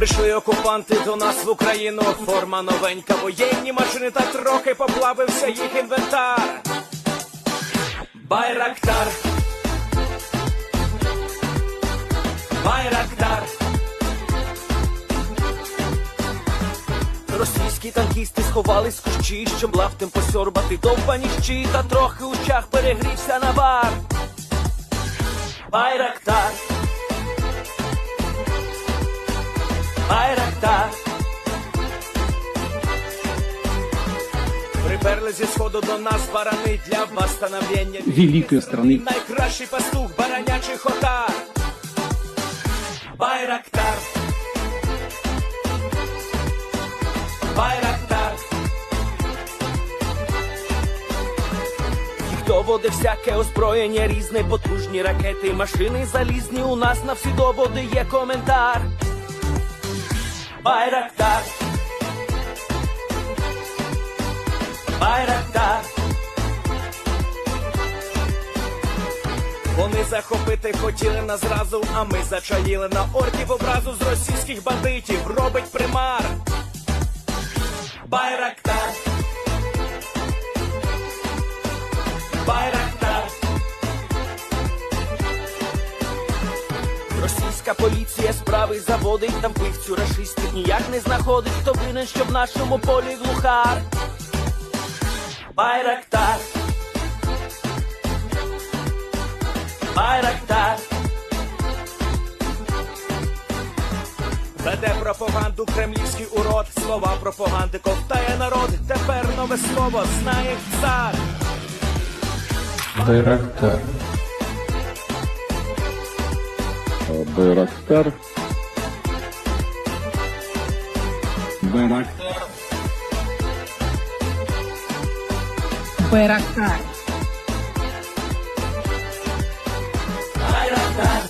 Прийшли окупанти до нас в Україну, форма новенька, воєнні машини, та трохи поплавився їх інвентар. Байрактар, Байрактар. Російські танкісти сховались в кущі, щоб лаптем посьорбати довбані щі, та трохи у чах перегрівся навар. Байрактар, Байрактар. Приперли зі сходу до нас барани для восстановлення великої страни. Найкращий пастух баранячих отар. Байрактар, Байрактар. Їх доводи всяке озброєння різне, потужні ракети, машини залізні, у нас на всі доводи є коментар. Байрактар, Байрактар. Вони захопити хотіли нас зразу, а ми зачаїли на орків образу з російських бандитів, робить примар. Байрактар, Байрактар. Російська поліція справи заводить, там вбивцю рашистів ніяк не знаходить, хто винен, що в нашому полі глухар. Байрактар, Байрактар. Веде пропаганду кремлівський урод, слова пропаганди ковтає народ, тепер нове слово знає цар. Байрактар. Байрактар. Байрактар. Байрактар. Байрактар.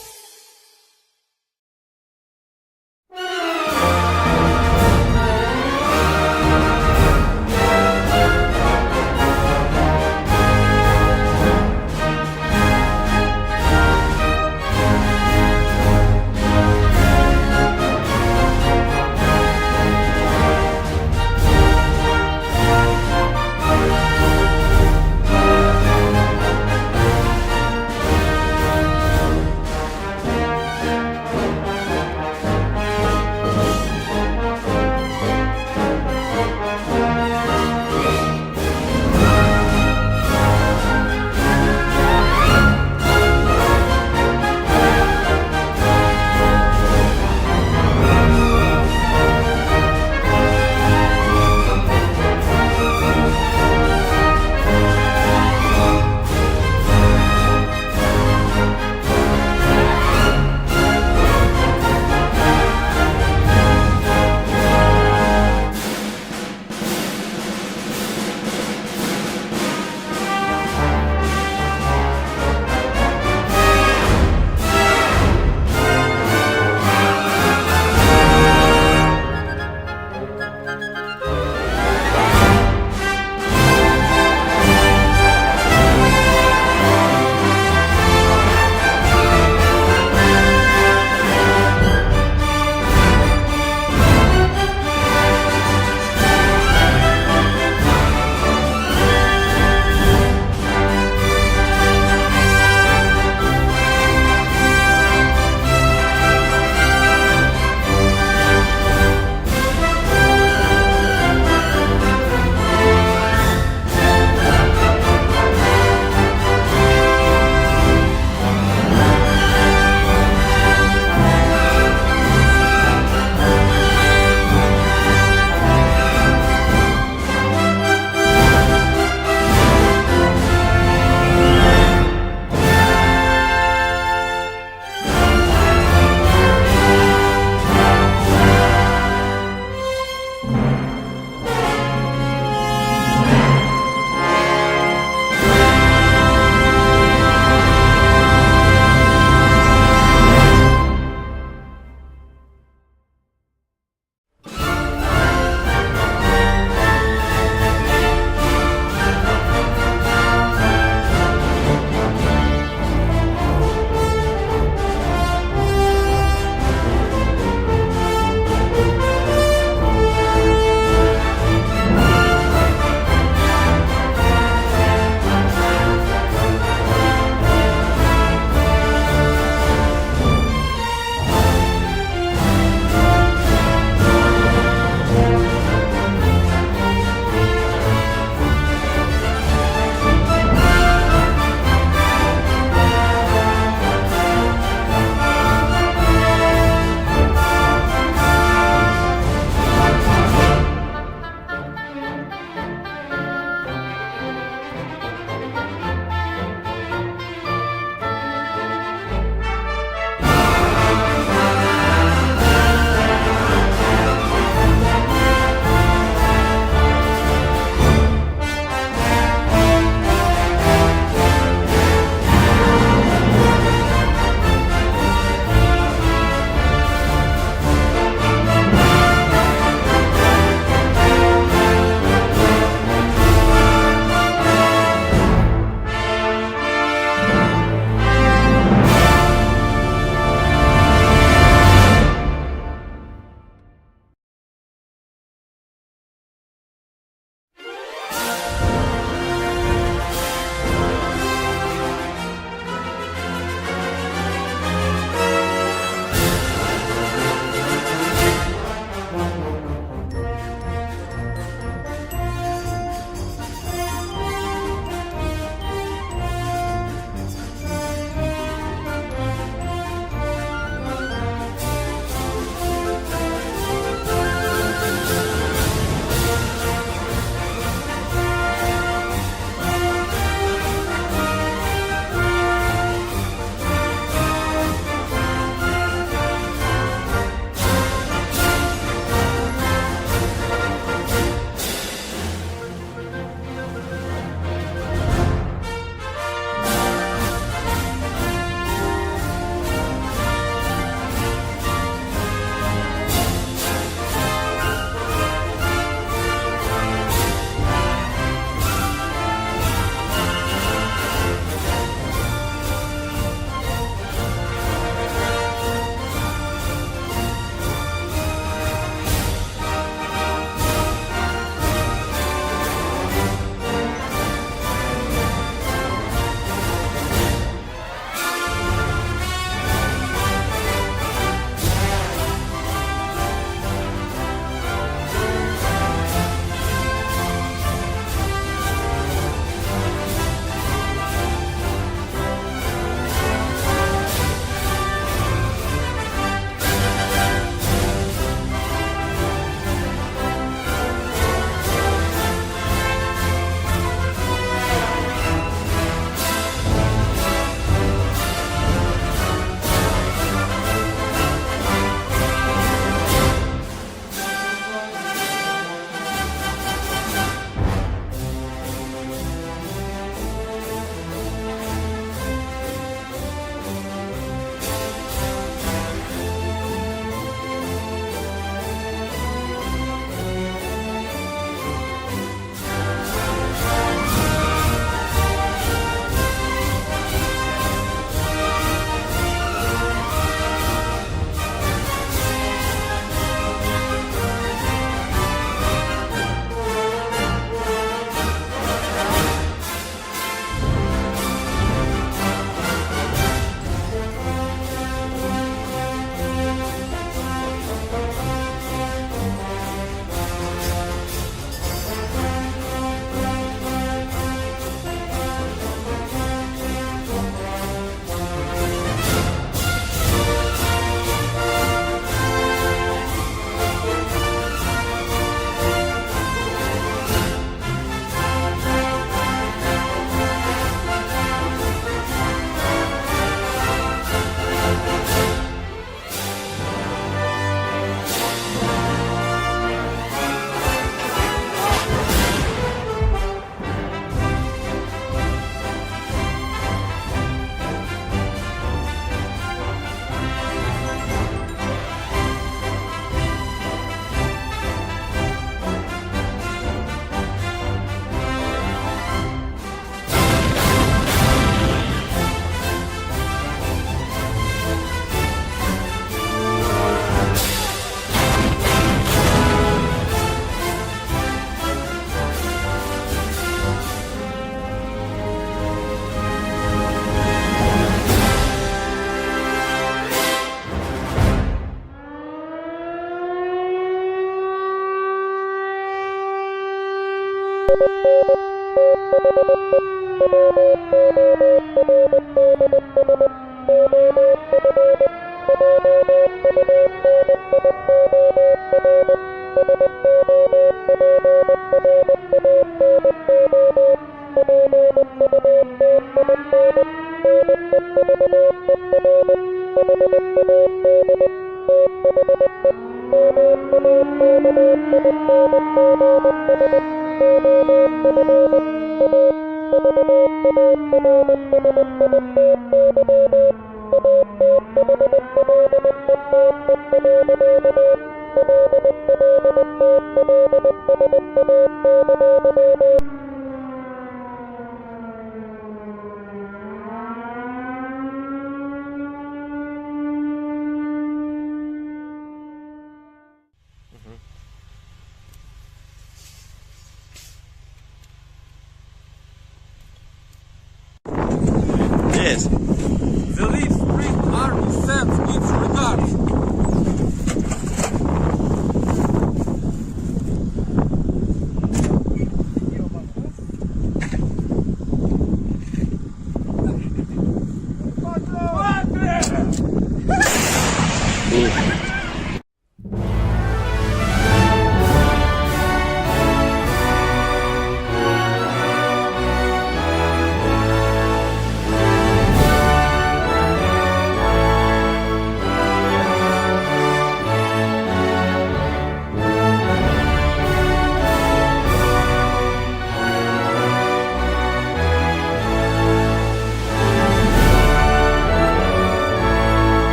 Yes. The Leaf Spring Army sends its regards.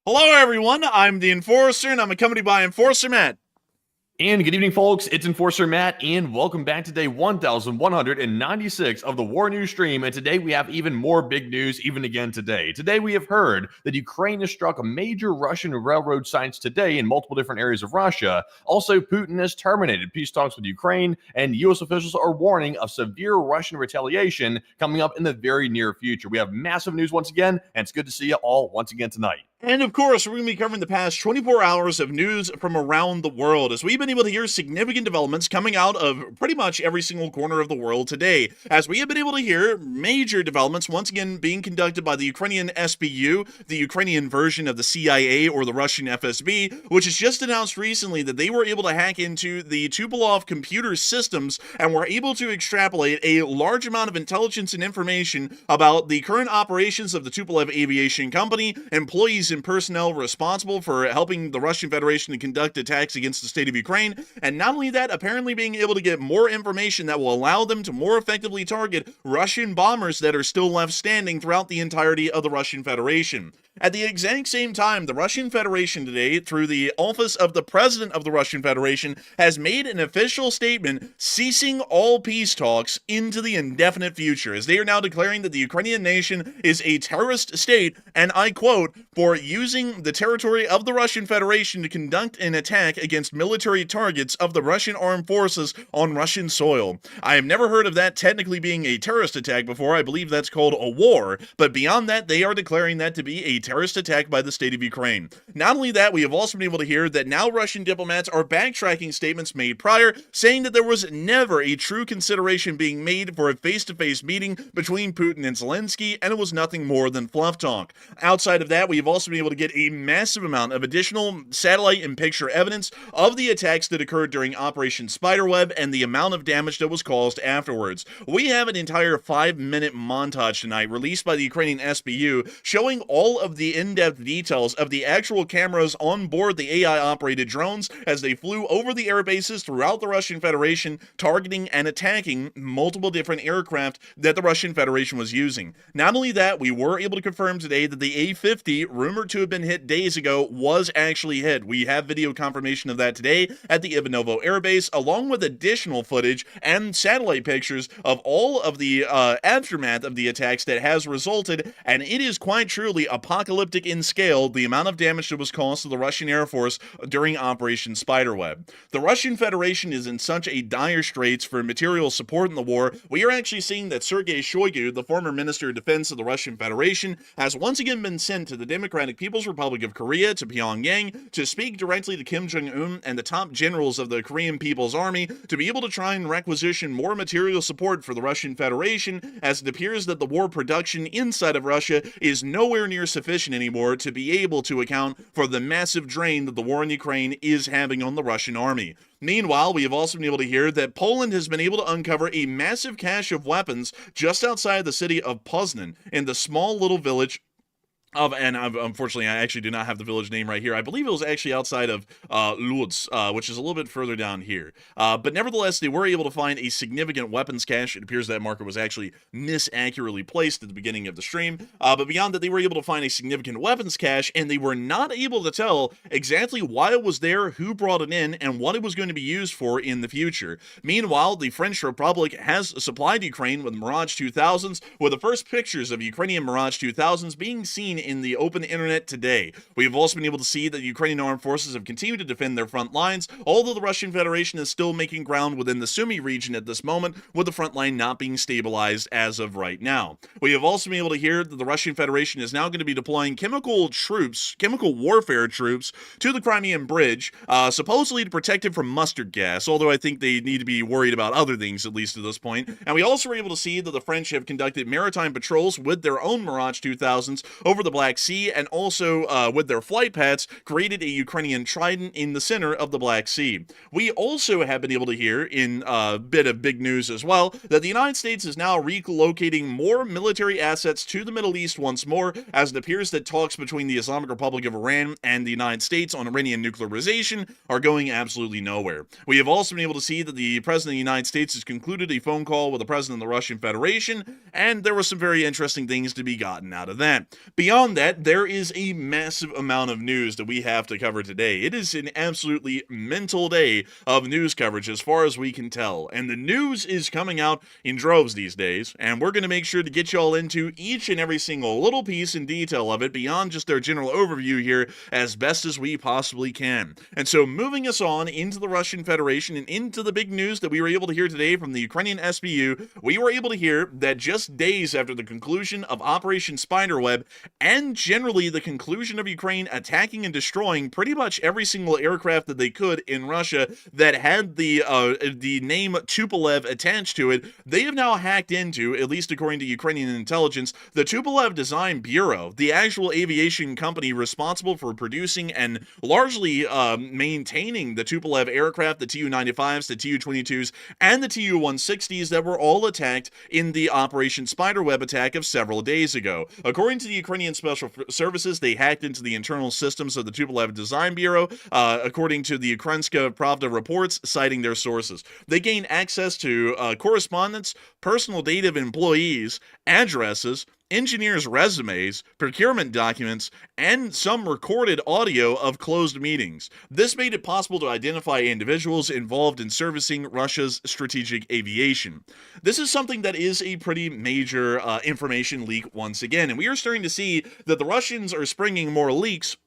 Hello, everyone. I'm the Enforcer, and I'm accompanied by Enforcer Matt. And good evening, folks. It's Enforcer Matt, and welcome back to day 1196 of the War News stream. And today we have even more big news, even again today. Today we have heard that Ukraine has struck major Russian railroad sites today in multiple different areas of Russia. Also, Putin has terminated peace talks with Ukraine, and U.S. officials are warning of severe Russian retaliation coming up in the very near future. We have massive news once again, and it's good to see you all once again tonight. And of course, we're going to be covering the past 24 hours of news from around the world, as we've been able to hear significant developments coming out of pretty much every single corner of the world today, as we have been able to hear major developments once again being conducted by the Ukrainian SBU, the Ukrainian version of the CIA or the Russian FSB, which has just announced recently that they were able to hack into the Tupolev computer systems and were able to extrapolate a large amount of intelligence and information about the current operations of the Tupolev Aviation Company, employees and personnel responsible for helping the Russian Federation to conduct attacks against the state of Ukraine, and not only that, apparently being able to get more information that will allow them to more effectively target Russian bombers that are still left standing throughout the entirety of the Russian Federation. At the exact same time, the Russian Federation today, through the office of the President of the Russian Federation, has made an official statement ceasing all peace talks into the indefinite future, as they are now declaring that the Ukrainian nation is a terrorist state, and I quote, for using the territory of the Russian Federation to conduct an attack against military targets of the Russian armed forces on Russian soil. I have never heard of that technically being a terrorist attack before. I believe that's called a war, but beyond that, they are declaring that to be a terrorist attack by the state of Ukraine. Not only that, we have also been able to hear that now Russian diplomats are backtracking statements made prior, saying that there was never a true consideration being made for a face-to-face meeting between Putin and Zelenskyy, and it was nothing more than fluff talk. Outside of that, we have also also been able to get a massive amount of additional satellite and picture evidence of the attacks that occurred during Operation Spiderweb and the amount of damage that was caused afterwards. We have an entire 5-minute montage tonight released by the Ukrainian SBU showing all of the in-depth details of the actual cameras on board the AI-operated drones as they flew over the air bases throughout the Russian Federation, targeting and attacking multiple different aircraft that the Russian Federation was using. Not only that, we were able to confirm today that the A-50, rumored to have been hit days ago, was actually hit. We have video confirmation of that today at the Ivanovo Air Base, along with additional footage and satellite pictures of all of the aftermath of the attacks that has resulted, and it is quite truly apocalyptic in scale, the amount of damage that was caused to the Russian Air Force during Operation Spiderweb. The Russian Federation is in such a dire straits for material support in the war. We are actually seeing that Sergei Shoigu, the former Minister of Defense of the Russian Federation, has once again been sent to the Democratic People's Republic of Korea, to Pyongyang, to speak directly to Kim Jung Un and the top generals of the Korean People's Army to be able to try and requisition more material support for the Russian Federation, as it appears that the war production inside of Russia is nowhere near sufficient anymore to be able to account for the massive drain that the war in Ukraine is having on the Russian army. Meanwhile, we have also been able to hear that Poland has been able to uncover a massive cache of weapons just outside the city of Poznan in the small little village unfortunately, I actually do not have the village name right here. I believe it was actually outside of Lodz, which is a little bit further down here. But nevertheless, they were able to find a significant weapons cache. It appears that marker was actually misaccurately placed at the beginning of the stream. But beyond that, they were able to find a significant weapons cache, and they were not able to tell exactly why it was there, who brought it in, and what it was going to be used for in the future. Meanwhile, the French Republic has supplied Ukraine with Mirage 2000s, with the first pictures of Ukrainian Mirage 2000s being seen in the open internet today. We have also been able to see that the Ukrainian armed forces have continued to defend their front lines, although the Russian Federation is still making ground within the Sumy region at this moment, with the front line not being stabilized as of right now. We have also been able to hear that the Russian Federation is now going to be deploying chemical warfare troops to the Crimean Bridge, supposedly to protect it from mustard gas, although I think they need to be worried about other things, at least at this point. And we also were able to see that the French have conducted maritime patrols with their own Mirage 2000s over the Black Sea, and also with their flight paths created a Ukrainian trident in the center of the Black Sea. We also have been able to hear in a bit of big news as well that the United States is now relocating more military assets to the Middle East once more, as it appears that talks between the Islamic Republic of Iran and the United States on Iranian nuclearization are going absolutely nowhere. We have also been able to see that the President of the United States has concluded a phone call with the President of the Russian Federation, and there were some very interesting things to be gotten out of that. Beyond that, there is a massive amount of news that we have to cover today. It is an absolutely mental day of news coverage as far as we can tell, and the news is coming out in droves these days, and we're going to make sure to get y'all into each and every single little piece and detail of it beyond just their general overview here as best as we possibly can. And so moving us on into the Russian Federation and into the big news that we were able to hear today from the Ukrainian SBU, we were able to hear that just days after the conclusion of Operation Spiderweb and generally the conclusion of Ukraine attacking and destroying pretty much every single aircraft that they could in Russia that had the name Tupolev attached to it, they have now hacked into, at least according to Ukrainian intelligence, the Tupolev Design Bureau, the actual aviation company responsible for producing and largely maintaining the Tupolev aircraft, the Tu-95s, the Tu-22s, and the Tu-160s that were all attacked in the Operation Spiderweb attack of several days ago. According to the Ukrainian Special Services, they hacked into the internal systems of the Tupolev Design Bureau, according to the Ukrainska Pravda reports, citing their sources. They gained access to correspondence, personal data of employees, addresses, engineers' resumes, procurement documents, and some recorded audio of closed meetings. This made it possible to identify individuals involved in servicing Russia's strategic aviation. This is something that is a pretty major information leak once again, and we are starting to see that the Russians are springing more leaks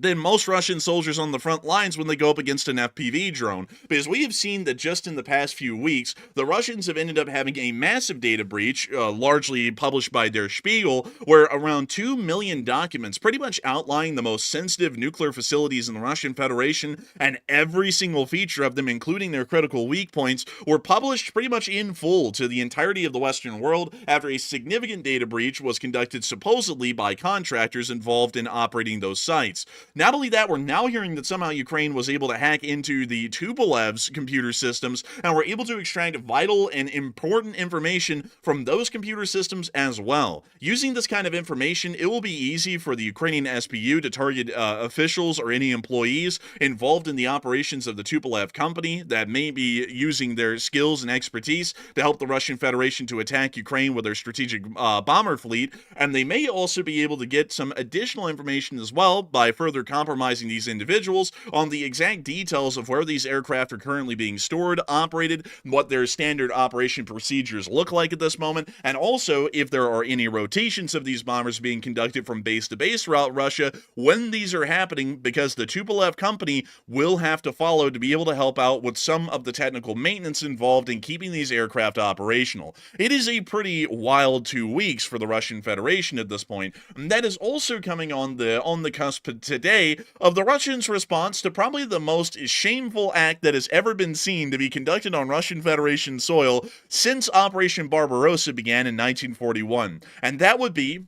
than most Russian soldiers on the front lines when they go up against an FPV drone. Because we have seen that just in the past few weeks, the Russians have ended up having a massive data breach, largely published by Der Spiegel, where around 2 million documents pretty much outline the most sensitive nuclear facilities in the Russian Federation, and every single feature of them, including their critical weak points, were published pretty much in full to the entirety of the Western world after a significant data breach was conducted supposedly by contractors involved in operating those sites. Not only that, we're now hearing that somehow Ukraine was able to hack into the Tupolev's computer systems and were able to extract vital and important information from those computer systems as well. Using this kind of information, it will be easy for the Ukrainian SBU to target officials or any employees involved in the operations of the Tupolev Company that may be using their skills and expertise to help the Russian Federation to attack Ukraine with their strategic bomber fleet, and they may also be able to get some additional information as well by further compromising these individuals on the exact details of where these aircraft are currently being stored, operated, what their standard operation procedures look like at this moment, and also if there are any rotations of these bombers being conducted from base to base throughout Russia when these are happening, because the Tupolev Company will have to follow to be able to help out with some of the technical maintenance involved in keeping these aircraft operational. It is a pretty wild 2 weeks for the Russian Federation at this point, and that is also coming on the cusp today of the Russians' response to probably the most shameful act that has ever been seen to be conducted on Russian Federation soil since Operation Barbarossa began in 1941, and that would be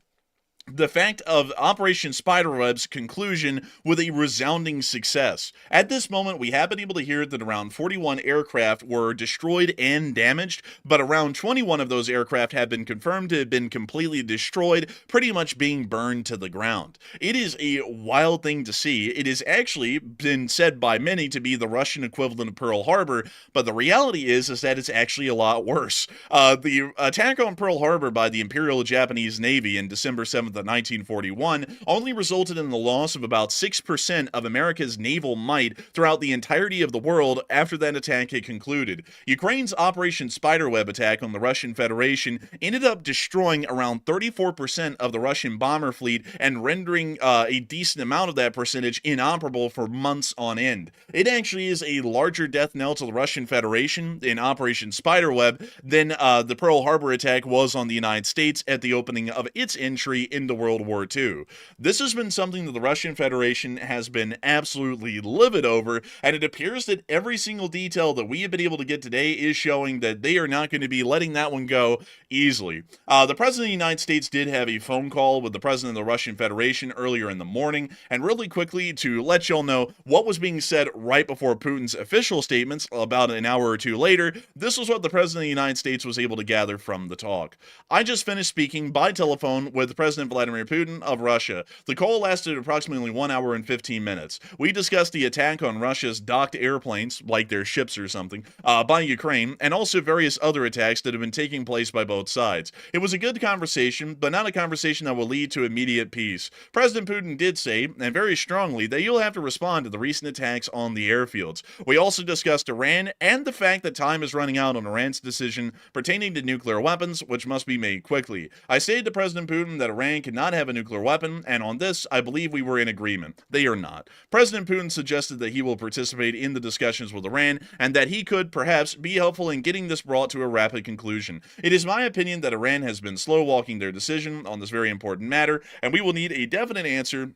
the fact of Operation Spiderweb's conclusion with a resounding success. At this moment, we have been able to hear that around 41 aircraft were destroyed and damaged, but around 21 of those aircraft have been confirmed to have been completely destroyed, pretty much being burned to the ground. It is a wild thing to see. It has actually been said by many to be the Russian equivalent of Pearl Harbor, but the reality is that it's actually a lot worse. The attack on Pearl Harbor by the Imperial Japanese Navy in December 7th, 1941 only resulted in the loss of about 6% of America's naval might throughout the entirety of the world after that attack had concluded. Ukraine's Operation Spiderweb attack on the Russian Federation ended up destroying around 34% of the Russian bomber fleet and rendering a decent amount of that percentage inoperable for months on end. It actually is a larger death knell to the Russian Federation in Operation Spiderweb than the Pearl Harbor attack was on the United States at the opening of its entry into World War II. This has been something that the Russian Federation has been absolutely livid over, and it appears that every single detail that we have been able to get today is showing that they are not going to be letting that one go easily. The President of the United States did have a phone call with the President of the Russian Federation earlier in the morning, and really quickly to let y'all know what was being said right before Putin's official statements about an hour or two later, this was what the President of the United States was able to gather from the talk. I just finished speaking by telephone with President Vladimir Putin of Russia. The call lasted approximately 1 hour and 15 minutes. We discussed the attack on Russia's docked airplanes, like their ships or something, by Ukraine, and also various other attacks that have been taking place by both sides. It was a good conversation, but not a conversation that will lead to immediate peace. President Putin did say, and very strongly, that you'll have to respond to the recent attacks on the airfields. We also discussed Iran and the fact that time is running out on Iran's decision pertaining to nuclear weapons, which must be made quickly. I stated to President Putin that Iran cannot have a nuclear weapon, and on this, I believe we were in agreement. They are not. President Putin suggested that he will participate in the discussions with Iran, and that he could, perhaps, be helpful in getting this brought to a rapid conclusion. It is my opinion that Iran has been slow-walking their decision on this very important matter, and we will need a definite answer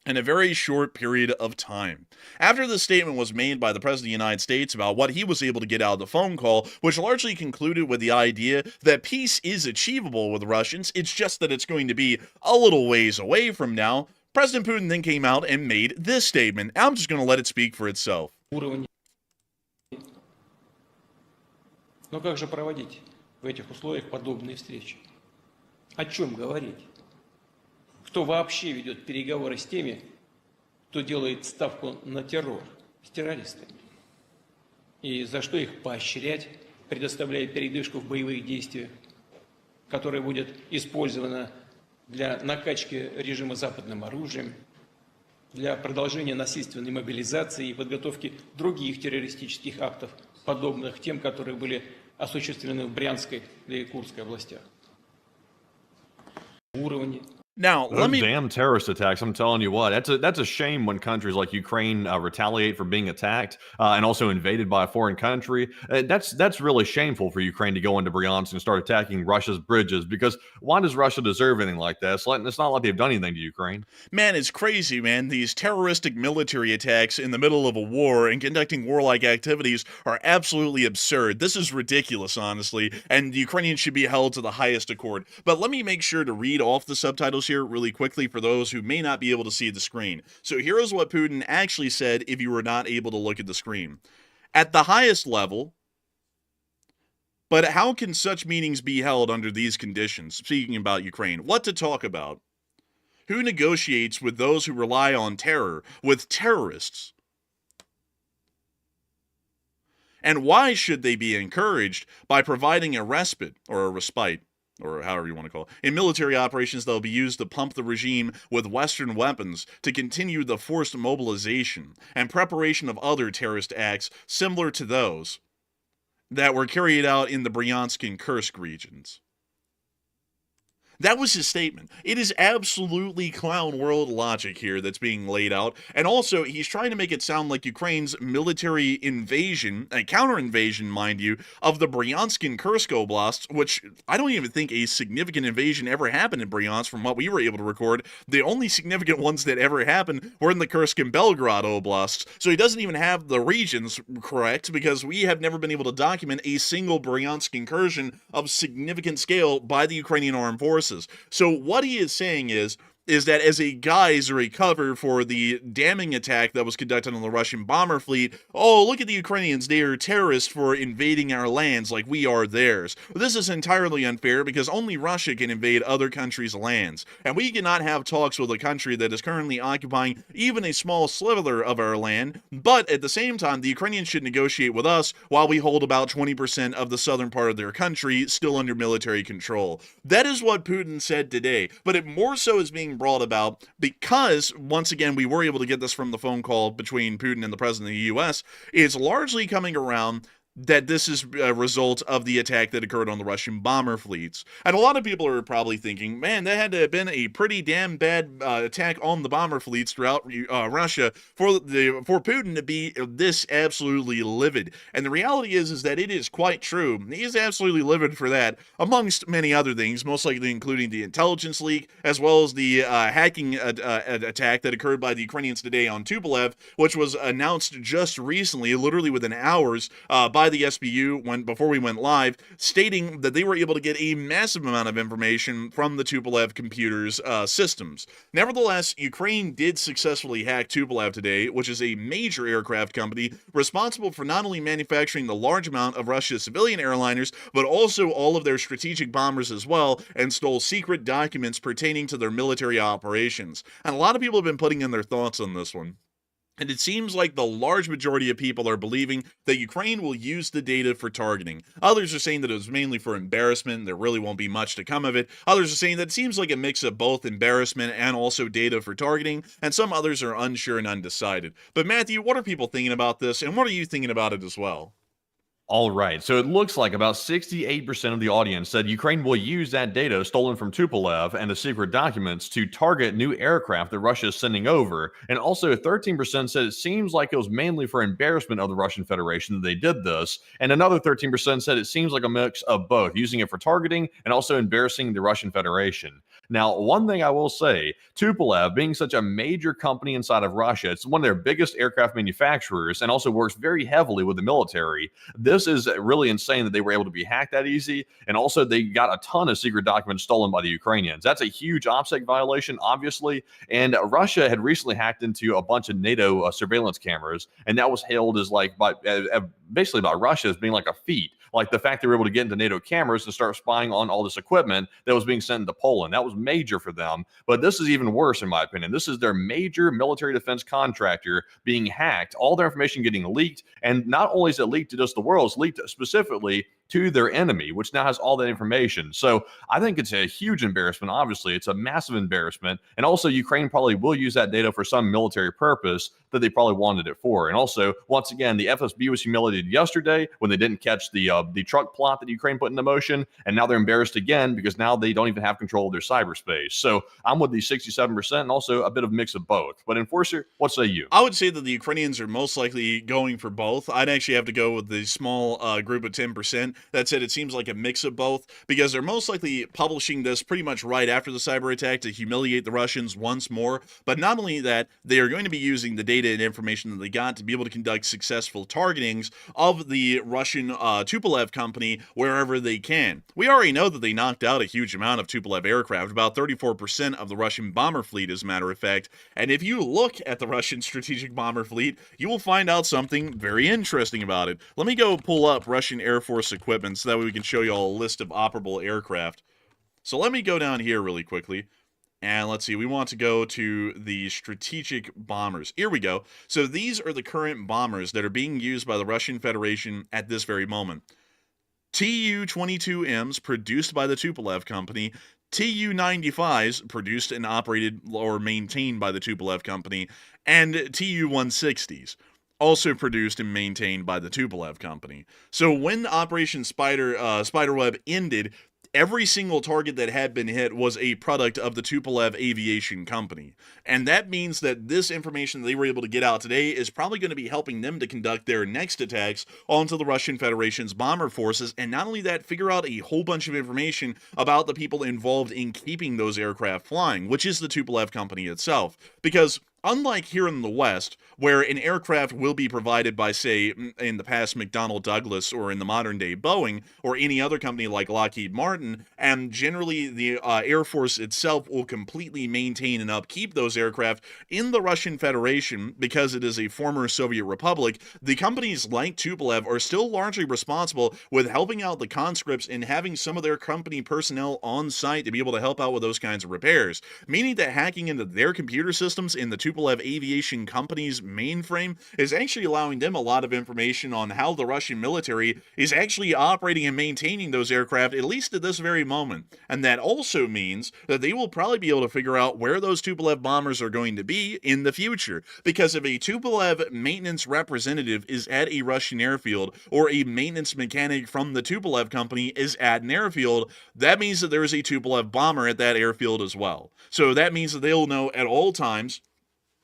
in a very short period of time. After the statement was made by the President of the United States about what he was able to get out of the phone call, which largely concluded with the idea that peace is achievable with the Russians, it's just that it's going to be a little ways away from now, President Putin then came out and made this statement. I'm just going to let it speak for itself. Но как же проводить в этих условиях подобные встречи? О чем говорить? Кто вообще ведет переговоры с теми, кто делает ставку на террор, с террористами? И за что их поощрять, предоставляя передышку в боевых действиях, которая будет использована для накачки режима западным оружием, для продолжения насильственной мобилизации и подготовки других террористических актов, подобных тем, которые были осуществлены в Брянской или Курской областях. Уровне Now, let Those me damn terrorist attacks! I'm telling you what, that's a shame when countries like Ukraine retaliate for being attacked and also invaded by a foreign country. That's really shameful for Ukraine to go into Bryansk and start attacking Russia's bridges. Because why does Russia deserve anything like that? It's not like they've done anything to Ukraine. Man, it's crazy, man. These terroristic military attacks in the middle of a war and conducting warlike activities are absolutely absurd. This is ridiculous, honestly, and the Ukrainians should be held to the highest accord. But let me make sure to read off the subtitles here really quickly for those who may not be able to see the screen. So here is what Putin actually said if you were not able to look at the screen. At the highest level, but how can such meetings be held under these conditions? Speaking about Ukraine, what to talk about? Who negotiates with those who rely on terror, with terrorists? And why should they be encouraged by providing a respite, or a respite, or however you want to call it, in military operations that will be used to pump the regime with Western weapons to continue the forced mobilization and preparation of other terrorist acts similar to those that were carried out in the Bryansk and Kursk regions? That was his statement. It is absolutely clown world logic here that's being laid out. And also, he's trying to make it sound like Ukraine's military invasion, a counter-invasion, mind you, of the Bryansk and Kursk oblasts, which I don't even think a significant invasion ever happened in Bryansk from what we were able to record. The only significant ones that ever happened were in the Kursk and Belgorod oblasts. So he doesn't even have the regions correct, because we have never been able to document a single Bryansk incursion of significant scale by the Ukrainian armed forces. So what he is saying is that as a guise or a cover for the damning attack that was conducted on the Russian bomber fleet, oh, look at the Ukrainians, they are terrorists for invading our lands like we are theirs. This is entirely unfair because only Russia can invade other countries' lands, and we cannot have talks with a country that is currently occupying even a small sliver of our land, but at the same time, the Ukrainians should negotiate with us while we hold about 20% of the southern part of their country still under military control. That is what Putin said today, but it more so is being brought about because, once again, we were able to get this from the phone call between Putin and the president of the U.S., it's largely coming around that this is a result of the attack that occurred on the Russian bomber fleets. And a lot of people are probably thinking, man, that had to have been a pretty damn bad attack on the bomber fleets throughout Russia for Putin to be this absolutely livid. And the reality is that it is quite true. He is absolutely livid for that, amongst many other things, most likely including the intelligence leak, as well as the hacking attack that occurred by the Ukrainians today on Tupolev, which was announced just recently, literally within hours, by the SBU before we went live, stating that they were able to get a massive amount of information from the Tupolev computer's systems. Nevertheless, Ukraine did successfully hack Tupolev today, which is a major aircraft company responsible for not only manufacturing the large amount of Russia's civilian airliners, but also all of their strategic bombers as well, and stole secret documents pertaining to their military operations. And a lot of people have been putting in their thoughts on this one. And it seems like the large majority of people are believing that Ukraine will use the data for targeting. Others are saying that it was mainly for embarrassment, there really won't be much to come of it. Others are saying that it seems like a mix of both embarrassment and also data for targeting, and some others are unsure and undecided. But Matthew, what are people thinking about this, and what are you thinking about it as well? All right, so it looks like about 68% of the audience said Ukraine will use that data stolen from Tupolev and the secret documents to target new aircraft that Russia is sending over. And also 13% said it seems like it was mainly for embarrassment of the Russian Federation that they did this. And another 13% said it seems like a mix of both, using it for targeting and also embarrassing the Russian Federation. Now, one thing I will say, Tupolev, being such a major company inside of Russia, it's one of their biggest aircraft manufacturers and also works very heavily with the military. This is really insane that they were able to be hacked that easy, and also they got a ton of secret documents stolen by the Ukrainians. That's a huge OPSEC violation, obviously, and Russia had recently hacked into a bunch of NATO surveillance cameras, and that was hailed as like basically by Russia as being like a feat. Like the fact they were able to get into NATO cameras and start spying on all this equipment that was being sent into Poland. That was major for them. But this is even worse, in my opinion. This is their major military defense contractor being hacked, all their information getting leaked. And not only is it leaked to just the world, it's leaked specifically to their enemy, which now has all that information. So I think it's a huge embarrassment. Obviously, it's a massive embarrassment. And also, Ukraine probably will use that data for some military purpose that they probably wanted it for. And also, once again, the FSB was humiliated yesterday when they didn't catch the truck plot that Ukraine put into motion. And now they're embarrassed again because now they don't even have control of their cyberspace. So I'm with the 67% and also a bit of a mix of both. But Enforcer, what say you? I would say that the Ukrainians are most likely going for both. I'd actually have to go with the small group of 10%. That said, it seems like a mix of both because they're most likely publishing this pretty much right after the cyber attack to humiliate the Russians once more. But not only that, they are going to be using the data and information that they got to be able to conduct successful targetings of the Russian Tupolev company wherever they can. We already know that they knocked out a huge amount of Tupolev aircraft, about 34% of the Russian bomber fleet, as a matter of fact. And if you look at the Russian strategic bomber fleet, you will find out something very interesting about it. Let me go pull up Russian Air Force equipment so that way we can show you all a list of operable aircraft. So let me go down here really quickly. And let's see, we want to go to the strategic bombers. Here we go. So these are the current bombers that are being used by the Russian Federation at this very moment. Tu-22Ms produced by the Tupolev Company, Tu-95s produced and operated or maintained by the Tupolev Company, and Tu-160s also produced and maintained by the Tupolev Company. So when Operation Spiderweb ended, every single target that had been hit was a product of the Tupolev Aviation Company. And that means that this information they were able to get out today is probably going to be helping them to conduct their next attacks onto the Russian Federation's bomber forces, and not only that, figure out a whole bunch of information about the people involved in keeping those aircraft flying, which is the Tupolev Company itself. Because unlike here in the West, where an aircraft will be provided by, say, in the past McDonnell Douglas or in the modern day Boeing or any other company like Lockheed Martin, and generally the Air Force itself will completely maintain and upkeep those aircraft in the Russian Federation because it is a former Soviet republic, the companies like Tupolev are still largely responsible with helping out the conscripts and having some of their company personnel on site to be able to help out with those kinds of repairs, meaning that hacking into their computer systems in the Tupolev Aviation Company's mainframe is actually allowing them a lot of information on how the Russian military is actually operating and maintaining those aircraft, at least at this very moment. And that also means that they will probably be able to figure out where those Tupolev bombers are going to be in the future. Because if a Tupolev maintenance representative is at a Russian airfield, or a maintenance mechanic from the Tupolev company is at an airfield, that means that there is a Tupolev bomber at that airfield as well. So that means that they'll know at all times,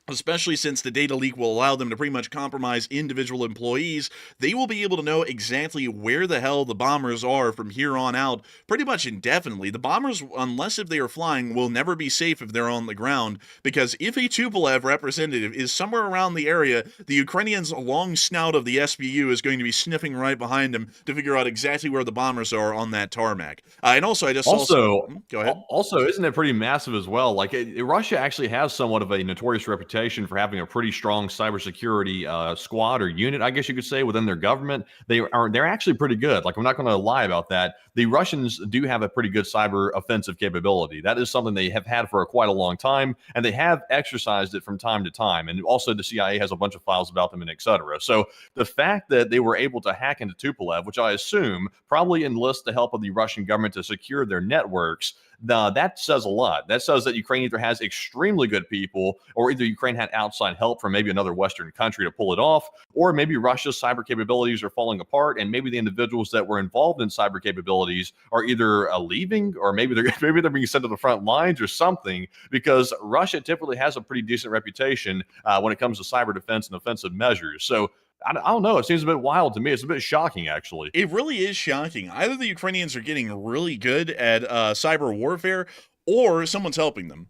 especially since the data leak will allow them to pretty much compromise individual employees, they will be able to know exactly where the hell the bombers are from here on out, pretty much indefinitely. The bombers, unless if they are flying, will never be safe if they're on the ground, because if a Tupolev representative is somewhere around the area, the Ukrainians' long snout of the SBU is going to be sniffing right behind them to figure out exactly where the bombers are on that tarmac. And also, I just go ahead. Also, isn't it pretty massive as well? Like, Russia actually has somewhat of a notorious reputation for having a pretty strong cybersecurity squad or unit, I guess you could say, within their government. They're actually pretty good. Like, I'm not going to lie about that. The Russians do have a pretty good cyber offensive capability. That is something they have had for quite a long time, and they have exercised it from time to time. And also, the CIA has a bunch of files about them, and et cetera. So the fact that they were able to hack into Tupolev, which I assume probably enlists the help of the Russian government to secure their networks, that says a lot. That says that Ukraine either has extremely good people, or either Ukraine had outside help from maybe another Western country to pull it off, or maybe Russia's cyber capabilities are falling apart, and maybe the individuals that were involved in cyber capabilities are either leaving, or maybe they're being sent to the front lines or something, because Russia typically has a pretty decent reputation when it comes to cyber defense and offensive measures. So I don't know. It seems a bit wild to me. It's a bit shocking, actually. It really is shocking. Either the Ukrainians are getting really good at cyber warfare, or someone's helping them.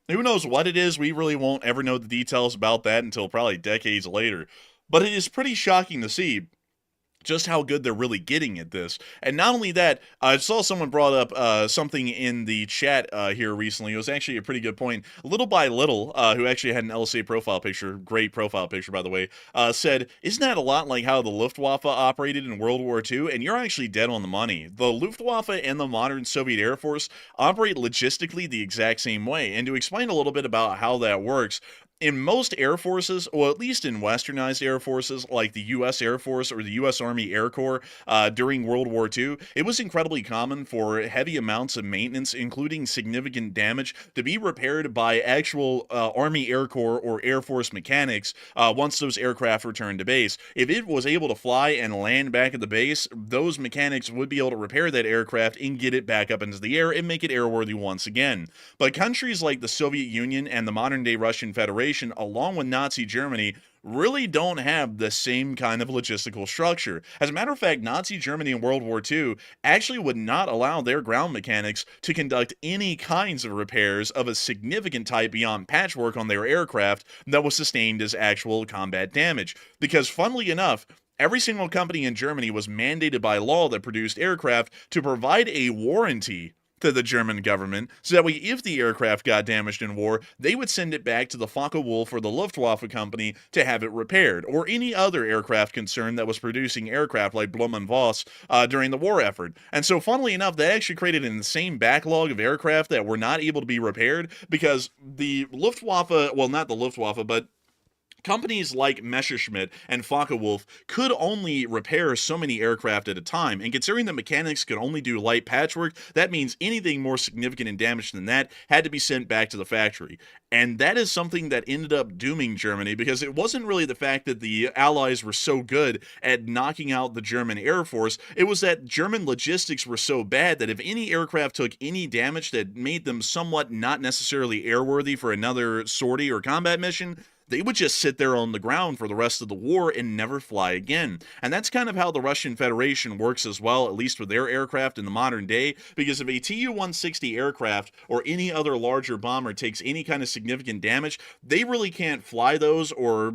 Who knows what it is? We really won't ever know the details about that until probably decades later. But it is pretty shocking to see just how good they're really getting at this. And not only that, I saw someone brought up something in the chat here recently. It was actually a pretty good point. Little by Little, who actually had an LSA profile picture, great profile picture, by the way, said, isn't that a lot like how the Luftwaffe operated in World War II? And you're actually dead on the money. The Luftwaffe and the modern Soviet Air Force operate logistically the exact same way. And to explain a little bit about how that works, in most air forces, well, at least in westernized air forces like the U.S. Air Force or the U.S. Army Air Corps during World War II, it was incredibly common for heavy amounts of maintenance, including significant damage, to be repaired by actual Army Air Corps or Air Force mechanics once those aircraft returned to base. If it was able to fly and land back at the base, those mechanics would be able to repair that aircraft and get it back up into the air and make it airworthy once again. But countries like the Soviet Union and the modern-day Russian Federation, along with Nazi Germany, really don't have the same kind of logistical structure. As a matter of fact, Nazi Germany in World War II actually would not allow their ground mechanics to conduct any kinds of repairs of a significant type beyond patchwork on their aircraft that was sustained as actual combat damage. Because, funnily enough, every single company in Germany was mandated by law that produced aircraft to provide a warranty to the German government, so that way, if the aircraft got damaged in war, they would send it back to the Focke-Wulf or the Luftwaffe company to have it repaired, or any other aircraft concern that was producing aircraft like Blum and Voss during the war effort. And so, funnily enough, that actually created an insane backlog of aircraft that were not able to be repaired because the Luftwaffe, well, not the Luftwaffe, but companies like Messerschmitt and Focke-Wulf could only repair so many aircraft at a time, and considering the mechanics could only do light patchwork, that means anything more significant in damage than that had to be sent back to the factory. And that is something that ended up dooming Germany, because it wasn't really the fact that the Allies were so good at knocking out the German Air Force, it was that German logistics were so bad that if any aircraft took any damage that made them somewhat not necessarily airworthy for another sortie or combat mission, they would just sit there on the ground for the rest of the war and never fly again. And that's kind of how the Russian Federation works as well, at least with their aircraft in the modern day, because if a Tu-160 aircraft or any other larger bomber takes any kind of significant damage, they really can't fly those or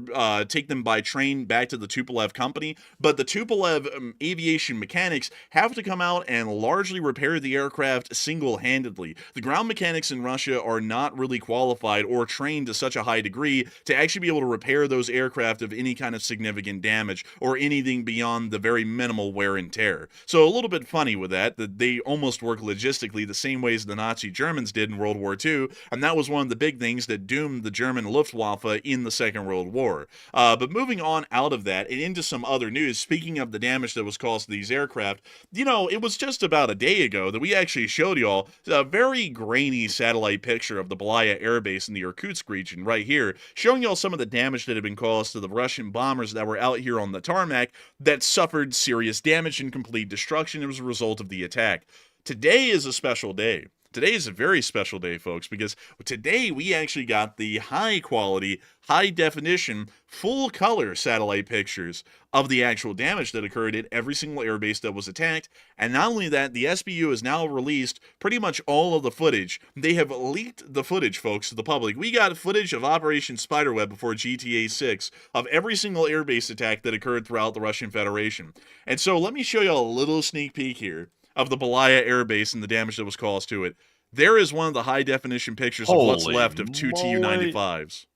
take them by train back to the Tupolev company, but the Tupolev aviation mechanics have to come out and largely repair the aircraft single-handedly. The ground mechanics in Russia are not really qualified or trained to such a high degree to actually be able to repair those aircraft of any kind of significant damage or anything beyond the very minimal wear and tear. So a little bit funny with that they almost work logistically the same ways the Nazi Germans did in World War II, and that was one of the big things that doomed the German Luftwaffe in the Second World War. But moving on out of that and into some other news, speaking of the damage that was caused to these aircraft, you know, it was just about a day ago that we actually showed y'all a very grainy satellite picture of the Belaya Air Base in the Irkutsk region right here, showing y'all some of the damage that had been caused to the Russian bombers that were out here on the tarmac that suffered serious damage and complete destruction as a result of the attack. Today is a special day. Today is a very special day, folks, because today we actually got the high-quality, high-definition, full-color satellite pictures of the actual damage that occurred at every single airbase that was attacked. And not only that, the SBU has now released pretty much all of the footage. They have leaked the footage, folks, to the public. We got footage of Operation Spiderweb before GTA 6 of every single airbase attack that occurred throughout the Russian Federation. And so let me show you a little sneak peek here of the Belaya Air Base and the damage that was caused to it. There is one of the high-definition pictures of what's left of two Tu-95s.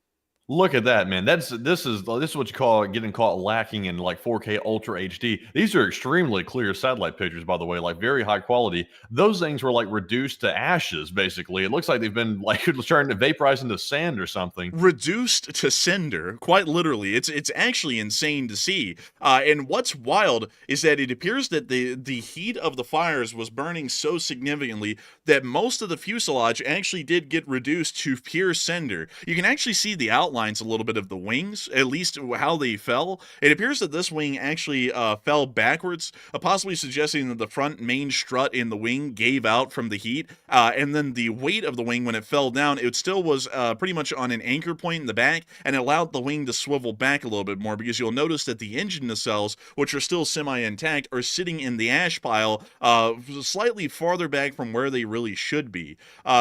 Look at that, man. This is what you call getting caught lacking in like 4K Ultra HD. These are extremely clear satellite pictures, by the way, like very high quality. Those things were like reduced to ashes, basically. It looks like they've been like turned to vaporize into sand or something. Reduced to cinder, quite literally. It's actually insane to see. And what's wild is that it appears that the heat of the fires was burning so significantly that most of the fuselage actually did get reduced to pure cinder. You can actually see the outline a little bit of the wings, at least how they fell. It appears that this wing actually fell backwards, possibly suggesting that the front main strut in the wing gave out from the heat, and then the weight of the wing when it fell down, it still was pretty much on an anchor point in the back, and it allowed the wing to swivel back a little bit more, because you'll notice that the engine nacelles, which are still semi-intact, are sitting in the ash pile slightly farther back from where they really should be.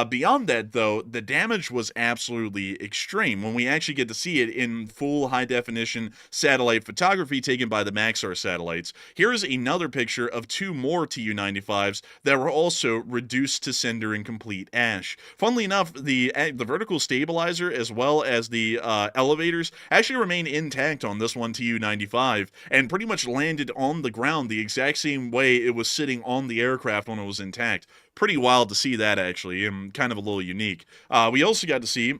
Beyond that, though, the damage was absolutely extreme. When we actually get to see it in full high-definition satellite photography taken by the Maxar satellites. Here's another picture of two more Tu-95s that were also reduced to cinder and complete ash. Funnily enough, the vertical stabilizer as well as the elevators actually remain intact on this one Tu-95 and pretty much landed on the ground the exact same way it was sitting on the aircraft when it was intact. Pretty wild to see that, actually, and kind of a little unique. We also got to see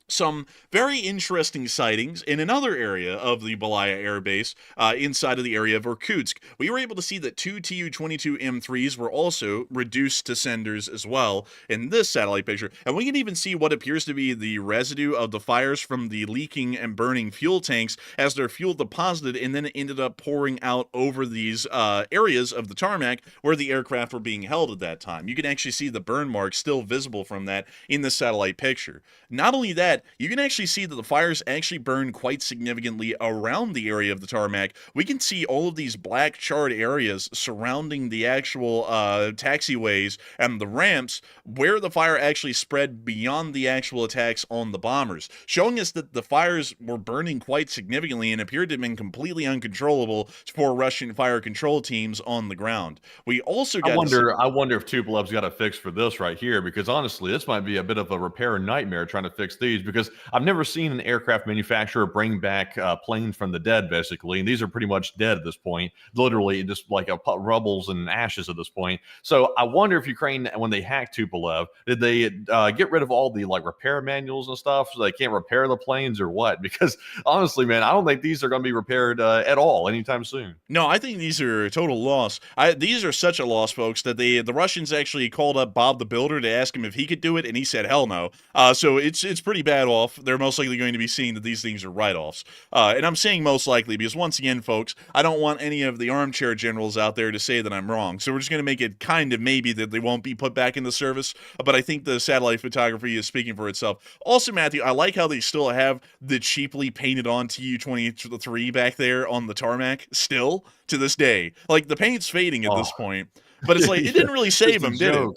some very interesting sightings in another area of the Belaya Air Base inside of the area of Irkutsk. We were able to see that 2 Tu-22 M3s were also reduced to senders as well in this satellite picture, and we can even see what appears to be the residue of the fires from the leaking and burning fuel tanks as their fuel deposited and then it ended up pouring out over these areas of the tarmac where the aircraft were being held at that time. You can actually see the burn marks still visible from that in the satellite picture. Not only that, you can actually see that the fires actually burn quite significantly around the area of the tarmac. We can see all of these black charred areas surrounding the actual taxiways and the ramps where the fire actually spread beyond the actual attacks on the bombers, showing us that the fires were burning quite significantly and appeared to have been completely uncontrollable for Russian fire control teams on the ground. We also got I wonder if Tupolev's got a fix for this right here, because honestly, this might be a bit of a repair nightmare trying to fix these, because I've never seen an aircraft manufacturer bring back planes from the dead, basically, and these are pretty much dead at this point, literally just like rubbles and ashes at this point. So I wonder if Ukraine, when they hacked Tupolev, did they get rid of all the like repair manuals and stuff so they can't repair the planes or what? Because honestly, man, I don't think these are going to be repaired at all anytime soon. No, I think these are a total loss. These are such a loss, folks, that the Russians actually called up Bob the Builder to ask him if he could do it, and he said hell no. So it's pretty bad off. They're most likely going to be seeing that these things are write-offs. And I'm saying most likely because, once again, folks, I don't want any of the armchair generals out there to say that I'm wrong. So we're just going to make it kind of maybe that they won't be put back into service. But I think the satellite photography is speaking for itself. Also, Matthew, I like how they still have the cheaply painted on Tu-23 back there on the tarmac still to this day. Like, the paint's fading at this point. But it's like, it didn't really save them, did it?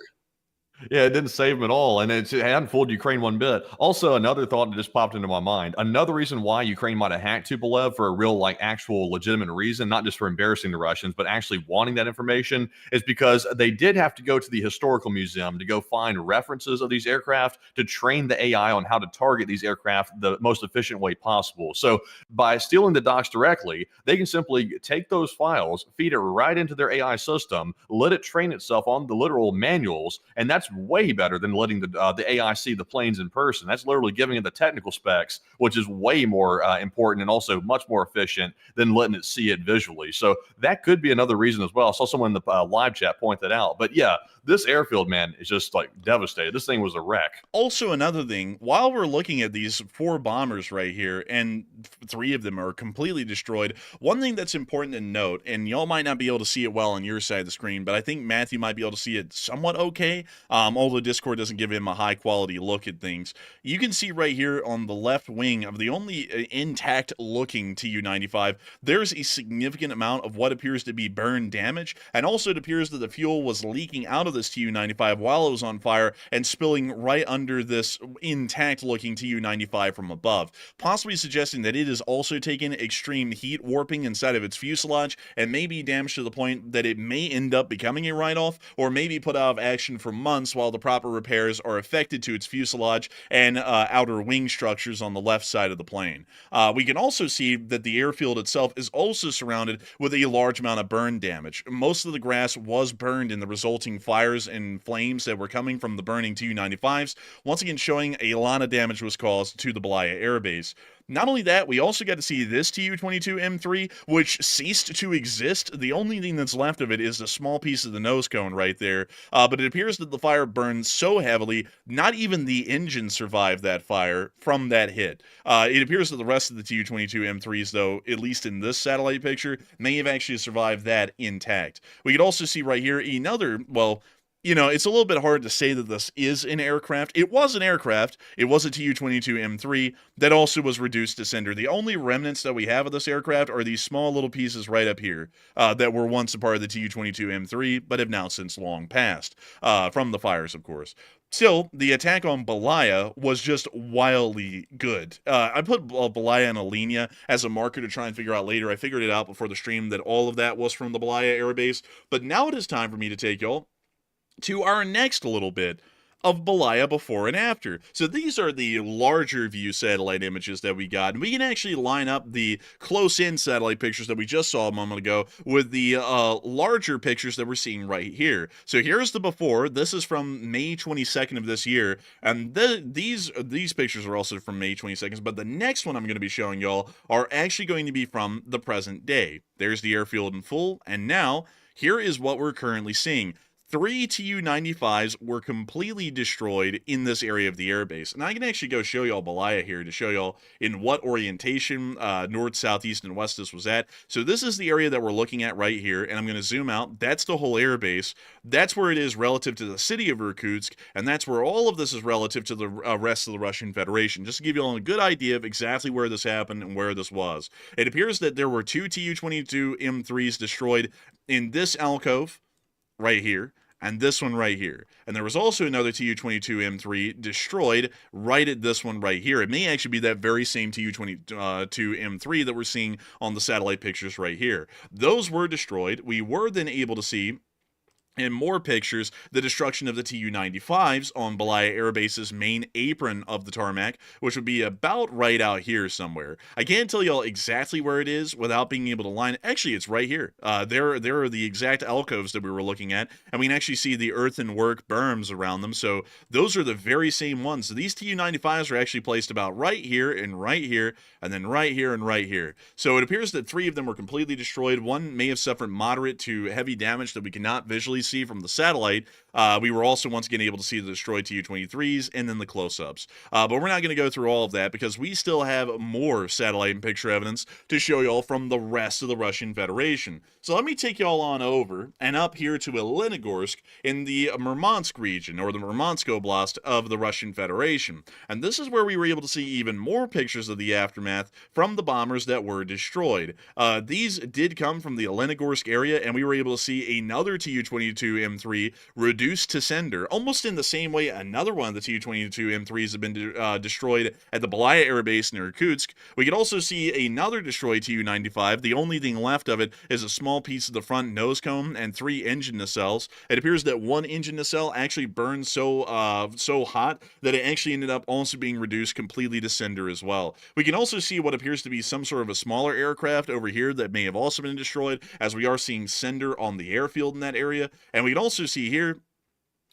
Yeah, it didn't save them at all, and it hadn't fooled Ukraine one bit. Also, another thought that just popped into my mind. Another reason why Ukraine might have hacked Tupolev for a real, like, actual legitimate reason, not just for embarrassing the Russians, but actually wanting that information, is because they did have to go to the historical museum to go find references of these aircraft to train the AI on how to target these aircraft the most efficient way possible. So by stealing the docs directly, they can simply take those files, feed it right into their AI system, let it train itself on the literal manuals, and that's way better than letting the AI see the planes in person. That's literally giving it the technical specs, which is way more important and also much more efficient than letting it see it visually. So that could be another reason as well. I saw someone in the live chat point that out. But yeah, this airfield, man, is just like devastated. This thing was a wreck. Also, another thing, while we're looking at these 4 bombers right here, and 3 of them are completely destroyed, one thing that's important to note, and y'all might not be able to see it well on your side of the screen, but I think Matthew might be able to see it somewhat okay, although Discord doesn't give him a high quality look at things. You can see right here on the left wing of the only intact looking Tu-95, there's a significant amount of what appears to be burn damage, and also it appears that the fuel was leaking out of this Tu-95 while it was on fire and spilling right under this intact looking Tu-95 from above, possibly suggesting that it has also taken extreme heat warping inside of its fuselage and may be damaged to the point that it may end up becoming a write-off, or maybe put out of action for months while the proper repairs are effected to its fuselage and outer wing structures on the left side of the plane. We can also see that the airfield itself is also surrounded with a large amount of burn damage. Most of the grass was burned in the resulting fires and flames that were coming from the burning Tu-95s, once again showing a lot of damage was caused to the Belaya Air Base. Not only that, we also got to see this Tu-22 M3, which ceased to exist. The only thing that's left of it is a small piece of the nose cone right there, but it appears that the fire burned so heavily, not even the engine survived that fire from that hit. It appears that the rest of the Tu-22 M3s, though, at least in this satellite picture, may have actually survived that intact. We could also see right here another, well, you know, it's a little bit hard to say that this is an aircraft. It was an aircraft. It was a Tu-22 M3 that also was reduced to cinder. The only remnants that we have of this aircraft are these small little pieces right up here that were once a part of the Tu-22 M3, but have now since long passed from the fires, of course. Still, the attack on Belaya was just wildly good. I put Belaya and Alenia as a marker to try and figure out later. I figured it out before the stream that all of that was from the Belaya Air Base. But now it is time for me to take y'all to our next little bit of Belaya before and after. So these are the larger view satellite images that we got, and we can actually line up the close-in satellite pictures that we just saw a moment ago with the larger pictures that we're seeing right here. So here's the before. This is from May 22nd of this year, and these pictures are also from May 22nd, but the next one I'm going to be showing y'all are actually going to be from the present day. There's the airfield in full, and now here is what we're currently seeing. 3 Tu-95s were completely destroyed in this area of the airbase. And I can actually go show y'all Belaya here to show y'all in what orientation, north, south, east, and west this was at. So this is the area that we're looking at right here, and I'm going to zoom out. That's the whole airbase. That's where it is relative to the city of Irkutsk, and that's where all of this is relative to the rest of the Russian Federation, just to give you all a good idea of exactly where this happened and where this was. It appears that there were 2 Tu-22 M3s destroyed in this alcove right here, and this one right here. And there was also another Tu-22 M3 destroyed right at this one right here. It may actually be that very same Tu-22 M3 that we're seeing on the satellite pictures right here. Those were destroyed. We were then able to see in more pictures, the destruction of the Tu-95s on Belaya Air Base's main apron of the tarmac, which would be about right out here somewhere. I can't tell y'all exactly where it is without being able to line it. Actually, it's right here. There are the exact alcoves that we were looking at, and we can actually see the earthenwork berms around them, so those are the very same ones. So these Tu-95s are actually placed about right here, and then right here, and right here. So it appears that 3 of them were completely destroyed. One may have suffered moderate to heavy damage that we cannot visually see from the satellite. We were also once again able to see the destroyed Tu-23s and then the close-ups. But we're not going to go through all of that because we still have more satellite and picture evidence to show y'all from the rest of the Russian Federation. So let me take y'all on over and up here to Elenogorsk in the Murmansk region, or the Murmansk Oblast of the Russian Federation. And this is where we were able to see even more pictures of the aftermath from the bombers that were destroyed. These did come from the Elenogorsk area, and we were able to see another Tu-22 M3 reduced to cinder, almost in the same way another one of the Tu-22 M3s have been destroyed at the Belaya Air Base in Irkutsk. We could also see another destroyed Tu-95. The only thing left of it is a small piece of the front nose cone and 3 engine nacelles. It appears that one engine nacelle actually burned so hot that it actually ended up also being reduced completely to cinder as well. We can also see what appears to be some sort of a smaller aircraft over here that may have also been destroyed, as we are seeing cinder on the airfield in that area. And we can also see here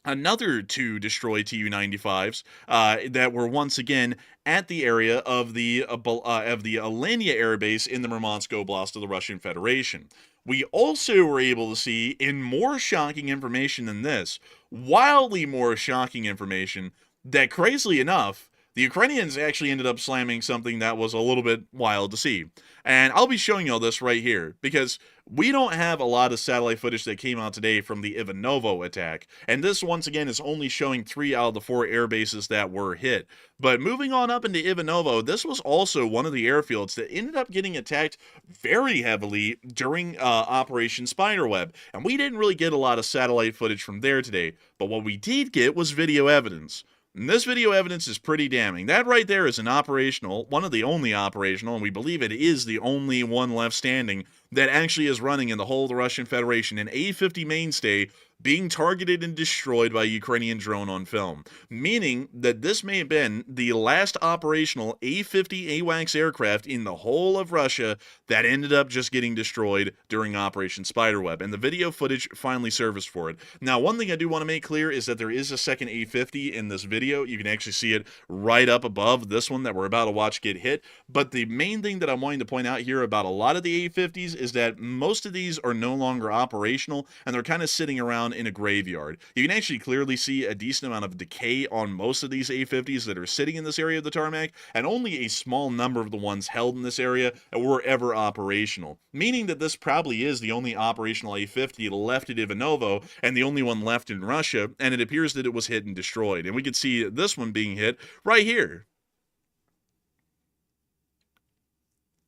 another 2 destroyed Tu-95s that were once again at the area of the Alanya Air Base in the Murmansk Oblast of the Russian Federation. We also were able to see, in more shocking information than this, wildly more shocking information, that crazily enough, the Ukrainians actually ended up slamming something that was a little bit wild to see. And I'll be showing y'all this right here, because we don't have a lot of satellite footage that came out today from the Ivanovo attack. And this, once again, is only showing 3 out of the 4 air bases that were hit. But moving on up into Ivanovo, this was also one of the airfields that ended up getting attacked very heavily during Operation Spiderweb. And we didn't really get a lot of satellite footage from there today. But what we did get was video evidence. And this video evidence is pretty damning. That right there is an operational, one of the only operational, and we believe it is the only one left standing, that actually is running in the whole of the Russian Federation, an A-50 mainstay being targeted and destroyed by a Ukrainian drone on film, meaning that this may have been the last operational A-50 AWACS aircraft in the whole of Russia that ended up just getting destroyed during Operation Spiderweb, and the video footage finally surfaced for it. Now, one thing I do want to make clear is that there is a second A-50 in this video. You can actually see it right up above this one that we're about to watch get hit, but the main thing that I'm wanting to point out here about a lot of the A-50s is that most of these are no longer operational, and they're kind of sitting around in a graveyard. You can actually clearly see a decent amount of decay on most of these A-50s that are sitting in this area of the tarmac, and only a small number of the ones held in this area were ever operational, meaning that this probably is the only operational A-50 left at Ivanovo, and the only one left in Russia, and it appears that it was hit and destroyed. And we could see this one being hit right here.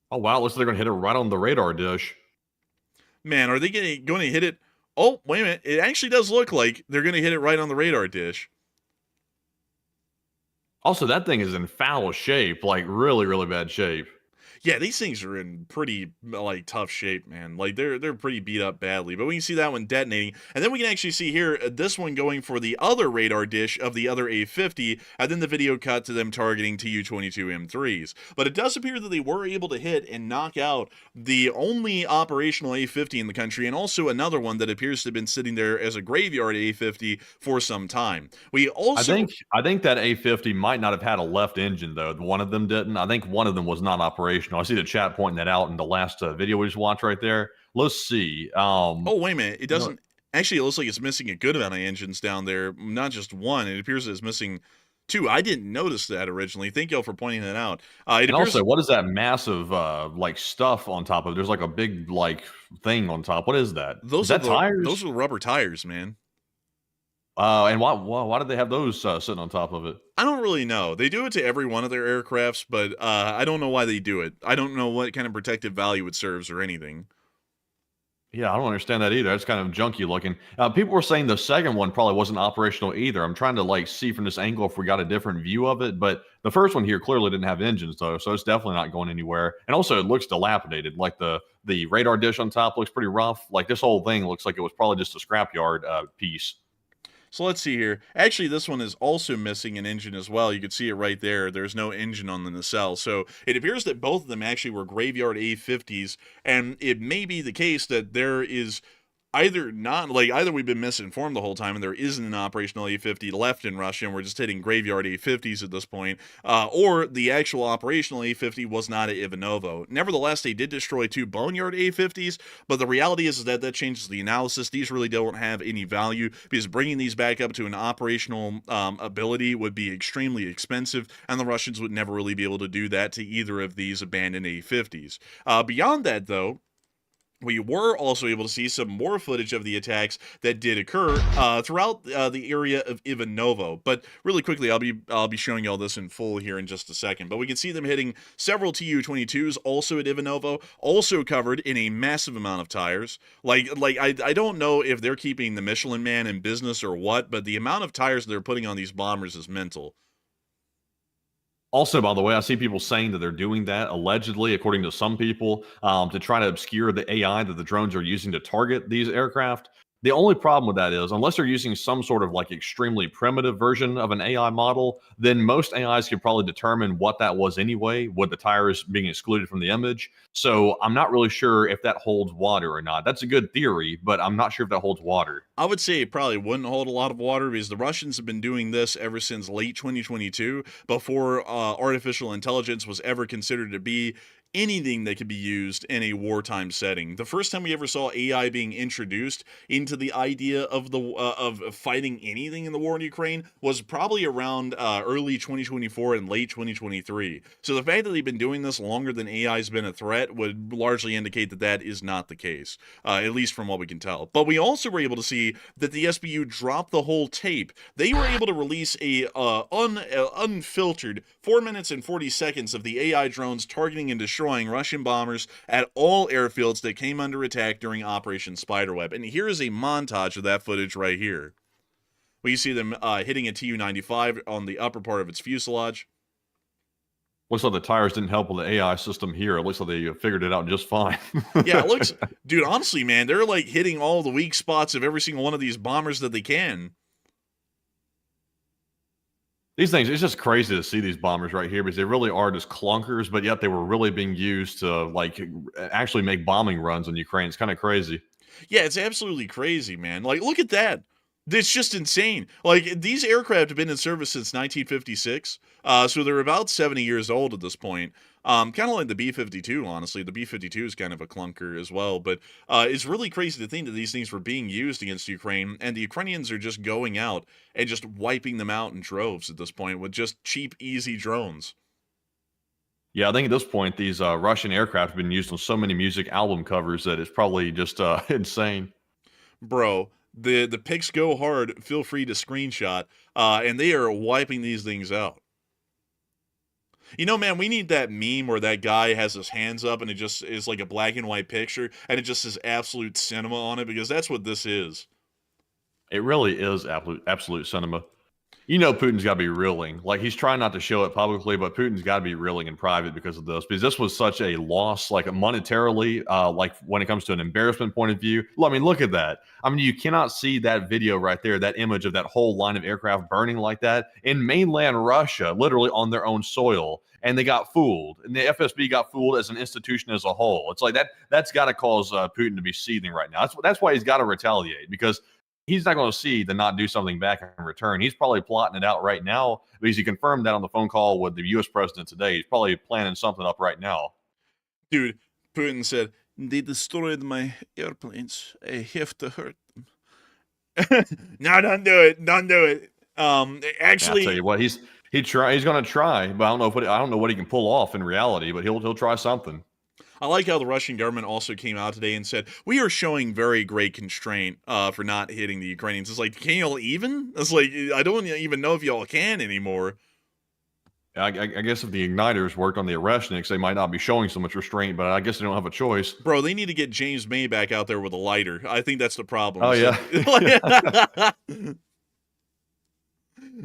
Oh, wow. Looks like they're going to hit it right on the radar dish. Man, are they going to hit it? Oh, wait a minute. It actually does look like they're going to hit it right on the radar dish. Also, that thing is in foul shape, like really, really bad shape. Yeah, these things are in pretty like tough shape, man. Like they're pretty beat up badly. But we can see that one detonating, and then we can actually see here this one going for the other radar dish of the other A-50, and then the video cut to them targeting Tu-22 M3s. But it does appear that they were able to hit and knock out the only operational A-50 in the country, and also another one that appears to have been sitting there as a graveyard A-50 for some time. We also I think that A-50 might not have had a left engine though. One of them didn't. I think one of them was not operational. I see the chat pointing that out in the last video we just watched right there. Let's see. Oh, wait a minute. It doesn't actually. It looks like it's missing a good amount of engines down there. Not just one. It appears it's missing two. I didn't notice that originally. Thank y'all for pointing that out. And also, what is that massive like stuff on top of it? There's like a big like thing on top. What is that? Those Is that tires? Those are rubber tires, man. And why did they have those sitting on top of it? I don't really know. They do it to every one of their aircrafts, but I don't know why they do it. I don't know what kind of protective value it serves or anything. Yeah, I don't understand that either. It's kind of junky looking. People were saying the second one probably wasn't operational either. I'm trying to like see from this angle if we got a different view of it, but the first one here clearly didn't have engines though, so it's definitely not going anywhere. And also, it looks dilapidated. Like the radar dish on top looks pretty rough. Like this whole thing looks like it was probably just a scrapyard piece. So let's see here. Actually, this one is also missing an engine as well. You can see it right there. There's no engine on the nacelle. So it appears that both of them actually were graveyard A-50s, and it may be the case that there is either we've been misinformed the whole time and there isn't an operational A-50 left in Russia and we're just hitting graveyard A-50s at this point, or the actual operational A-50 was not at Ivanovo. Nevertheless, they did destroy two boneyard A-50s, but the reality is that changes the analysis. These really don't have any value because bringing these back up to an operational ability would be extremely expensive, and the Russians would never really be able to do that to either of these abandoned A-50s. Beyond that, though, we were also able to see some more footage of the attacks that did occur throughout the area of Ivanovo. But really quickly, I'll be showing you all this in full here in just a second. But we can see them hitting several Tu-22s also at Ivanovo, also covered in a massive amount of tires. I don't know if they're keeping the Michelin Man in business or what, but the amount of tires they're putting on these bombers is mental. Also, by the way, I see people saying that they're doing that, allegedly, according to some people, to try to obscure the AI that the drones are using to target these aircraft. The only problem with that is, unless they're using some sort of like extremely primitive version of an AI model, then most AIs could probably determine what that was anyway, with the tires being excluded from the image. So I'm not really sure if that holds water or not. That's a good theory, but I'm not sure if that holds water. I would say it probably wouldn't hold a lot of water because the Russians have been doing this ever since late 2022, before artificial intelligence was ever considered to be anything that could be used in a wartime setting. The first time we ever saw AI being introduced into the idea of of fighting anything in the war in Ukraine was probably around early 2024 and late 2023. So the fact that they've been doing this longer than AI has been a threat would largely indicate that that is not the case, at least from what we can tell. But we also were able to see that the SBU dropped the whole tape. They were able to release a unfiltered 4 minutes and 40 seconds of the AI drones targeting and destroying Russian bombers at all airfields that came under attack during Operation Spiderweb. And here is a montage of that footage right here. We see them hitting a Tu-95 on the upper part of its fuselage. Looks like the tires didn't help with the AI system here. It looks like they figured it out just fine. Yeah, it looks... Dude, honestly, man, they're like hitting all the weak spots of every single one of these bombers that they can. These things, it's just crazy to see these bombers right here because they really are just clunkers, but yet they were really being used to like actually make bombing runs in Ukraine. It's kind of crazy. Yeah, it's absolutely crazy, man. Like, look at that. It's just insane. Like, these aircraft have been in service since 1956, so they're about 70 years old at this point. Kind of like the B-52, honestly. The B-52 is kind of a clunker as well, but it's really crazy to think that these things were being used against Ukraine, and the Ukrainians are just going out and just wiping them out in droves at this point with just cheap, easy drones. Yeah, I think at this point, these Russian aircraft have been used on so many music album covers that it's probably just insane. Bro, the pics go hard. Feel free to screenshot, and they are wiping these things out. You know, man, we need that meme where that guy has his hands up and it just is like a black and white picture and it just says absolute cinema on it, because that's what this is. It really is absolute cinema. You know, Putin's got to be reeling. Like, he's trying not to show it publicly, but Putin's got to be reeling in private because of this. Because this was such a loss, like monetarily, like when it comes to an embarrassment point of view. I mean, look at that. I mean, you cannot see that video right there, that image of that whole line of aircraft burning like that in mainland Russia, literally on their own soil. And they got fooled. And the FSB got fooled as an institution as a whole. It's like that's got to cause Putin to be seething right now. That's why he's got to retaliate, because he's not going to see the not do something back in return. He's probably plotting it out right now because he confirmed that on the phone call with the U.S. president today. He's probably planning something up right now. Dude, Putin said, they destroyed my airplanes. I have to hurt them. No, don't do it. Don't do it. Actually, I'll tell you what, he's going to try, but I don't know what he can pull off in reality, but he'll try something. I like how the Russian government also came out today and said, we are showing very great constraint for not hitting the Ukrainians. It's like, can y'all even? It's like, I don't even know if y'all can anymore. I guess if the igniters worked on the Oreshniks, they might not be showing so much restraint, but I guess they don't have a choice. Bro, they need to get James May back out there with a lighter. I think that's the problem. Oh, yeah.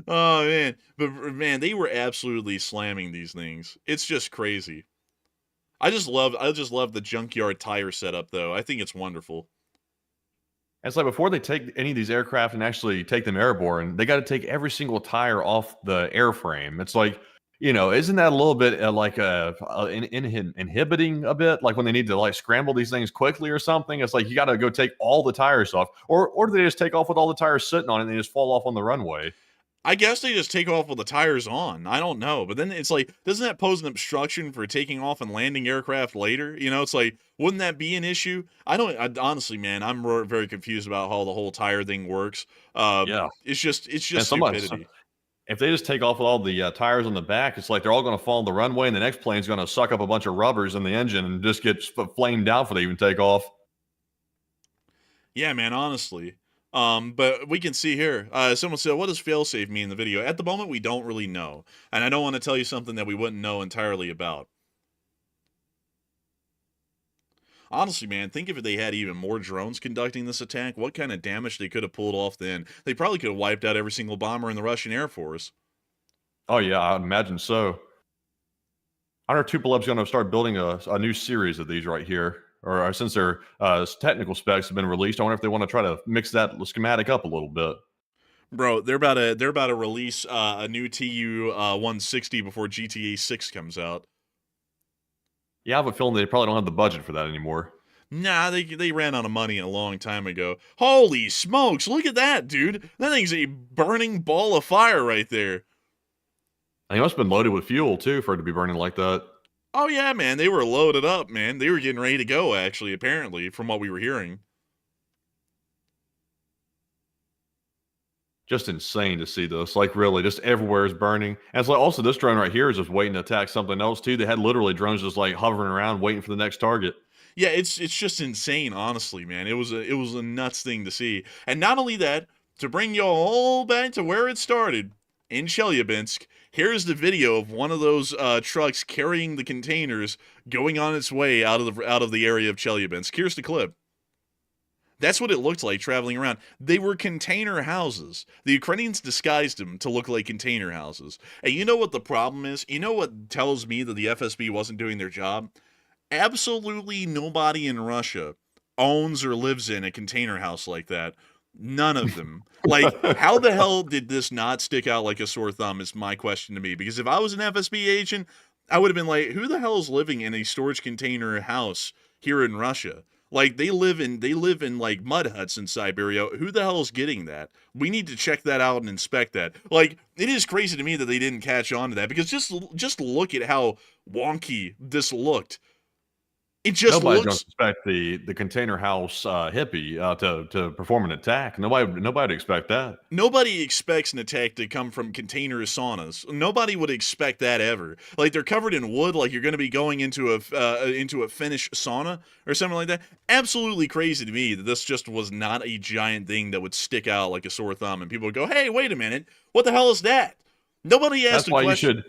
Oh, man. But, man, they were absolutely slamming these things. It's just crazy. I just love the junkyard tire setup, though. I think it's wonderful. It's like before they take any of these aircraft and actually take them airborne, they got to take every single tire off the airframe. It's like, isn't that a little bit inhibiting a bit? Like when they need to like scramble these things quickly or something, it's like you got to go take all the tires off, or do they just take off with all the tires sitting on it and they just fall off on the runway? I guess they just take off with the tires on. I don't know. But then it's like, doesn't that pose an obstruction for taking off and landing aircraft later? It's like, wouldn't that be an issue? Honestly, man, I'm very confused about how the whole tire thing works. Yeah. It's just stupidity. If they just take off with all the tires on the back, it's like they're all going to fall on the runway and the next plane's going to suck up a bunch of rubbers in the engine and just get flamed out before they even take off. Yeah, man, honestly. But we can see here, someone said, what does failsafe mean in the video? At the moment, we don't really know. And I don't want to tell you something that we wouldn't know entirely about. Honestly, man, think if they had even more drones conducting this attack, what kind of damage they could have pulled off then. They probably could have wiped out every single bomber in the Russian Air Force. Oh, yeah, I'd imagine so. I know Tupolev's going to start building a new series of these right here. Or since their technical specs have been released, I wonder if they want to try to mix that schematic up a little bit. Bro, they're about to release a new TU 160 before GTA 6 comes out. Yeah, I have a feeling they probably don't have the budget for that anymore. Nah, they ran out of money a long time ago. Holy smokes, look at that, dude. That thing's a burning ball of fire right there. And it must have been loaded with fuel, too, for it to be burning like that. Oh, yeah, man. They were loaded up, man. They were getting ready to go, actually, apparently, from what we were hearing. Just insane to see this. Like, really, just everywhere is burning. And it's like, also, this drone right here is just waiting to attack something else, too. They had literally drones just, like, hovering around, waiting for the next target. Yeah, it's just insane, honestly, man. It was a nuts thing to see. And not only that, to bring you all back to where it started, in Chelyabinsk, here's the video of one of those trucks carrying the containers going on its way out of the area of Chelyabinsk. Here's the clip. That's what it looked like traveling around. They were container houses. The Ukrainians disguised them to look like container houses. And you know what the problem is? You know what tells me that the FSB wasn't doing their job? Absolutely nobody in Russia owns or lives in a container house like that. None of them. Like, how the hell did this not stick out like a sore thumb is my question to me. Because if I was an FSB agent, I would have been like, who the hell is living in a storage container house here in Russia? Like, they live in like mud huts in Siberia. Who the hell is getting that? We need to check that out and inspect that. Like, it is crazy to me that they didn't catch on to that, because just look at how wonky this looked. It just Nobody looks... don't expect the container house hippie to perform an attack. Nobody would expect that. Nobody expects an attack to come from container saunas. Nobody would expect that ever. Like, they're covered in wood, like you're going to be going into a Finnish sauna or something like that. Absolutely crazy to me that this just was not a giant thing that would stick out like a sore thumb, and people would go, "Hey, wait a minute, what the hell is that?" Nobody asked. That's why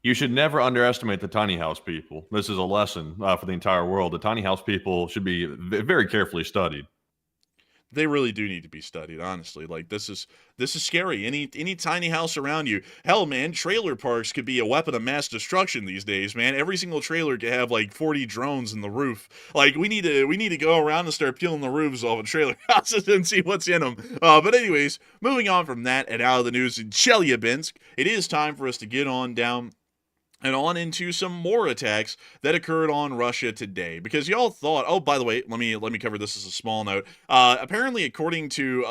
you should never underestimate the tiny house people. This is a lesson for the entire world. The tiny house people should be very carefully studied. They really do need to be studied, honestly. Like this is scary. Any tiny house around you. Hell, man, trailer parks could be a weapon of mass destruction these days, man. Every single trailer could have like 40 drones in the roof. Like we need to go around and start peeling the roofs off of trailer houses and see what's in them. But anyways, moving on from that and out of the news in Chelyabinsk, it is time for us to get on down and on into some more attacks that occurred on Russia today. Because y'all thought, oh, by the way, let me cover this as a small note. Apparently, according to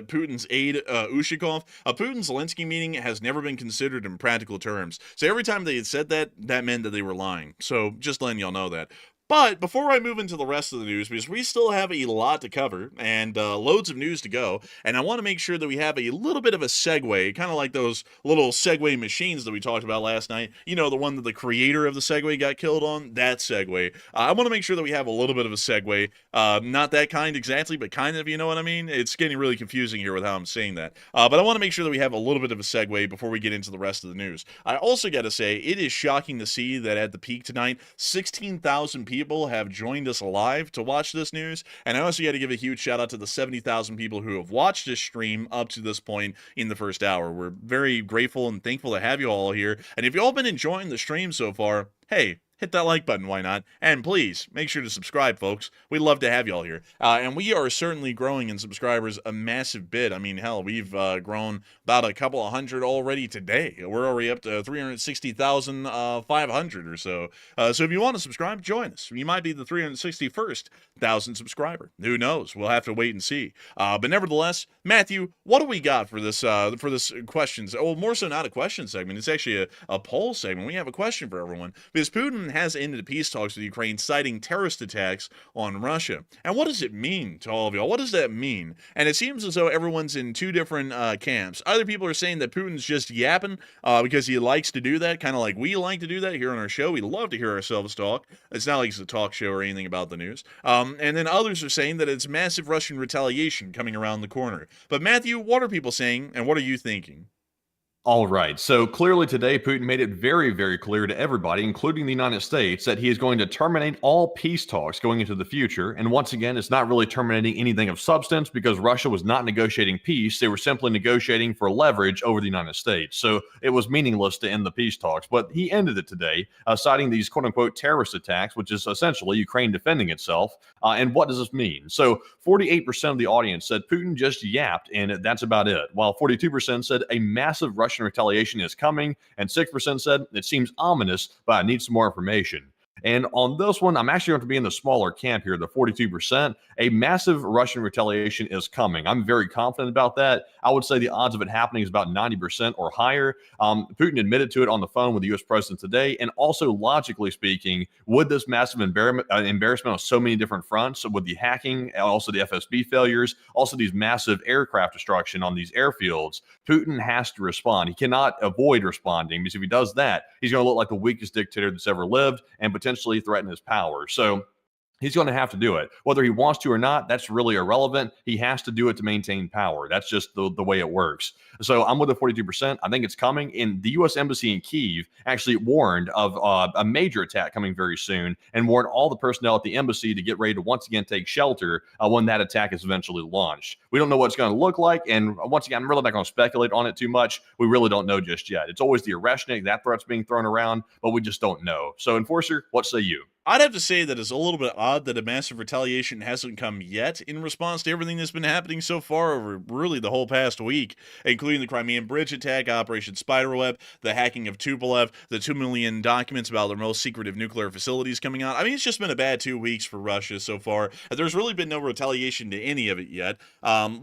Putin's aide, Ushakov, a Putin-Zelenskyy meeting has never been considered in practical terms. So every time they had said that, that meant that they were lying. So just letting y'all know that. But before I move into the rest of the news, because we still have a lot to cover and loads of news to go, and I want to make sure that we have a little bit of a segue, kind of like those little segue machines that we talked about last night. You know, the one that the creator of the segue got killed on? That segue. I want to make sure that we have a little bit of a segue. Not that kind exactly, but kind of, you know what I mean? It's getting really confusing here with how I'm saying that. But I want to make sure that we have a little bit of a segue before we get into the rest of the news. I also got to say, it is shocking to see that at the peak tonight, 16,000 people have joined us live to watch this news, and I also got to give a huge shout out to the 70,000 people who have watched this stream up to this point in the first hour. We're very grateful and thankful to have you all here, and if you all been enjoying the stream so far, hey, hit that like button, why not? And please, make sure to subscribe, folks. We'd love to have y'all here. And we are certainly growing in subscribers a massive bit. I mean, hell, we've grown about a couple of hundred already today. We're already up to 360,500 or so. So if you want to subscribe, join us. You might be the 361st,000 subscriber. Who knows? We'll have to wait and see. But nevertheless, Matthew, what do we got for this questions? Oh, more so not a question segment. It's actually a poll segment. We have a question for everyone. Because Putin has ended peace talks with Ukraine, citing terrorist attacks on Russia. And what does it mean to all of y'all? What does that mean? And it seems as though everyone's in two different camps. Other people are saying that Putin's just yapping because he likes to do that, kind of like we like to do that here on our show. We love to hear ourselves talk. It's not like it's a talk show or anything about the news. And then others are saying that it's massive Russian retaliation coming around the corner. But Matthew, what are people saying, and what are you thinking? All right. So clearly today, Putin made it very, very clear to everybody, including the United States, that he is going to terminate all peace talks going into the future. And once again, it's not really terminating anything of substance because Russia was not negotiating peace. They were simply negotiating for leverage over the United States. So it was meaningless to end the peace talks. But he ended it today, citing these quote unquote terrorist attacks, which is essentially Ukraine defending itself. And what does this mean? So 48% of the audience said Putin just yapped, and that's about it. While 42% said a massive Russian retaliation is coming, and 6% said it seems ominous, but I need some more information. And on this one, I'm actually going to be in the smaller camp here, the 42%. A massive Russian retaliation is coming. I'm very confident about that. I would say the odds of it happening is about 90% or higher. Putin admitted to it on the phone with the U.S. president today. And also, logically speaking, would this massive embarrassment on so many different fronts, with the hacking, also the FSB failures, also these massive aircraft destruction on these airfields, Putin has to respond. He cannot avoid responding, because if he does that, he's going to look like the weakest dictator that's ever lived and potentially threaten his power. So he's going to have to do it. Whether he wants to or not, that's really irrelevant. He has to do it to maintain power. That's just the way it works. So I'm with the 42%. I think it's coming. And the U.S. Embassy in Kyiv actually warned of a major attack coming very soon and warned all the personnel at the embassy to get ready to once again take shelter when that attack is eventually launched. We don't know what it's going to look like. And once again, I'm really not going to speculate on it too much. We really don't know just yet. It's always the Oreshnik, that threat's being thrown around, but we just don't know. So Enforcer, what say you? I'd have to say that it's a little bit odd that a massive retaliation hasn't come yet in response to everything that's been happening so far over really the whole past week, including the Crimean Bridge attack, Operation Spiderweb, the hacking of Tupolev, the 2 million documents about their most secretive nuclear facilities coming out. I mean, it's just been a bad 2 weeks for Russia so far. There's really been no retaliation to any of it yet,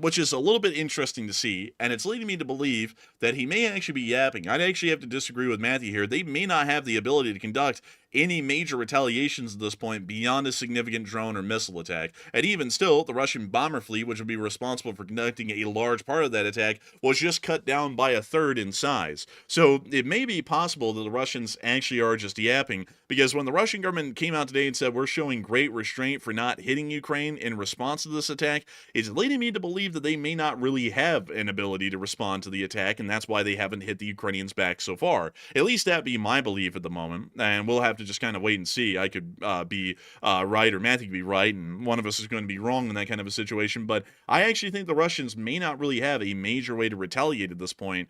which is a little bit interesting to see, and it's leading me to believe that he may actually be yapping. I'd actually have to disagree with Matthew here. They may not have the ability to conduct any major retaliations at this point beyond a significant drone or missile attack. And even still, the Russian bomber fleet, which would be responsible for conducting a large part of that attack, was just cut down by a third in size. So it may be possible that the Russians actually are just yapping, because when the Russian government came out today and said we're showing great restraint for not hitting Ukraine in response to this attack, it's leading me to believe that they may not really have an ability to respond to the attack, and that's why they haven't hit the Ukrainians back so far. At least that be my belief at the moment, and we'll have to just kind of wait and see. I could be right, or Matthew could be right, and one of us is going to be wrong in that kind of a situation, but I actually think the Russians may not really have a major way to retaliate at this point,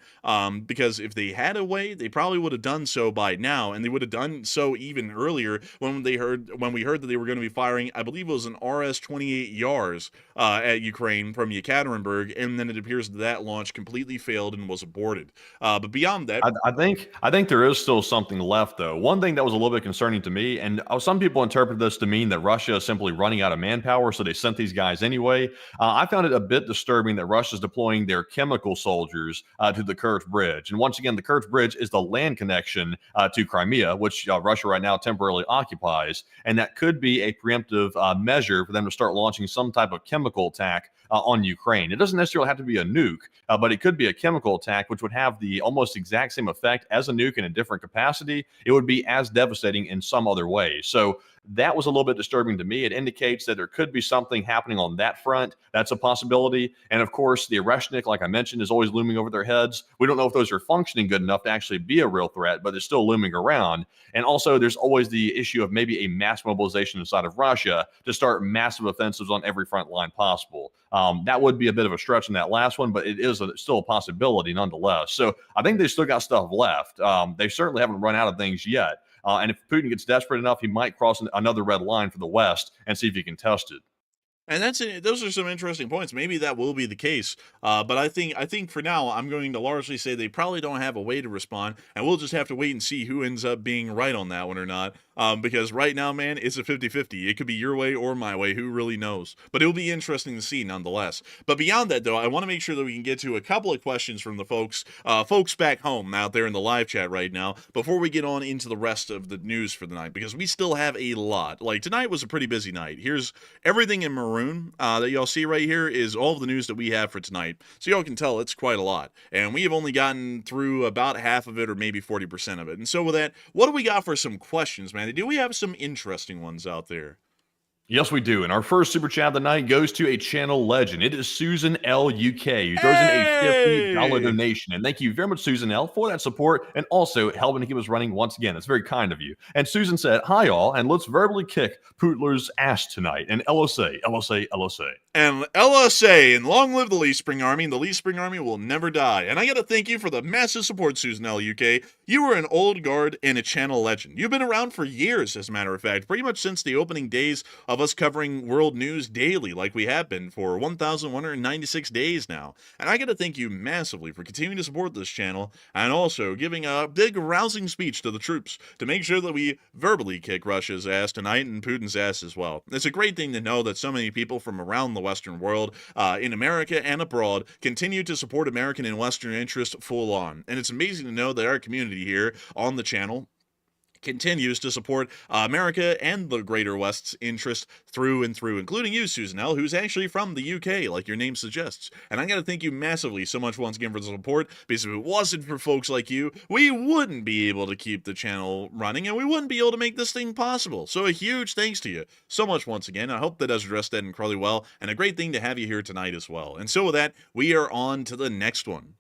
because if they had a way, they probably would have done so by now, and they would have done so even earlier when we heard that they were going to be firing, I believe it was an RS-28 Yars at Ukraine from Yekaterinburg, and then it appears that launch completely failed and was aborted. But beyond that, I think there is still something left, though. One thing that was a little bit concerning to me, and some people interpret this to mean that Russia is simply running out of manpower, so they sent these guys anyway. I found it a bit disturbing that Russia is deploying their chemical soldiers to the Kerch Bridge. And once again, the Kerch Bridge is the land connection to Crimea, which Russia right now temporarily occupies. And that could be a preemptive measure for them to start launching some type of chemical attack on Ukraine. It doesn't necessarily have to be a nuke, but it could be a chemical attack, which would have the almost exact same effect as a nuke in a different capacity. It would be as devastating in some other way. So that was a little bit disturbing to me. It indicates that there could be something happening on that front. That's a possibility. And of course, the Oreshnik, like I mentioned, is always looming over their heads. We don't know if those are functioning good enough to actually be a real threat, but they're still looming around. And also, there's always the issue of maybe a mass mobilization inside of Russia to start massive offensives on every front line possible. That would be a bit of a stretch in that last one, but it is still a possibility nonetheless. So I think they still got stuff left. They certainly haven't run out of things yet. And if Putin gets desperate enough, he might cross another red line for the West and see if he can test it. and those are some interesting points. Maybe that will be the case. But I think for now, I'm going to largely say they probably don't have a way to respond, and we'll just have to wait and see who ends up being right on that one or not. Because right now, man, it's a 50-50. It could be your way or my way. Who really knows? But it'll be interesting to see nonetheless. But beyond that, though, I want to make sure that we can get to a couple of questions from the folks back home out there in the live chat right now before we get on into the rest of the news for the night, because we still have a lot. Like, tonight was a pretty busy night. Here's everything in maroon that y'all see right here is all of the news that we have for tonight. So y'all can tell it's quite a lot. And we have only gotten through about half of it, or maybe 40% of it. And so with that, what do we got for some questions, man? Do we have some interesting ones out there? Yes, we do. And our first super chat of the night goes to a channel legend. It is Susan L. UK, who throws in a $50 donation. And thank you very much, Susan L., for that support and also helping to keep us running once again. That's very kind of you. And Susan said, "Hi, all, and let's verbally kick Putler's ass tonight." And LSA, LSA, LSA. And LSA, and long live the Lee Spring Army, and the Lee Spring Army will never die. And I got to thank you for the massive support, Susan L. UK. You were an old guard and a channel legend. You've been around for years, as a matter of fact, pretty much since the opening days of us covering world news daily, like we have been for 1,196 days now. And I got to thank you massively for continuing to support this channel, and also giving a big rousing speech to the troops to make sure that we verbally kick Russia's ass tonight and Putin's ass as well. It's a great thing to know that so many people from around the Western world, in America and abroad, continue to support American and Western interests full on. And it's amazing to know that our community here on the channel continues to support America and the Greater West's interest through and through, including you, Susan L., who's actually from the UK, like your name suggests. And I got to thank you massively so much once again for the support, because if it wasn't for folks like you, we wouldn't be able to keep the channel running, and we wouldn't be able to make this thing possible. So a huge thanks to you so much once again. I hope that does address that incredibly well, and a great thing to have you here tonight as well. And so with that, we are on to the next one.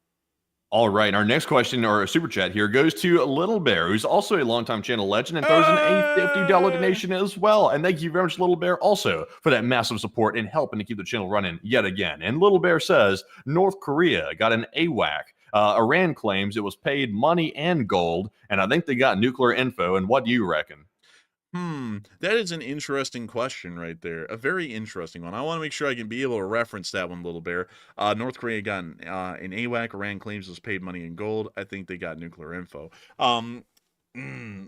All right, our next question, or a super chat here, goes to Little Bear, who's also a longtime channel legend and throws in a $50 donation as well. And thank you very much, Little Bear, also for that massive support and helping to keep the channel running yet again. And Little Bear says, North Korea got an AWAC. Iran claims it was paid money and gold, and I think they got nuclear info. And what do you reckon? That is an interesting question right there. A very interesting one. I want to make sure I can be able to reference that one, Little Bear. North Korea got an AWAC. Iran claims it was paid money in gold. I think they got nuclear info.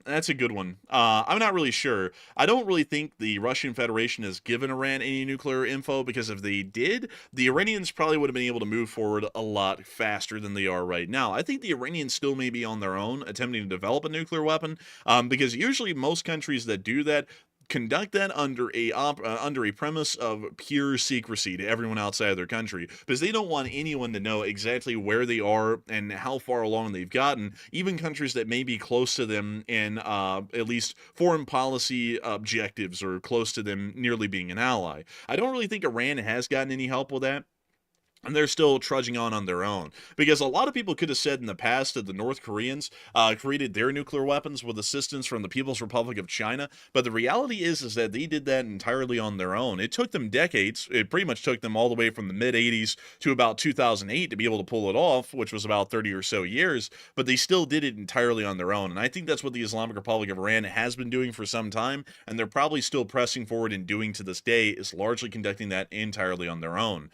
That's a good one. I'm not really sure. I don't really think the Russian Federation has given Iran any nuclear info, because if they did, the Iranians probably would have been able to move forward a lot faster than they are right now. I think the Iranians still may be on their own attempting to develop a nuclear weapon, because usually most countries that do that conduct that under a premise of pure secrecy to everyone outside of their country, because they don't want anyone to know exactly where they are and how far along they've gotten, even countries that may be close to them in at least foreign policy objectives or close to them nearly being an ally. I don't really think Iran has gotten any help with that. And they're still trudging on their own. Because a lot of people could have said in the past that the North Koreans created their nuclear weapons with assistance from the People's Republic of China. But the reality is that they did that entirely on their own. It took them decades. It pretty much took them all the way from the mid-'80s to about 2008 to be able to pull it off, which was about 30 or so years. But they still did it entirely on their own. And I think that's what the Islamic Republic of Iran has been doing for some time. And they're probably still pressing forward and doing to this day, is largely conducting that entirely on their own.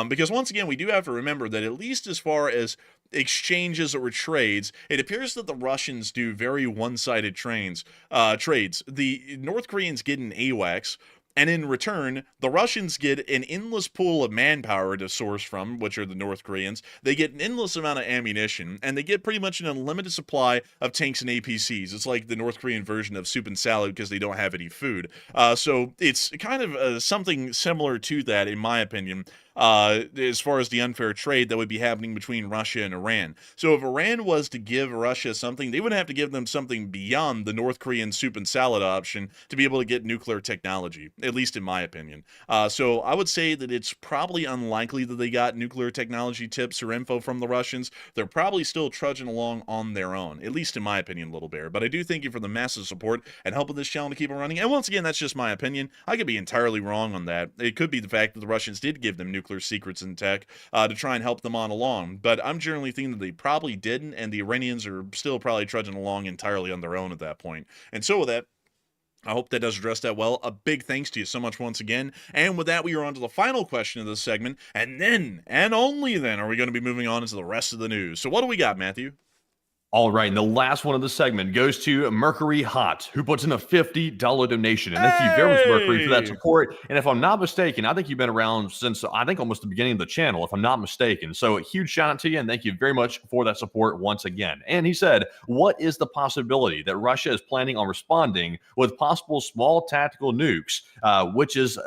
Because once again, we do have to remember that at least as far as exchanges or trades, it appears that the Russians do very one-sided trades. The North Koreans get an AWACS, and in return, the Russians get an endless pool of manpower to source from, which are the North Koreans. They get an endless amount of ammunition, and they get pretty much an unlimited supply of tanks and APCs. It's like the North Korean version of soup and salad because they don't have any food. So it's kind of something similar to that, in my opinion. As far as the unfair trade that would be happening between Russia and Iran. So if Iran was to give Russia something, they would have to give them something beyond the North Korean soup and salad option to be able to get nuclear technology, at least in my opinion. So I would say that it's probably unlikely that they got nuclear technology tips or info from the Russians. They're probably still trudging along on their own, at least in my opinion, Little Bear. But I do thank you for the massive support and helping this channel to keep it running. And once again, that's just my opinion. I could be entirely wrong on that. It could be the fact that the Russians did give them nuclear secrets and tech to try and help them on along, but I'm generally thinking that they probably didn't, and the Iranians are still probably trudging along entirely on their own at that point. And so with that, I hope that does address that well. A big thanks to you so much once again. And with that, we are on to the final question of this segment, and then, and only then, are we going to be moving on into the rest of the news. So what do we got, Matthew? All right, and the last one of the segment goes to Mercury Hot, who puts in a $50 donation. And thank you very much, Mercury, for that support. And if I'm not mistaken, I think you've been around since, I think, almost the beginning of the channel, if I'm not mistaken. So a huge shout out to you, and thank you very much for that support once again. And he said, what is the possibility that Russia is planning on responding with possible small tactical nukes, which is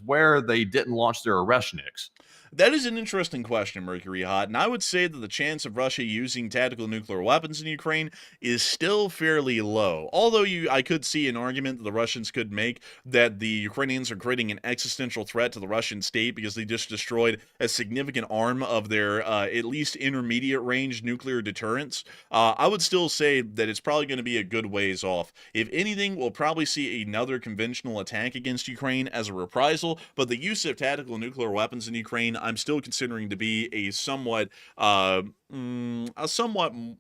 where they didn't launch their Oreshniks? That is an interesting question, Mercury Hot, and I would say that the chance of Russia using tactical nuclear weapons in Ukraine is still fairly low. Although I could see an argument that the Russians could make that the Ukrainians are creating an existential threat to the Russian state because they just destroyed a significant arm of their at least intermediate range nuclear deterrence. I would still say that it's probably going to be a good ways off. If anything, we'll probably see another conventional attack against Ukraine as a reprisal, but the use of tactical nuclear weapons in Ukraine I'm still considering to be a somewhat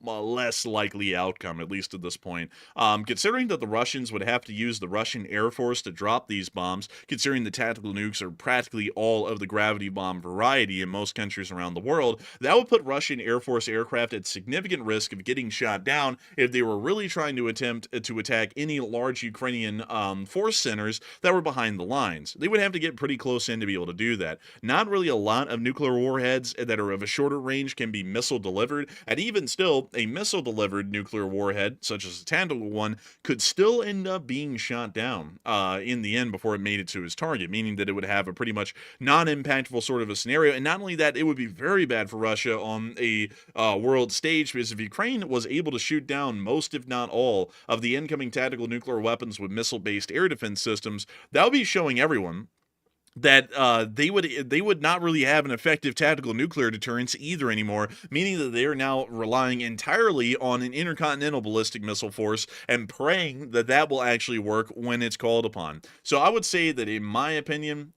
less likely outcome, at least at this point. Considering that the Russians would have to use the Russian Air Force to drop these bombs, considering the tactical nukes are practically all of the gravity bomb variety in most countries around the world, that would put Russian Air Force aircraft at significant risk of getting shot down if they were really trying to attempt to attack any large Ukrainian force centers that were behind the lines. They would have to get pretty close in to be able to do that. Not really a lot of nuclear warheads that are of a shorter range can be missile delivered, and even still, a missile delivered nuclear warhead, such as a tactical one, could still end up being shot down in the end before it made it to its target, meaning that it would have a pretty much non-impactful sort of a scenario. And not only that, it would be very bad for Russia on a world stage, because if Ukraine was able to shoot down most, if not all, of the incoming tactical nuclear weapons with missile-based air defense systems, that would be showing everyone that they would not really have an effective tactical nuclear deterrence either anymore, meaning that they are now relying entirely on an intercontinental ballistic missile force and praying that that will actually work when it's called upon. So I would say that, in my opinion,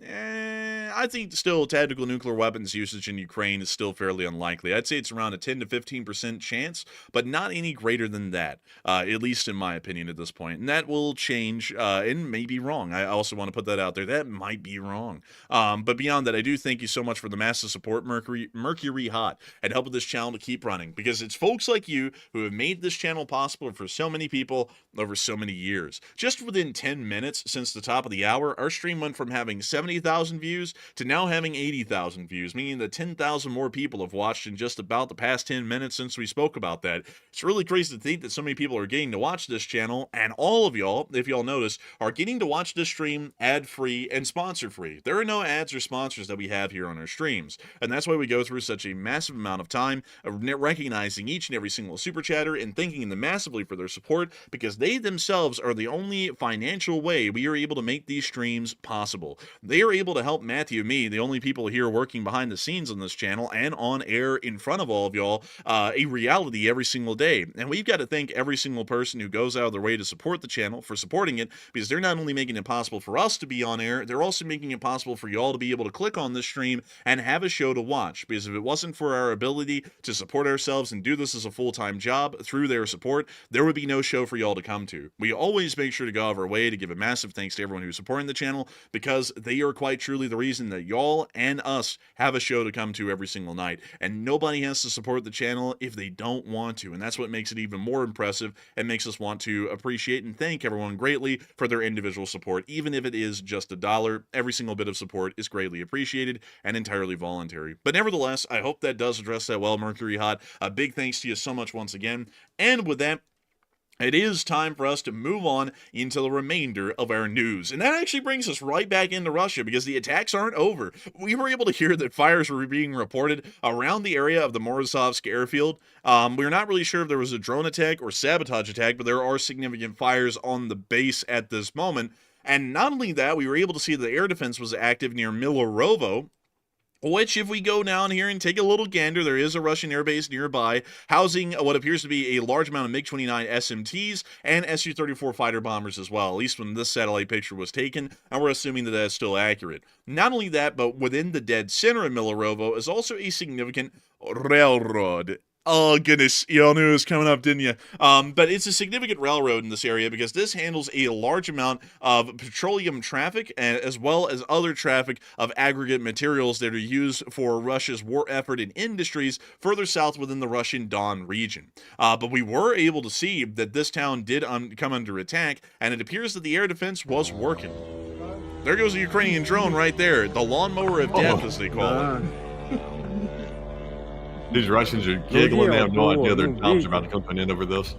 I think still tactical nuclear weapons usage in Ukraine is still fairly unlikely. I'd say it's around a 10 to 15% chance, but not any greater than that, at least in my opinion at this point. And that will change and may be wrong. I also want to put that out there. That might be wrong. But beyond that, I do thank you so much for the massive support, Mercury Hot, and helping this channel to keep running, because it's folks like you who have made this channel possible for so many people over so many years. Just within 10 minutes since the top of the hour, our stream went from having 70,000 views views to now having 80,000 views, meaning that 10,000 more people have watched in just about the past 10 minutes since we spoke about that. It's really crazy to think that so many people are getting to watch this channel, and all of y'all, if y'all notice, are getting to watch this stream ad-free and sponsor-free. There are no ads or sponsors that we have here on our streams, and that's why we go through such a massive amount of time of recognizing each and every single super chatter and thanking them massively for their support, because they themselves are the only financial way we are able to make these streams possible. They are able to help Matthew and me, the only people here working behind the scenes on this channel and on air in front of all of y'all, a reality every single day. And we've got to thank every single person who goes out of their way to support the channel for supporting it, because they're not only making it possible for us to be on air, they're also making it possible for y'all to be able to click on this stream and have a show to watch. Because if it wasn't for our ability to support ourselves and do this as a full-time job through their support, there would be no show for y'all to come to. We always make sure to go out of our way to give a massive thanks to everyone who's supporting the channel, because they are quite truly the reason that y'all and us have a show to come to every single night. And nobody has to support the channel if they don't want to, and that's what makes it even more impressive and makes us want to appreciate and thank everyone greatly for their individual support. Even if it is just $1, every single bit of support is greatly appreciated and entirely voluntary. But nevertheless, I hope that does address that well, Mercury Hot. A big thanks to you so much once again. And with that, it is time for us to move on into the remainder of our news. And that actually brings us right back into Russia, because the attacks aren't over. We were able to hear that fires were being reported around the area of the Morozovsk airfield. We're not really sure if there was a drone attack or sabotage attack, but there are significant fires on the base at this moment. And not only that, we were able to see the air defense was active near Milorovo, which, if we go down here and take a little gander, there is a Russian airbase nearby, housing what appears to be a large amount of MiG-29 SMTs and Su-34 fighter bombers as well, at least when this satellite picture was taken, and we're assuming that that's still accurate. Not only that, but within the dead center of Milorovo is also a significant railroad. Oh, goodness. You all knew it was coming up, didn't you? But it's a significant railroad in this area, because this handles a large amount of petroleum traffic, as well as other traffic of aggregate materials that are used for Russia's war effort in industries further south within the Russian Don region. But we were able to see that this town did come under attack, and it appears that the air defense was working. There goes a Ukrainian drone right there, the lawnmower of death, as they call it. These Russians are giggling. They have no idea their jobs are about to come to an end over this.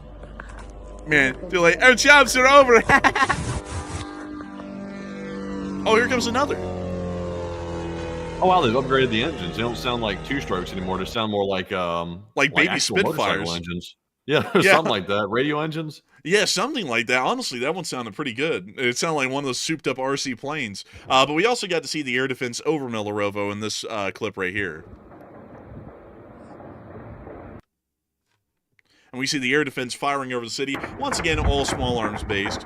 Man, they're like, our jobs are over. Oh, here comes another. Oh, wow, they've upgraded the engines. They don't sound like two-strokes anymore. They sound more like baby Spitfires. Engines. Yeah, something like that. Radio engines? Yeah, something like that. Honestly, that one sounded pretty good. It sounded like one of those souped-up RC planes. But we also got to see the air defense over Milorovo in this clip right here. And we see the air defense firing over the city. Once again, all small arms based.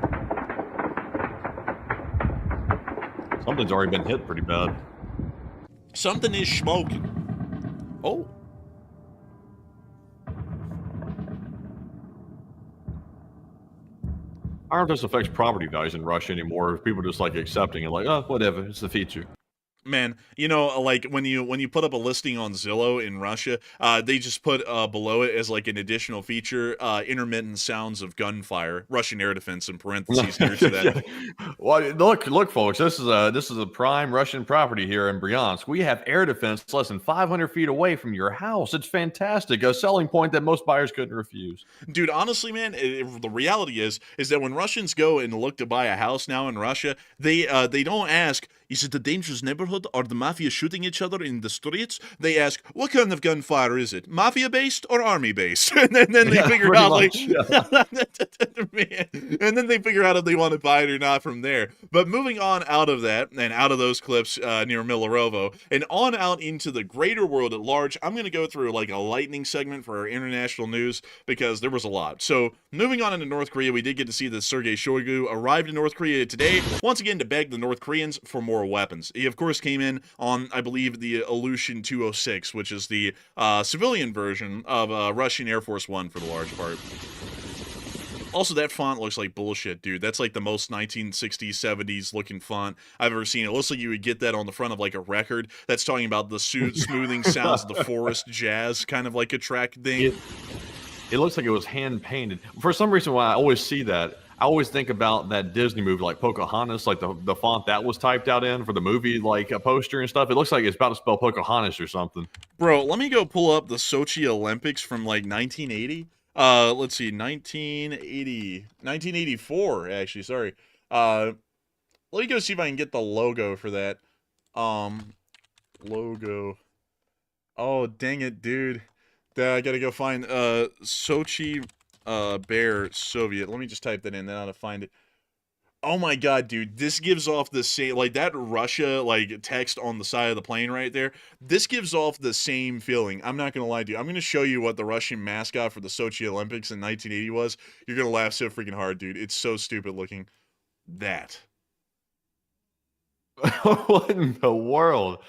Something's already been hit pretty bad. Something is smoking. Oh. I don't know if this affects property values in Russia anymore. People just like accepting it, like, oh, whatever, it's the feature. Man, you know, like when you put up a listing on Zillow in Russia, they just put below it as like an additional feature, intermittent sounds of gunfire, Russian air defense in parentheses here to that. Well, look, folks, this is a prime Russian property here in Bryansk. We have air defense less than 500 feet away from your house. It's fantastic, a selling point that most buyers couldn't refuse. Dude, honestly, man, the reality is that when Russians go and look to buy a house now in Russia, they don't ask, is it a dangerous neighborhood? Are the mafia shooting each other in the streets? They ask, what kind of gunfire is it? Mafia-based or army-based? And then they figure out, like, and then they figure out if they want to buy it or not from there. But moving on out of that, and out of those clips near Milorovo, and on out into the greater world at large, I'm going to go through, like, a lightning segment for our international news, because there was a lot. So, moving on into North Korea, we did get to see that Sergei Shoigu arrived in North Korea today, once again to beg the North Koreans for more weapons. He, of course, came in on, I believe, the Ilyushin 206, which is the civilian version of Russian Air Force One for the large part. Also, that font looks like bullshit, dude. That's like the most 1960s, 70s looking font I've ever seen. It looks like you would get that on the front of like a record that's talking about the smoothing sounds of the forest jazz, kind of like a track thing. It looks like it was hand painted. For some reason, when I always see that, I always think about that Disney movie, like Pocahontas, like the font that was typed out in for the movie, like a poster and stuff. It looks like it's about to spell Pocahontas or something. Bro, let me go pull up the Sochi Olympics from like 1980. Let's see, 1984, actually, sorry. Let me go see if I can get the logo for that. Logo. Oh, dang it, dude. I gotta go find, Sochi, Bear Soviet. Let me just type that in, then I'll find it. Oh my god, dude, this gives off the same, like, that Russia, like, text on the side of the plane right there, this gives off the same feeling. I'm not gonna lie to you. I'm gonna show you what the Russian mascot for the Sochi Olympics in 1980 was. You're gonna laugh so freaking hard, dude. It's so stupid looking. That. What in the world?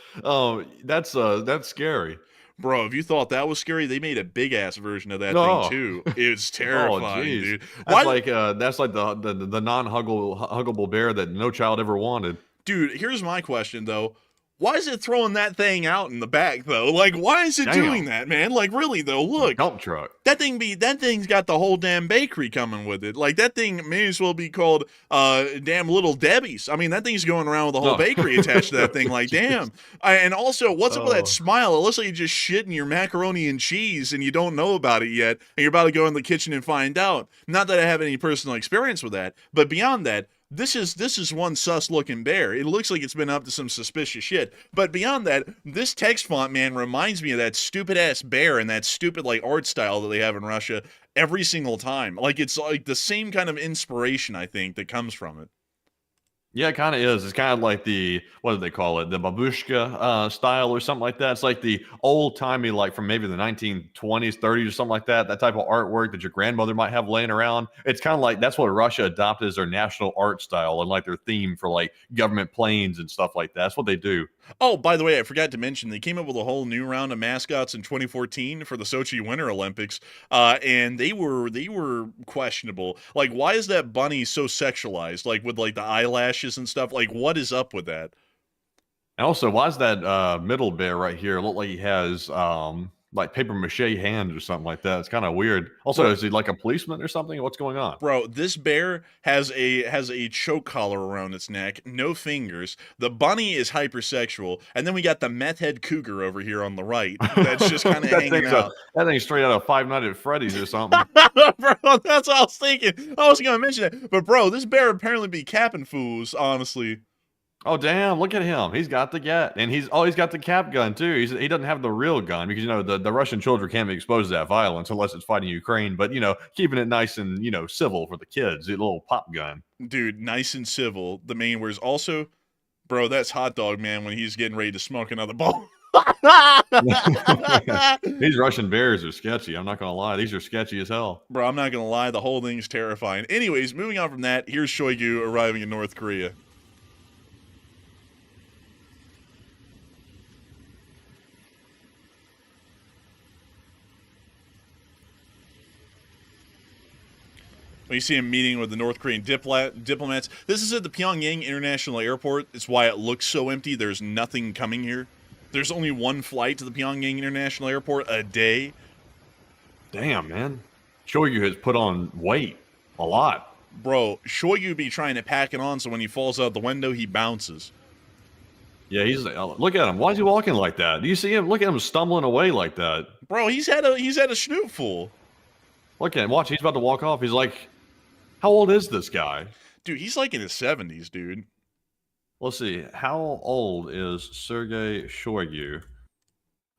That's scary. Bro, if you thought that was scary, they made a big-ass version of that No. thing, too. It's Oh, terrifying, jeez. dude. That's like the non-huggable bear that no child ever wanted. Dude, here's my question, though. Why is it throwing that thing out in the back, though? Like, why is it doing that, man? Like, really, though, look. Dump truck. That thing's got the whole damn bakery coming with it. Like, that thing may as well be called, damn Little Debbie's. I mean, that thing's going around with a whole bakery attached to that thing. Like, damn. And also, what's up with that smile? It looks like you're just shitting your macaroni and cheese and you don't know about it yet. And you're about to go in the kitchen and find out. Not that I have any personal experience with that. But beyond that, this is one sus-looking bear. It looks like it's been up to some suspicious shit. But beyond that, this text font, man, reminds me of that stupid-ass bear and that stupid, like, art style that they have in Russia every single time. Like, it's, like, the same kind of inspiration, I think, that comes from it. Yeah, it kind of is. It's kind of like what do they call it? The babushka style or something like that. It's like the old-timey, like from maybe the 1920s, 30s or something like that, that type of artwork that your grandmother might have laying around. It's kind of like that's what Russia adopted as their national art style and like their theme for like government planes and stuff like that. That's what they do. Oh, by the way, I forgot to mention, they came up with a whole new round of mascots in 2014 for the Sochi Winter Olympics, and they were questionable. Like, why is that bunny so sexualized? Like, with, like, the eyelashes and stuff? Like, what is up with that? And also, why is that middle bear right here look like he has like paper mache hands or something like that? It's kind of weird. Also, is he like a policeman or something? What's going on? Bro, this bear has a choke collar around its neck, no fingers. The bunny is hypersexual, and then we got the meth head cougar over here on the right. That's just kind of hanging out. That thing's straight out of Five Nights at Freddy's or something. Bro, that's what I was thinking. I wasn't gonna mention it, but bro, this bear apparently be capping fools. Honestly. Oh damn! Look at him. He's got the gat, and he's got the cap gun too. He doesn't have the real gun because the Russian children can't be exposed to that violence unless it's fighting Ukraine. But keeping it nice and civil for the kids. A little pop gun. Dude, nice and civil. The main words. Also, bro, that's Hot Dog Man when he's getting ready to smoke another ball. These Russian bears are sketchy. I'm not gonna lie. These are sketchy as hell. Bro, I'm not gonna lie. The whole thing's terrifying. Anyways, moving on from that, here's Shoigu arriving in North Korea. When you see him meeting with the North Korean diplomats. This is at the Pyongyang International Airport. It's why it looks so empty. There's nothing coming here. There's only one flight to the Pyongyang International Airport a day. Damn, man. Shoigu has put on weight a lot. Bro, Shoigu be trying to pack it on so when he falls out the window, he bounces. Yeah, look at him. Why is he walking like that? Do you see him? Look at him stumbling away like that. Bro, he's had a snootful. Look at him. Watch, he's about to walk off. He's like, how old is this guy? Dude, he's like in his 70s, dude. Let's see. How old is Sergei Shoigu?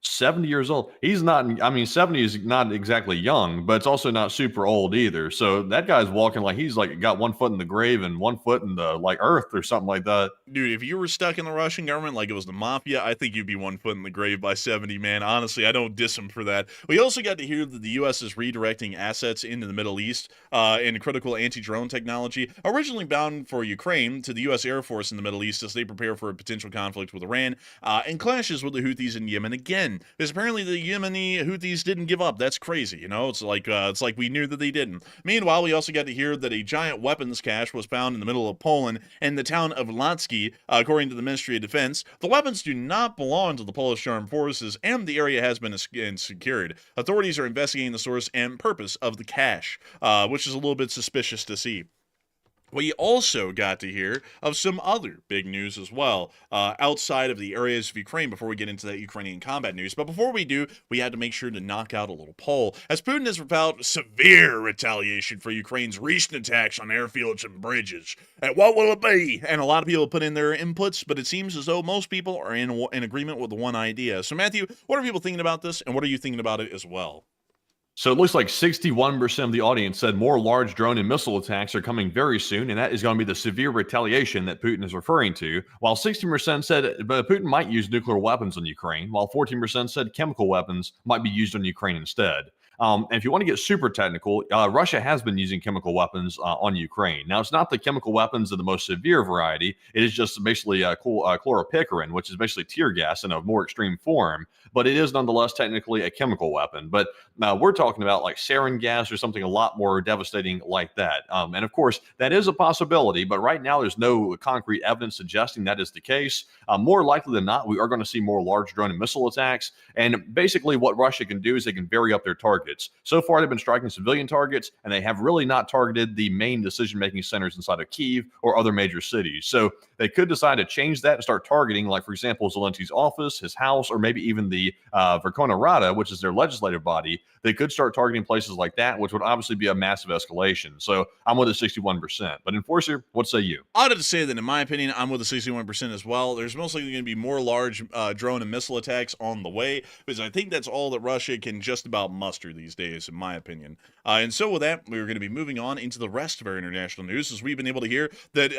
70 years old. He's not, 70 is not exactly young, but it's also not super old either. So that guy's walking like he's like got one foot in the grave and one foot in the like earth or something like that. Dude, if you were stuck in the Russian government like it was the mafia, I think you'd be one foot in the grave by 70, man. Honestly, I don't diss him for that. We also got to hear that the U.S. is redirecting assets into the Middle East in critical anti-drone technology, originally bound for Ukraine, to the U.S. Air Force in the Middle East as they prepare for a potential conflict with Iran and clashes with the Houthis in Yemen again. Because apparently the Yemeni Houthis didn't give up. That's crazy, It's like we knew that they didn't. Meanwhile, we also got to hear that a giant weapons cache was found in the middle of Poland in the town of Lansky, according to the Ministry of Defense. The weapons do not belong to the Polish Armed Forces, and the area has been secured. Authorities are investigating the source and purpose of the cache, which is a little bit suspicious to see. We also got to hear of some other big news as well, outside of the areas of Ukraine before we get into that Ukrainian combat news. But before we do, we had to make sure to knock out a little poll, as Putin has vowed severe retaliation for Ukraine's recent attacks on airfields and bridges. And what will it be? And a lot of people put in their inputs, but it seems as though most people are in agreement with the one idea. So, Matthew, what are people thinking about this, and what are you thinking about it as well? So it looks like 61% of the audience said more large drone and missile attacks are coming very soon, and that is going to be the severe retaliation that Putin is referring to, while 16% said Putin might use nuclear weapons on Ukraine, while 14% said chemical weapons might be used on Ukraine instead. And if you want to get super technical, Russia has been using chemical weapons on Ukraine. Now, it's not the chemical weapons of the most severe variety. It is just basically chloropicarin, which is basically tear gas in a more extreme form. But it is nonetheless technically a chemical weapon. But we're talking about like sarin gas or something a lot more devastating like that. And of course, that is a possibility. But right now, there's no concrete evidence suggesting that is the case. More likely than not, we are going to see more large drone and missile attacks. And basically, what Russia can do is they can vary up their targets. So far, they've been striking civilian targets, and they have really not targeted the main decision-making centers inside of Kyiv or other major cities. So they could decide to change that and start targeting, like, for example, Zelensky's office, his house, or maybe even the Verkhovna Rada, which is their legislative body. They could start targeting places like that, which would obviously be a massive escalation. So I'm with the 61%. But Enforcer, what say you? I ought to say that, in my opinion, I'm with the 61% as well. There's most likely going to be more large drone and missile attacks on the way, because I think that's all that Russia can just about muster these days, in my opinion. And so with that, we're going to be moving on into the rest of our international news, as we've been able to hear that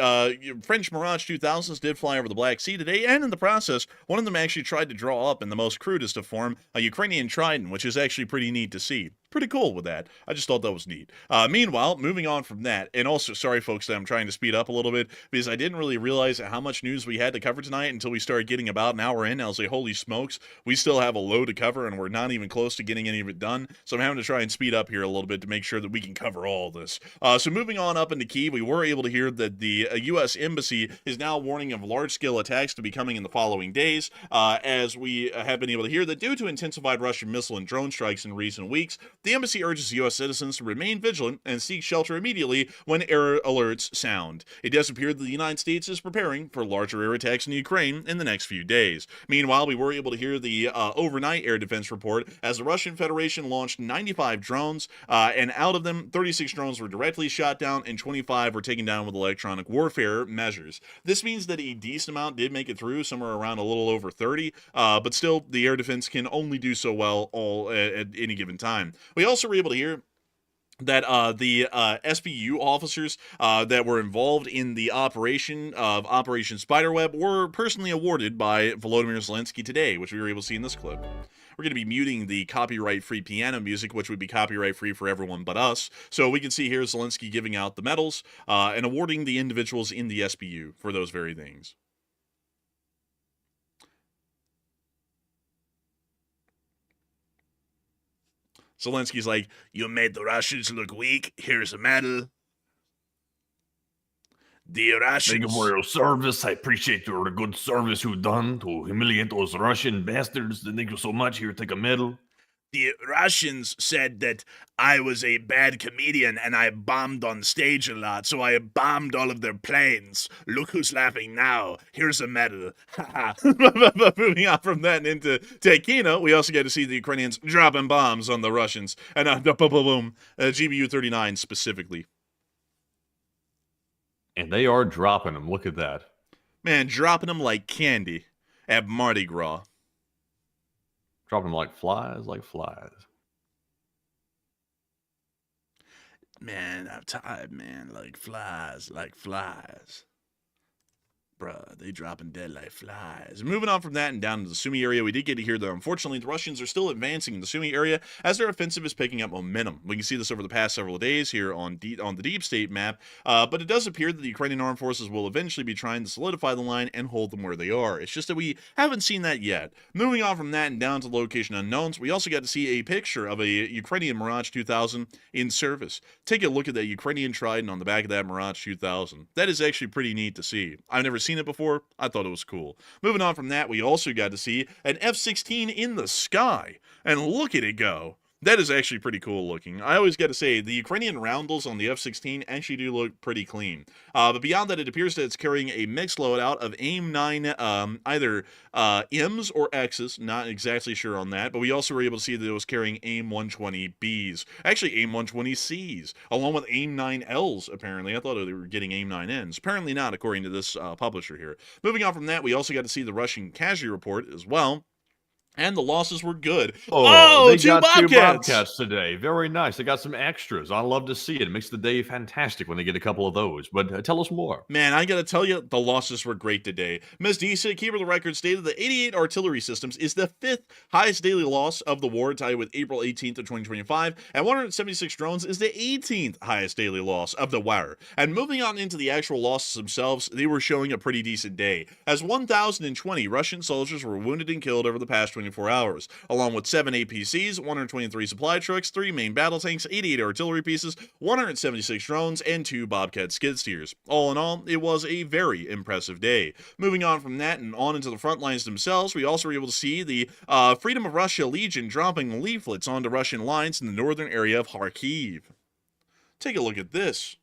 French Mirage 2000s did fly over the Black Sea today, and in the process, one of them actually tried to draw up in the most crudest of form a Ukrainian Trident, which is actually pretty neat to see. Pretty cool with that. I just thought that was neat. Meanwhile, moving on from that, and also, sorry folks that I'm trying to speed up a little bit, because I didn't really realize how much news we had to cover tonight until we started getting about an hour in. I was like, holy smokes, we still have a load to cover, and we're not even close to getting any of it done. So I'm having to try and speed up here a little bit to make sure that we can cover all this. So moving on up into Kyiv, we were able to hear that the U.S. Embassy is now warning of large-scale attacks to be coming in the following days, as we have been able to hear that due to intensified Russian missile and drone strikes in recent weeks, the embassy urges U.S. citizens to remain vigilant and seek shelter immediately when air alerts sound. It does appear that the United States is preparing for larger air attacks in Ukraine in the next few days. Meanwhile, we were able to hear the overnight air defense report as the Russian Federation launched 95 drones, and out of them, 36 drones were directly shot down and 25 were taken down with electronic warfare measures. This means that a decent amount did make it through, somewhere around a little over 30, but still, the air defense can only do so well all at any given time. We also were able to hear that the SBU officers that were involved in the Operation Spiderweb were personally awarded by Volodymyr Zelenskyy today, which we were able to see in this clip. We're going to be muting the copyright-free piano music, which would be copyright-free for everyone but us. So we can see here Zelenskyy giving out the medals and awarding the individuals in the SBU for those very things. Zelensky's like, you made the Russians look weak. Here's a medal. The Russians. Thank you for your service. I appreciate your good service you've done to humiliate those Russian bastards. Thank you so much. Here, take a medal. The Russians said that I was a bad comedian and I bombed on stage a lot, so I bombed all of their planes. Look who's laughing now. Here's a medal. Moving on from that into Tekino, we also get to see the Ukrainians dropping bombs on the Russians. And GBU-39 specifically. And they are dropping them. Look at that. Man, dropping them like candy at Mardi Gras. Dropping them like flies, like flies. Man, I'm tired, man. Like flies, like flies. Bruh, they dropping dead like flies. Moving on from that and down to the Sumy area, we did get to hear that unfortunately the Russians are still advancing in the Sumy area as their offensive is picking up momentum. We can see this over the past several days here on the Deep State map, but it does appear that the Ukrainian armed forces will eventually be trying to solidify the line and hold them where they are. It's just that we haven't seen that yet. Moving on from that and down to location unknowns, we also got to see a picture of a Ukrainian Mirage 2000 in service. Take a look at that Ukrainian Trident on the back of that Mirage 2000. That is actually pretty neat to see. I've never seen it before. I thought it was cool. Moving on from that, we also got to see an F-16 in the sky. And look at it go. That is actually pretty cool looking. I always got to say, the Ukrainian roundels on the F-16 actually do look pretty clean. But beyond that, it appears that it's carrying a mixed loadout of AIM-9, either M's or X's, not exactly sure on that, but we also were able to see that it was carrying AIM-120Bs, actually AIM-120Cs, along with AIM-9Ls, apparently. I thought they were getting AIM-9Ns. Apparently not, according to this publisher here. Moving on from that, we also got to see the Russian casualty report as well. And the losses were good. Oh, they two got two Bobcats! Bobcats today. Very nice. They got some extras. I love to see it. It makes the day fantastic when they get a couple of those. But tell us more. Man, I gotta tell you, the losses were great today. Ms. Decent, keeper of the record, stated that 88 artillery systems is the 5th highest daily loss of the war, tied with April 18th of 2025, and 176 drones is the 18th highest daily loss of the war. And moving on into the actual losses themselves, they were showing a pretty decent day, as 1,020 Russian soldiers were wounded and killed over the past 24 hours, along with 7 APCs, 123 supply trucks, 3 main battle tanks, 88 artillery pieces, 176 drones, and 2 Bobcat skid steers. All in all, it was a very impressive day. Moving on from that and on into the front lines themselves, we also were able to see the Freedom of Russia Legion dropping leaflets onto Russian lines in the northern area of Kharkiv. Take a look at this.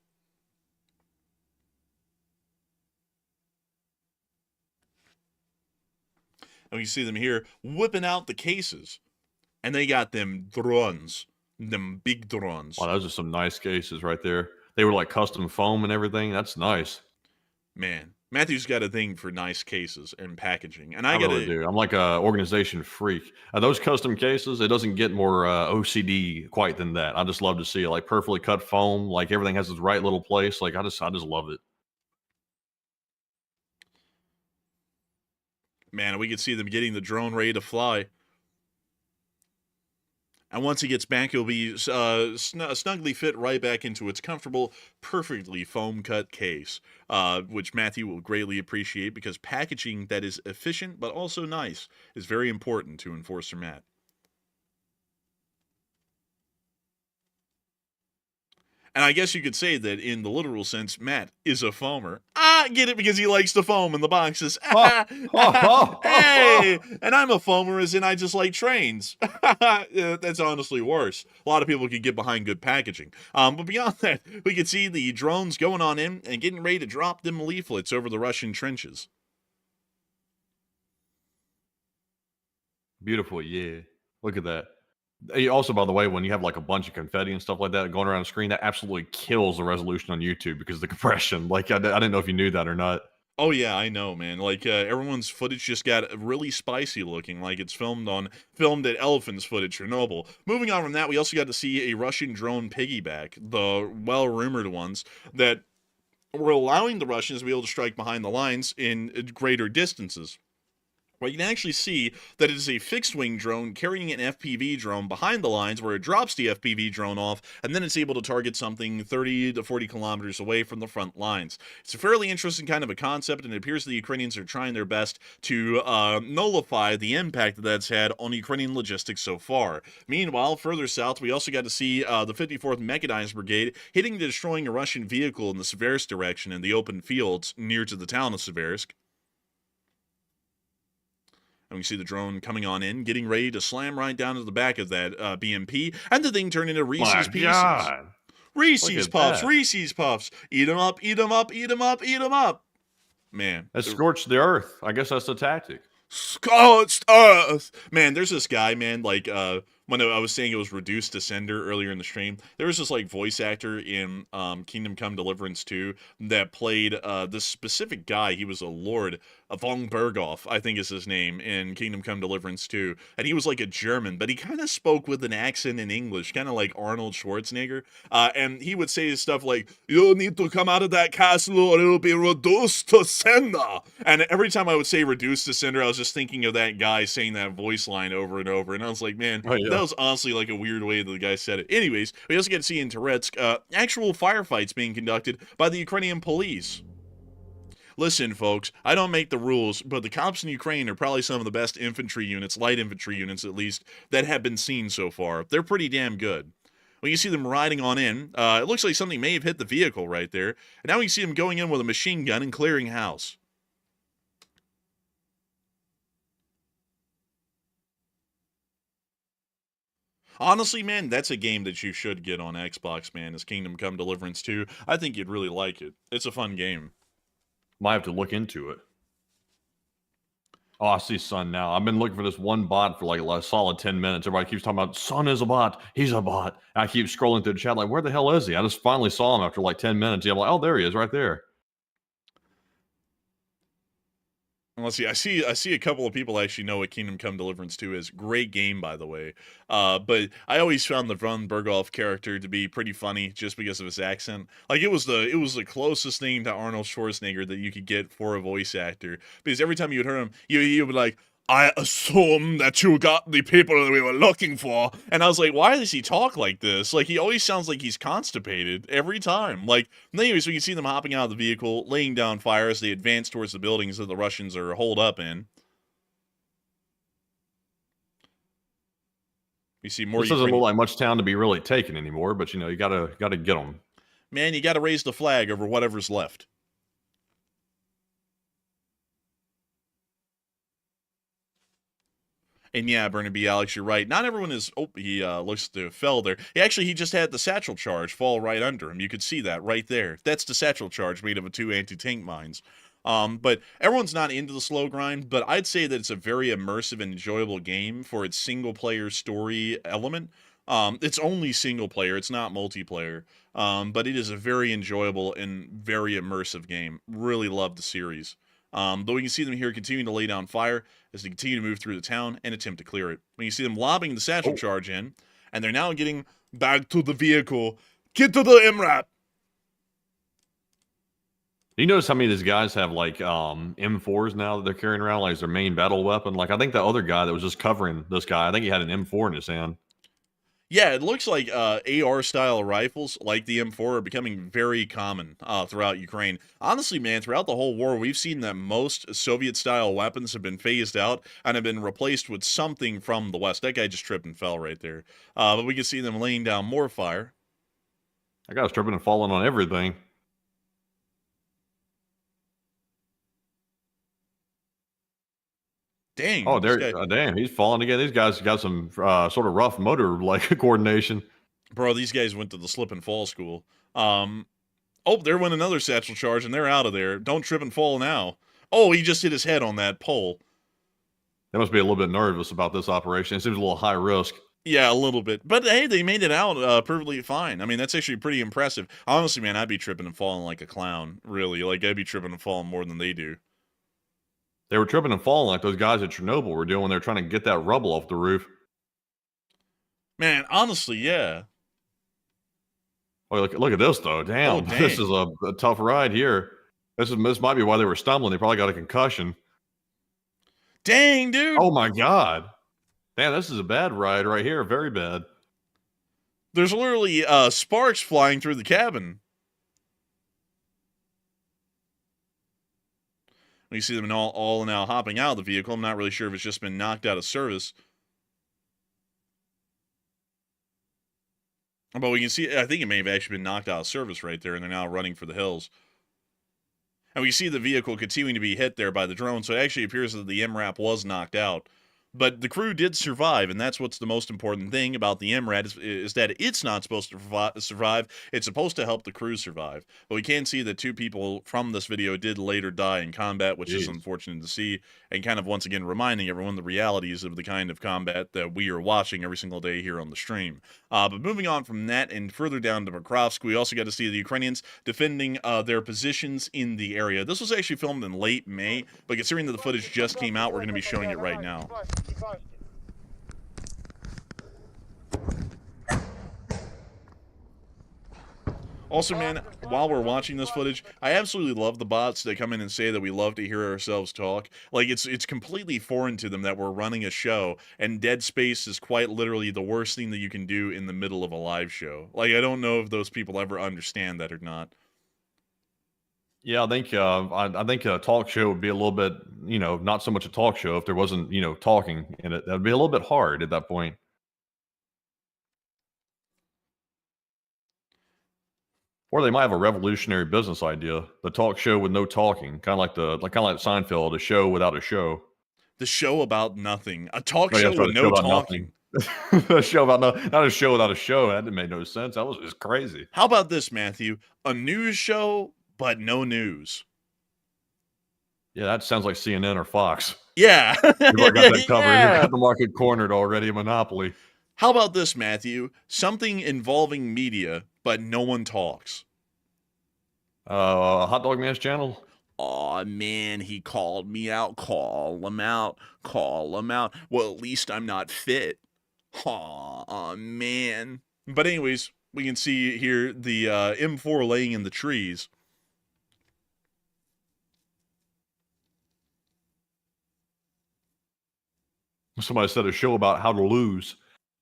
And we see them here whipping out the cases. And they got them drones. Them big drones. Wow, those are some nice cases right there. They were like custom foam and everything. That's nice. Man, Matthew's got a thing for nice cases and packaging. And I really do. I'm like a organization freak. Those custom cases, it doesn't get more OCD quite than that. I just love to see it. Like perfectly cut foam. Like everything has its right little place. Like I just love it. Man, we could see them getting the drone ready to fly. And once he gets back, he'll be snugly fit right back into its comfortable, perfectly foam-cut case, which Matthew will greatly appreciate because packaging that is efficient but also nice is very important to Enforcer Matt. And I guess you could say that in the literal sense, Matt is a foamer. Get it because he likes to foam in the boxes. Hey, and I'm a foamer as in I just like trains. That's honestly worse. A lot of people could get behind good packaging. But beyond that, we could see the drones going on in and getting ready to drop them leaflets over the Russian trenches. Beautiful, yeah. Look at that. Also, by the way, when you have like a bunch of confetti and stuff like that going around the screen, that absolutely kills the resolution on YouTube because of the compression. Like, I didn't know if you knew that or not. Oh, yeah, I know, man. Like, everyone's footage just got really spicy looking, like it's filmed at Elephant's footage, Chernobyl. Moving on from that, we also got to see a Russian drone piggyback, the well-rumored ones, that were allowing the Russians to be able to strike behind the lines in greater distances. Well, you can actually see that it is a fixed-wing drone carrying an FPV drone behind the lines where it drops the FPV drone off, and then it's able to target something 30 to 40 kilometers away from the front lines. It's a fairly interesting kind of a concept, and it appears the Ukrainians are trying their best to nullify the impact that that's had on Ukrainian logistics so far. Meanwhile, further south, we also got to see the 54th Mechanized Brigade hitting and destroying a Russian vehicle in the Seversk direction in the open fields near to the town of Seversk. And we see the drone coming on in, getting ready to slam right down to the back of that BMP, and the thing turned into Reese's Pieces. God. Reese's Puffs, Reese's Puffs. Eat them up, eat them up, eat them up, eat them up. Man. That scorched the earth. I guess that's the tactic. Scorched earth. Man, there's this guy, man, like, when I was saying it was reduced to sender earlier in the stream, there was this like voice actor in Kingdom Come Deliverance 2 that played this specific guy. He was a lord, von Berghoff, I think is his name, in Kingdom Come Deliverance 2. And he was like a German, but he kind of spoke with an accent in English, kind of like Arnold Schwarzenegger. And he would say stuff like, "You need to come out of that castle or it'll be reduced to sender." And every time I would say reduced to sender, I was just thinking of that guy saying that voice line over and over. And I was like, man, that was honestly like a weird way that the guy said it. Anyways, we also get to see in Toretsk actual firefights being conducted by the Ukrainian police. Listen, folks, I don't make the rules, but the cops in Ukraine are probably some of the best infantry units, light infantry units at least, that have been seen so far. They're pretty damn good. When you see them riding on in, it looks like something may have hit the vehicle right there. And now we see them going in with a machine gun and clearing house. Honestly, man, that's a game that you should get on Xbox, man, is Kingdom Come Deliverance 2. I think you'd really like it. It's a fun game. Might have to look into it. Oh, I see Sun now. I've been looking for this one bot for like a solid 10 minutes. Everybody keeps talking about Sun is a bot. He's a bot. And I keep scrolling through the chat like, where the hell is he? I just finally saw him after like 10 minutes. Yeah, I'm like, oh, there he is right there. Let's see. I see a couple of people actually know what Kingdom Come Deliverance 2 is. Great game, by the way. But I always found the Von Berghoff character to be pretty funny just because of his accent. Like it was the closest thing to Arnold Schwarzenegger that you could get for a voice actor. Because every time you'd hear him, you would be like, I assume that you got the people that we were looking for. And I was like, why does he talk like this? Like, he always sounds like he's constipated every time. Like, anyways, we can see them hopping out of the vehicle, laying down fire as they advance towards the buildings that the Russians are holed up in. We see more. This doesn't look like much town to be really taken anymore, but you know, you gotta get them. Man, you gotta raise the flag over whatever's left. And yeah, Burnaby Alex, you're right. Not everyone is. Oh, he looks to have fell there. He just had the satchel charge fall right under him. You could see that right there. That's the satchel charge made of 2 anti-tank mines. But everyone's not into the slow grind. But I'd say that it's a very immersive and enjoyable game for its single-player story element. It's only single player. It's not multiplayer. But it is a very enjoyable and very immersive game. Really love the series. Though we can see them here continuing to lay down fire as they continue to move through the town and attempt to clear it. We can see them lobbing the satchel charge in, and they're now getting back to the vehicle. Get to the MRAP! Do you notice how many of these guys have like M4s now that they're carrying around like as their main battle weapon? Like I think the other guy that was just covering this guy, I think he had an M4 in his hand. Yeah, it looks like AR-style rifles, like the M4, are becoming very common throughout Ukraine. Honestly, man, throughout the whole war, we've seen that most Soviet-style weapons have been phased out and have been replaced with something from the West. That guy just tripped and fell right there. But we can see them laying down more fire. That guy's tripping and falling on everything. Dang. Oh, damn, he's falling again. These guys got some sort of rough motor like coordination. Bro, these guys went to the slip and fall school. Oh, there went another satchel charge, and they're out of there. Don't trip and fall now. Oh, he just hit his head on that pole. They must be a little bit nervous about this operation. It seems a little high risk. Yeah, a little bit. But, hey, they made it out perfectly fine. I mean, that's actually pretty impressive. Honestly, man, I'd be tripping and falling like a clown, really. Like, I'd be tripping and falling more than they do. They were tripping and falling like those guys at Chernobyl were doing when they're trying to get that rubble off the roof. Man, honestly, yeah. Oh, look at this, though. Damn, Oh, dang. This is a tough ride here. This might be why they were stumbling. They probably got a concussion. Dang, dude. Oh, my God. Damn, this is a bad ride right here. Very bad. There's literally sparks flying through the cabin. You see them all now hopping out of the vehicle. I'm not really sure if it's just been knocked out of service. But we can see, I think it may have actually been knocked out of service right there, and they're now running for the hills. And we see the vehicle continuing to be hit there by the drone, so it actually appears that the MRAP was knocked out. But the crew did survive, and that's what's the most important thing about the MRAP is that it's not supposed to survive. It's supposed to help the crew survive. But we can see that 2 people from this video did later die in combat, which is unfortunate to see, and kind of once again reminding everyone the realities of the kind of combat that we are watching every single day here on the stream. But moving on from that and further down to Pokrovsk, we also got to see the Ukrainians defending their positions in the area. This was actually filmed in late May, but considering that the footage just came out, we're going to be showing it right now. Also, man, while we're watching this footage, I absolutely love the bots that come in and say that we love to hear ourselves talk. Like, it's completely foreign to them that we're running a show, and dead space is quite literally the worst thing that you can do in the middle of a live show. Like, I don't know if those people ever understand that or not. Yeah, I think a talk show would be a little bit, not so much a talk show if there wasn't, talking in it. That'd be a little bit hard at that point. Or they might have a revolutionary business idea. The talk show with no talking, kind of like Seinfeld, a show without a show. The show about nothing. A talk show with no talking. A show about not a show without a show. That didn't make no sense. That was just crazy. How about this, Matthew? A news show, but no news. Yeah, that sounds like CNN or Fox. Yeah. You've already got that covered. Yeah. You've got the market cornered already, monopoly. How about this, Matthew? Something involving media, but no one talks. Hot Dog Man's channel. Aw, man, he called me out. Call him out. Call him out. Well, at least I'm not fit. Aw, man. But anyways, we can see here the M4 laying in the trees. Somebody said a show about how to lose.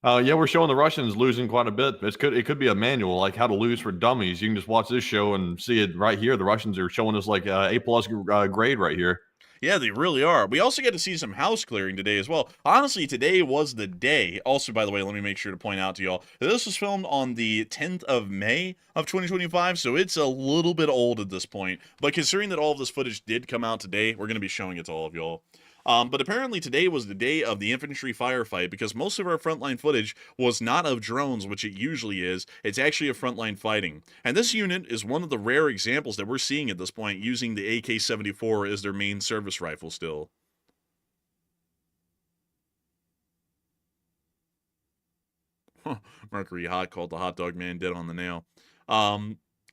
Yeah, we're showing the Russians losing quite a bit. It could be a manual, like how to lose for dummies. You can just watch this show and see it right here. The Russians are showing us like A+ grade right here. Yeah, they really are. We also get to see some house clearing today as well. Honestly, today was the day. Also, by the way, let me make sure to point out to y'all, this was filmed on the 10th of May of 2025, so it's a little bit old at this point. But considering that all of this footage did come out today, we're going to be showing it to all of y'all. But apparently today was the day of the infantry firefight because most of our frontline footage was not of drones, which it usually is. It's actually of frontline fighting. And this unit is one of the rare examples that we're seeing at this point using the AK-74 as their main service rifle still. Mercury Hot called the hot dog man dead on the nail.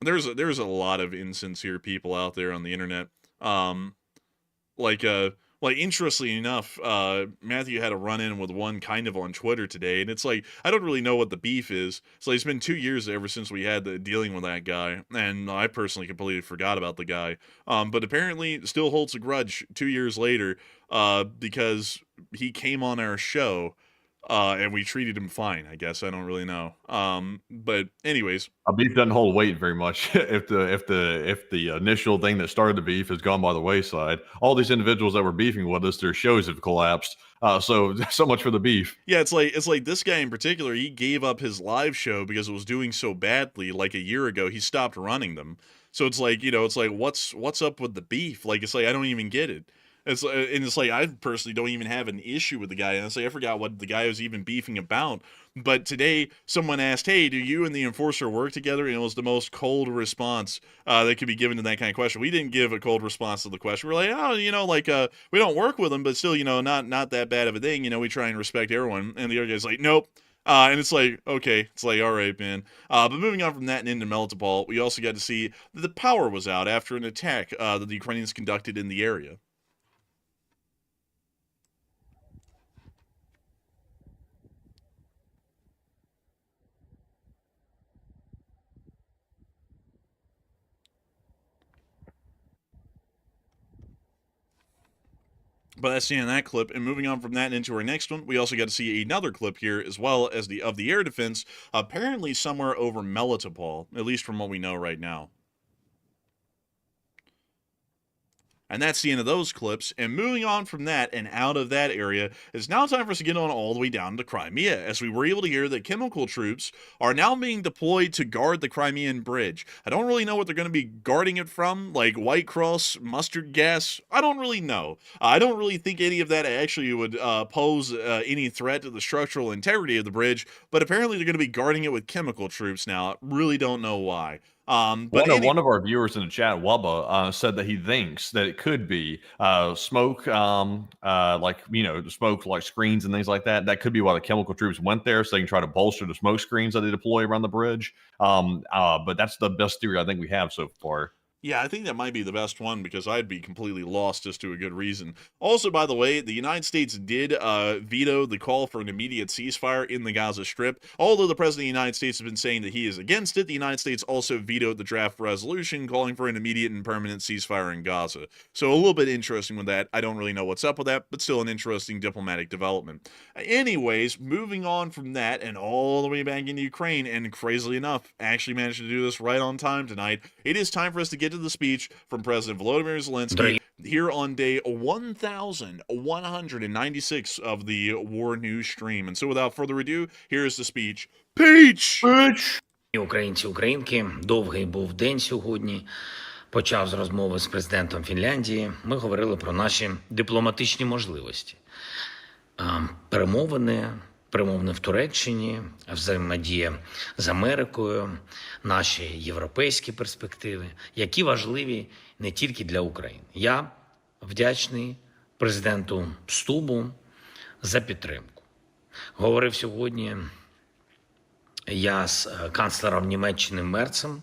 There's a lot of insincere people out there on the internet. Like, interestingly enough, Matthew had a run-in with one kind of on Twitter today, and it's like, I don't really know what the beef is. So it's been 2 years ever since we had the dealing with that guy, and I personally completely forgot about the guy. But apparently still holds a grudge 2 years later, because he came on our show, and we treated him fine, I guess. I don't really know. But anyways. A beef doesn't hold weight very much if the initial thing that started the beef has gone by the wayside. All these individuals that were beefing with us, their shows have collapsed. So much for the beef. Yeah, it's like this guy in particular, he gave up his live show because it was doing so badly. Like a year ago, he stopped running them. So it's like, what's up with the beef? Like, it's like, I don't even get it. It's like I personally don't even have an issue with the guy. And it's like I forgot what the guy was even beefing about. But today, someone asked, "Hey, do you and the enforcer work together?" And it was the most cold response that could be given to that kind of question. We didn't give a cold response to the question. We're like, "Oh, we don't work with him, but still, not that bad of a thing. We try and respect everyone." And the other guy's like, "Nope." And it's like, okay, it's like, all right, man. But moving on from that and into Melitopol, we also got to see that the power was out after an attack that the Ukrainians conducted in the area. But that's the end of that clip. And moving on from that into our next one, we also got to see another clip here as well as the air defense, apparently somewhere over Melitopol, at least from what we know right now. And that's the end of those clips. And moving on from that and out of that area, it's now time for us to get on all the way down to Crimea, as we were able to hear that chemical troops are now being deployed to guard the Crimean bridge. I don't really know what they're going to be guarding it from, like White Cross, mustard gas. I don't really know. I don't really think any of that actually would pose any threat to the structural integrity of the bridge, but apparently they're going to be guarding it with chemical troops now. I really don't know why. But one of our viewers in the chat, Wubba, said that he thinks that it could be smoke, smoke like screens and things like that. That could be why the chemical troops went there, so they can try to bolster the smoke screens that they deploy around the bridge. But that's the best theory I think we have so far. Yeah, I think that might be the best one because I'd be completely lost just to a good reason. Also, by the way, the United States did veto the call for an immediate ceasefire in the Gaza Strip. Although the President of the United States has been saying that he is against it, the United States also vetoed the draft resolution calling for an immediate and permanent ceasefire in Gaza. So a little bit interesting with that. I don't really know what's up with that, but still an interesting diplomatic development. Anyways, moving on from that and all the way back into Ukraine, and crazily enough, actually managed to do this right on time tonight. It is time for us to get to the speech from President Volodymyr Zelenskyy here on day 1196 of the War News stream. And so without further ado, here's the speech. Peach! Українці, українки, довгий був день сьогодні. Почав з розмови з президентом Фінляндії. Ми говорили про наші дипломатичні можливості. Перемовини перемовини в Туреччині, взаємодія з Америкою, наші європейські перспективи, які важливі не тільки для України. Я вдячний президенту Стубу за підтримку. Говорив сьогодні я з канцлером Німеччини Мерцем.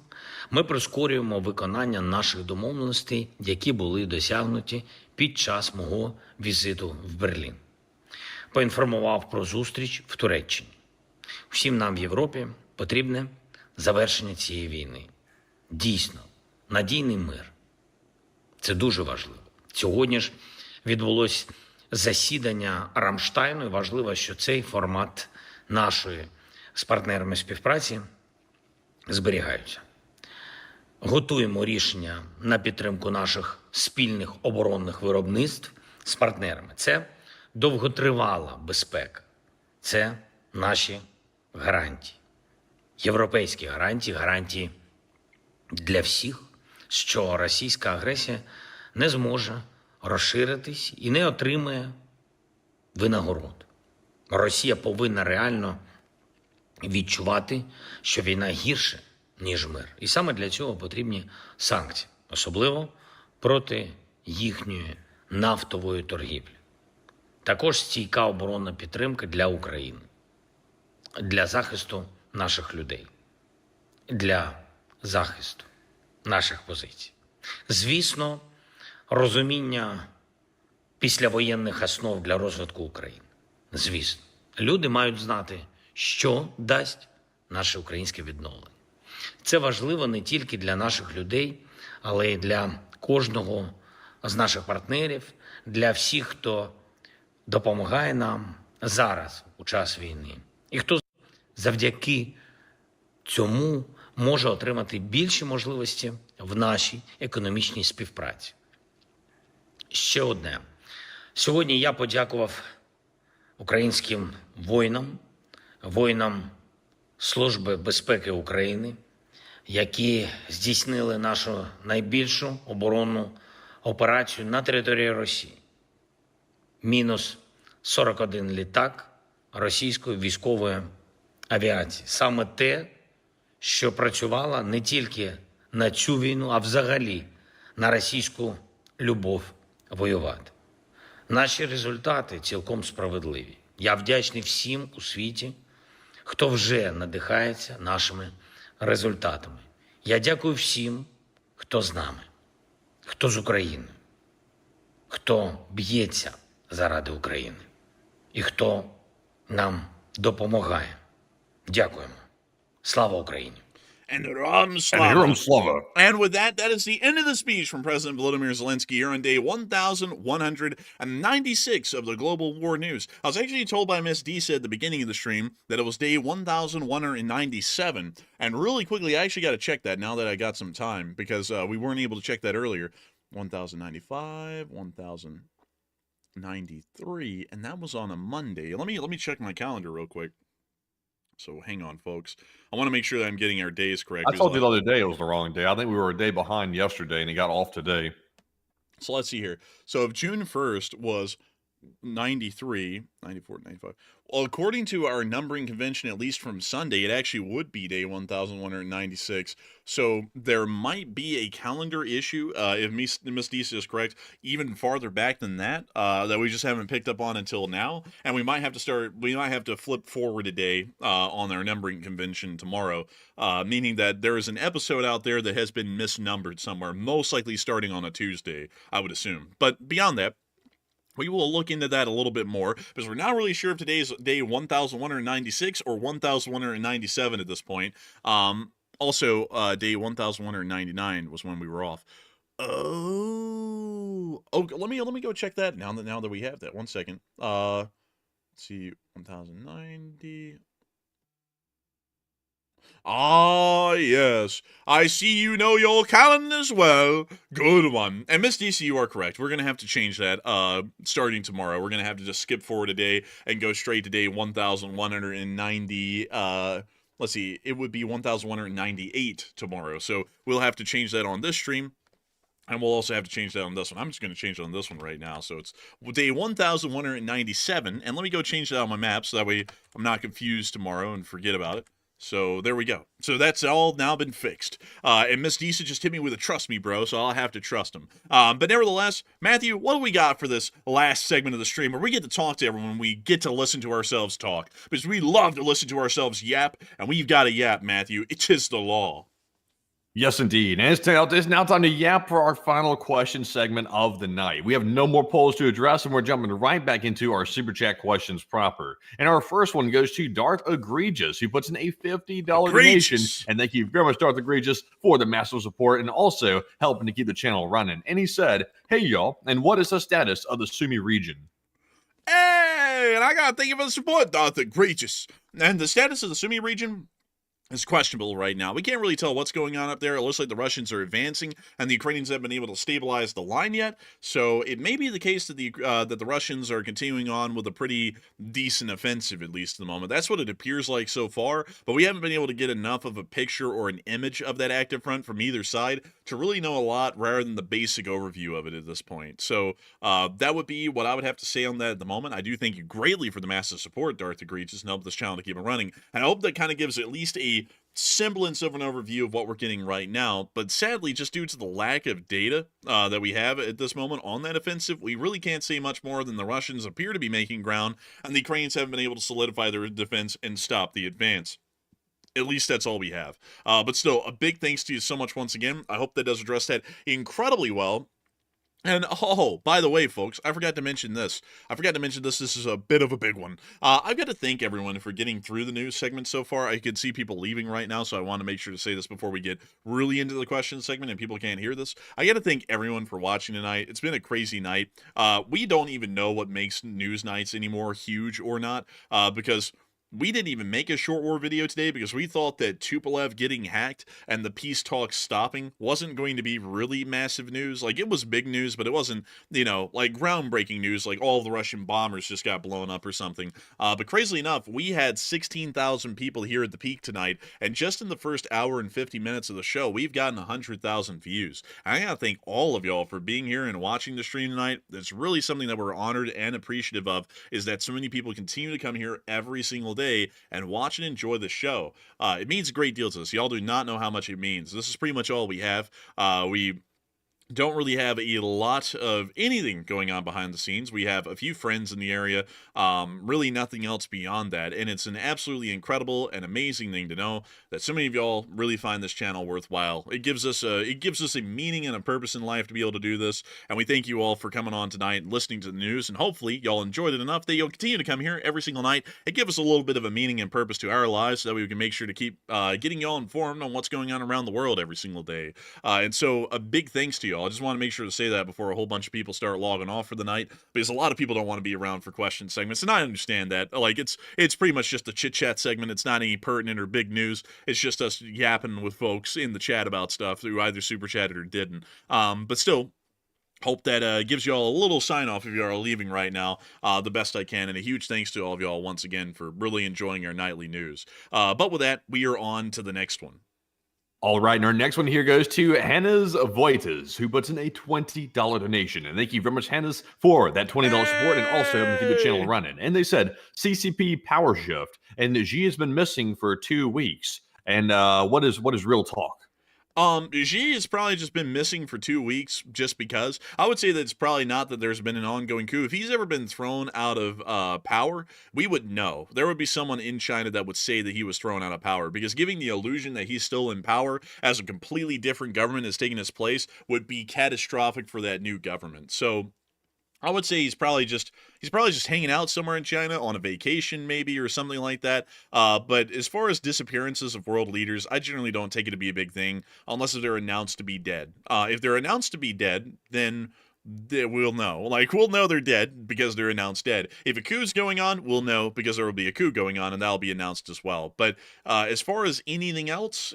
Ми прискорюємо виконання наших домовленостей, які були досягнуті під час мого візиту в Берлін. Поінформував про зустріч в Туреччині. Всім нам в Європі потрібне завершення цієї війни. Дійсно, надійний мир. Це дуже важливо. Сьогодні ж відбулось засідання Рамштайну, і важливо, що цей формат нашої з партнерами співпраці зберігаються. Готуємо рішення на підтримку наших спільних оборонних виробництв з партнерами. Це довготривала безпека. Це наші гарантії. Європейські гарантії, гарантії для всіх, що російська агресія не зможе розширитись і не отримає винагород. Росія повинна реально відчувати, що війна гірше, ніж мир. І саме для цього потрібні санкції, особливо проти їхньої нафтової торгівлі. Також стійка оборонна підтримка для України, для захисту наших людей, для захисту наших позицій. Звісно, розуміння післявоєнних основ для розвитку України. Звісно, люди мають знати, що дасть наше українське відновлення. Це важливо не тільки для наших людей, але й для кожного з наших партнерів, для всіх, хто допомагає нам зараз, у час війни. І хто завдяки цьому може отримати більші можливості в нашій економічній співпраці. Ще одне. Сьогодні я подякував українським воїнам Служби безпеки України, які здійснили нашу найбільшу оборонну операцію на території Росії. Мінус 41 літак російської військової авіації. Саме те, що працювало не тільки на цю війну, а взагалі на російську любов воювати. Наші результати цілком справедливі. Я вдячний всім у світі, хто вже надихається нашими результатами. Я дякую всім, хто з нами, хто з Україною, хто б'ється заради України і хто нам допомагає. Дякуємо. Слава Україні! And Ram Slava. And with that, that is the end of the speech from President Volodymyr Zelenskyy here on day 1196 of the Global War News. I was actually told by Miss Disa at the beginning of the stream that it was day 1197. And really quickly, I actually got to check that now that I got some time, because we weren't able to check that earlier. 1095, 1093, and that was on a Monday. Let me check my calendar real quick. So hang on, folks. I want to make sure that I'm getting our days correct. I told you the other day it was the wrong day. I think we were a day behind yesterday, and he got off today. So let's see here. So if June 1st was 93, 94, 95. Well, according to our numbering convention, at least from Sunday, it actually would be day 1196. So there might be a calendar issue, if Miss Disa is correct, even farther back than that, that we just haven't picked up on until now. And we might have to flip forward a day on our numbering convention tomorrow, meaning that there is an episode out there that has been misnumbered somewhere, most likely starting on a Tuesday, I would assume. But beyond that, we will look into that a little bit more, because we're not really sure if today's day 1196 or 1197 at this point. Also, day 1199 was when we were off. Oh, let me go check that now that we have that. 1 second. Let's see, 1090. Ah, yes. I see you know your calendars well. Good one. And Miss DC, you are correct. We're going to have to change that starting tomorrow. We're going to have to just skip forward a day and go straight to day 1190. Let's see. It would be 1198 tomorrow. So we'll have to change that on this stream. And we'll also have to change that on this one. I'm just going to change it on this one right now. So it's day 1197. And let me go change that on my map so that way I'm not confused tomorrow and forget about it. So there we go. So that's all now been fixed. And Miss Deesa just hit me with a trust me, bro, so I'll have to trust him. But nevertheless, Matthew, what do we got for this last segment of the stream where we get to talk to everyone, we get to listen to ourselves talk? Because we love to listen to ourselves yap, and we've got a yap, Matthew. It is the law. Yes, indeed. And it's now time to yap for our final question segment of the night. We have no more polls to address, and we're jumping right back into our Super Chat questions proper. And our first one goes to Darth Egregious, who puts in a $50 donation. And thank you very much, Darth Egregious, for the massive support and also helping to keep the channel running. And he said, hey, y'all, and what is the status of the Sumi region? Hey, and I got to thank you for the support, Darth Egregious. And the status of the Sumi region is questionable right now. We can't really tell what's going on up there. It looks like the Russians are advancing, and the Ukrainians haven't been able to stabilize the line yet. So it may be the case that the Russians are continuing on with a pretty decent offensive, at least at the moment. That's what it appears like so far. But we haven't been able to get enough of a picture or an image of that active front from either side to really know a lot, rather than the basic overview of it at this point. So that would be what I would have to say on that at the moment. I do thank you greatly for the massive support, Darth Egregious, and help this channel to keep it running. And I hope that kind of gives at least a semblance of an overview of what we're getting right now. But sadly, just due to the lack of data that we have at this moment on that offensive, we really can't say much more than the Russians appear to be making ground, and the Ukrainians haven't been able to solidify their defense and stop the advance. At least that's all we have. But still, a big thanks to you so much once again. I hope that does address that incredibly well. And, oh, by the way, folks, I forgot to mention this. This is a bit of a big one. I've got to thank everyone for getting through the news segment so far. I can see people leaving right now, so I want to make sure to say this before we get really into the question segment and people can't hear this. I got to thank everyone for watching tonight. It's been a crazy night. We don't even know what makes news nights anymore huge or not, because we didn't even make a short war video today because we thought that Tupolev getting hacked and the peace talks stopping wasn't going to be really massive news. Like, it was big news, but it wasn't, like groundbreaking news, like all of the Russian bombers just got blown up or something. But crazily enough, we had 16,000 people here at the peak tonight, and just in the first hour and 50 minutes of the show, we've gotten 100,000 views. And I gotta thank all of y'all for being here and watching the stream tonight. It's really something that we're honored and appreciative of, is that so many people continue to come here every single day and watch and enjoy the show. It means a great deal to us. Y'all do not know how much it means. This is pretty much all we have. We don't really have a lot of anything going on behind the scenes. We have a few friends in the area, really nothing else beyond that, and it's an absolutely incredible and amazing thing to know that so many of y'all really find this channel worthwhile. It gives us a meaning and a purpose in life to be able to do this, and we thank you all for coming on tonight and listening to the news, and hopefully y'all enjoyed it enough that you'll continue to come here every single night and give us a little bit of a meaning and purpose to our lives so that we can make sure to keep getting y'all informed on what's going on around the world every single day. And so a big thanks to y'all. I just want to make sure to say that before a whole bunch of people start logging off for the night, because a lot of people don't want to be around for question segments, and I understand that. Like, it's pretty much just a chit-chat segment. It's not any pertinent or big news. It's just us yapping with folks in the chat about stuff who either super chatted or didn't. But still, hope that gives y'all a little sign-off if you are leaving right now, the best I can, and a huge thanks to all of y'all once again for really enjoying our nightly news. But with that, we are on to the next one. All right, and our next one here goes to Hannes Voitas, who puts in a $20 donation. And thank you very much, Hannes, for that $20 support and also helping keep the channel running. And they said, CCP power shift, and Xi has been missing for 2 weeks. And what is real talk? Xi has probably just been missing for 2 weeks just because. I would say that it's probably not that there's been an ongoing coup. If he's ever been thrown out of power, we would know. There would be someone in China that would say that he was thrown out of power, because giving the illusion that he's still in power as a completely different government is taking his place would be catastrophic for that new government. So I would say he's probably just hanging out somewhere in China on a vacation maybe or something like that. But as far as disappearances of world leaders, I generally don't take it to be a big thing unless they're announced to be dead. If they're announced to be dead, then we'll know. Like, we'll know they're dead because they're announced dead. If a coup's going on, we'll know because there will be a coup going on, and that'll be announced as well. But as far as anything else,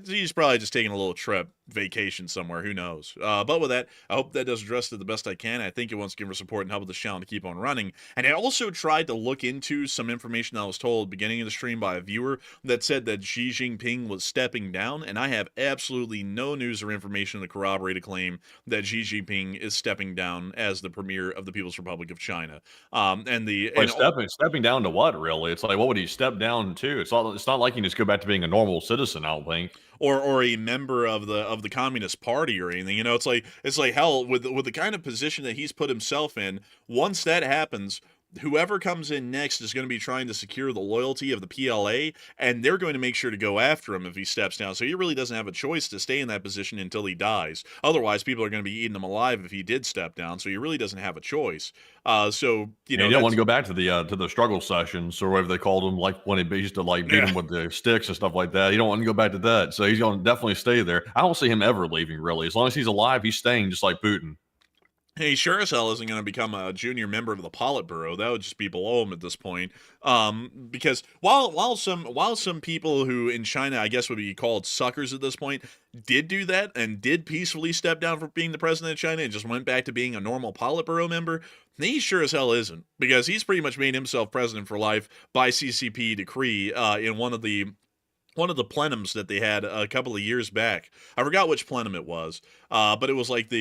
he's probably just taking a little trip. vacation somewhere. Who knows? But with that, I hope that does address it the best I can. I think it wants to give her support and help with the channel to keep on running. And I also tried to look into some information I was told beginning of the stream by a viewer that said that Xi Jinping was stepping down, and I have absolutely no news or information to corroborate a claim that Xi Jinping is stepping down as the premier of the People's Republic of China. Like stepping down to what? Really, it's like what would he step down to? It's not like he can just go back to being a normal citizen. I don't think. Or a member of the Communist Party or anything. You know, it's like hell with the kind of position that he's put himself in. Once that happens, whoever comes in next is going to be trying to secure the loyalty of the PLA, and they're going to make sure to go after him if he steps down. So he really doesn't have a choice to stay in that position until he dies. Otherwise, people are going to be eating him alive if he did step down. So he really doesn't have a choice. So you know, you don't want to go back to the struggle sessions or whatever they called them, like when he used to like beat him with the sticks and stuff like that. You don't want to go back to that. So he's going to definitely stay there. I don't see him ever leaving. Really, as long as he's alive, he's staying, just like Putin. He sure as hell isn't going to become a junior member of the Politburo. That would just be below him at this point. Because while some people who in China, I guess would be called suckers at this point, did do that and did peacefully step down from being the president of China and just went back to being a normal Politburo member, he sure as hell isn't, because he's pretty much made himself president for life by CCP decree in one of the plenums that they had a couple of years back. I forgot which plenum it was, but it was like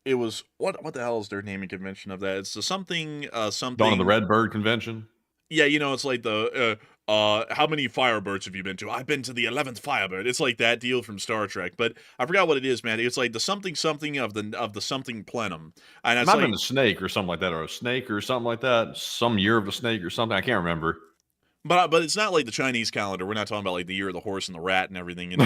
it was what the hell is their naming convention of that? It's the something. Dawn of the Red Bird convention. Yeah, you know, it's like the how many Firebirds have you been to? I've been to the 11th Firebird. It's like that deal from Star Trek, but I forgot what it is, man. It's like the something of the something plenum, and it's might have like been a snake or something like that, or a snake or something like that. Some year of a snake or something. I can't remember. But it's not like the Chinese calendar. We're not talking about like the year of the horse and the rat and everything. You know,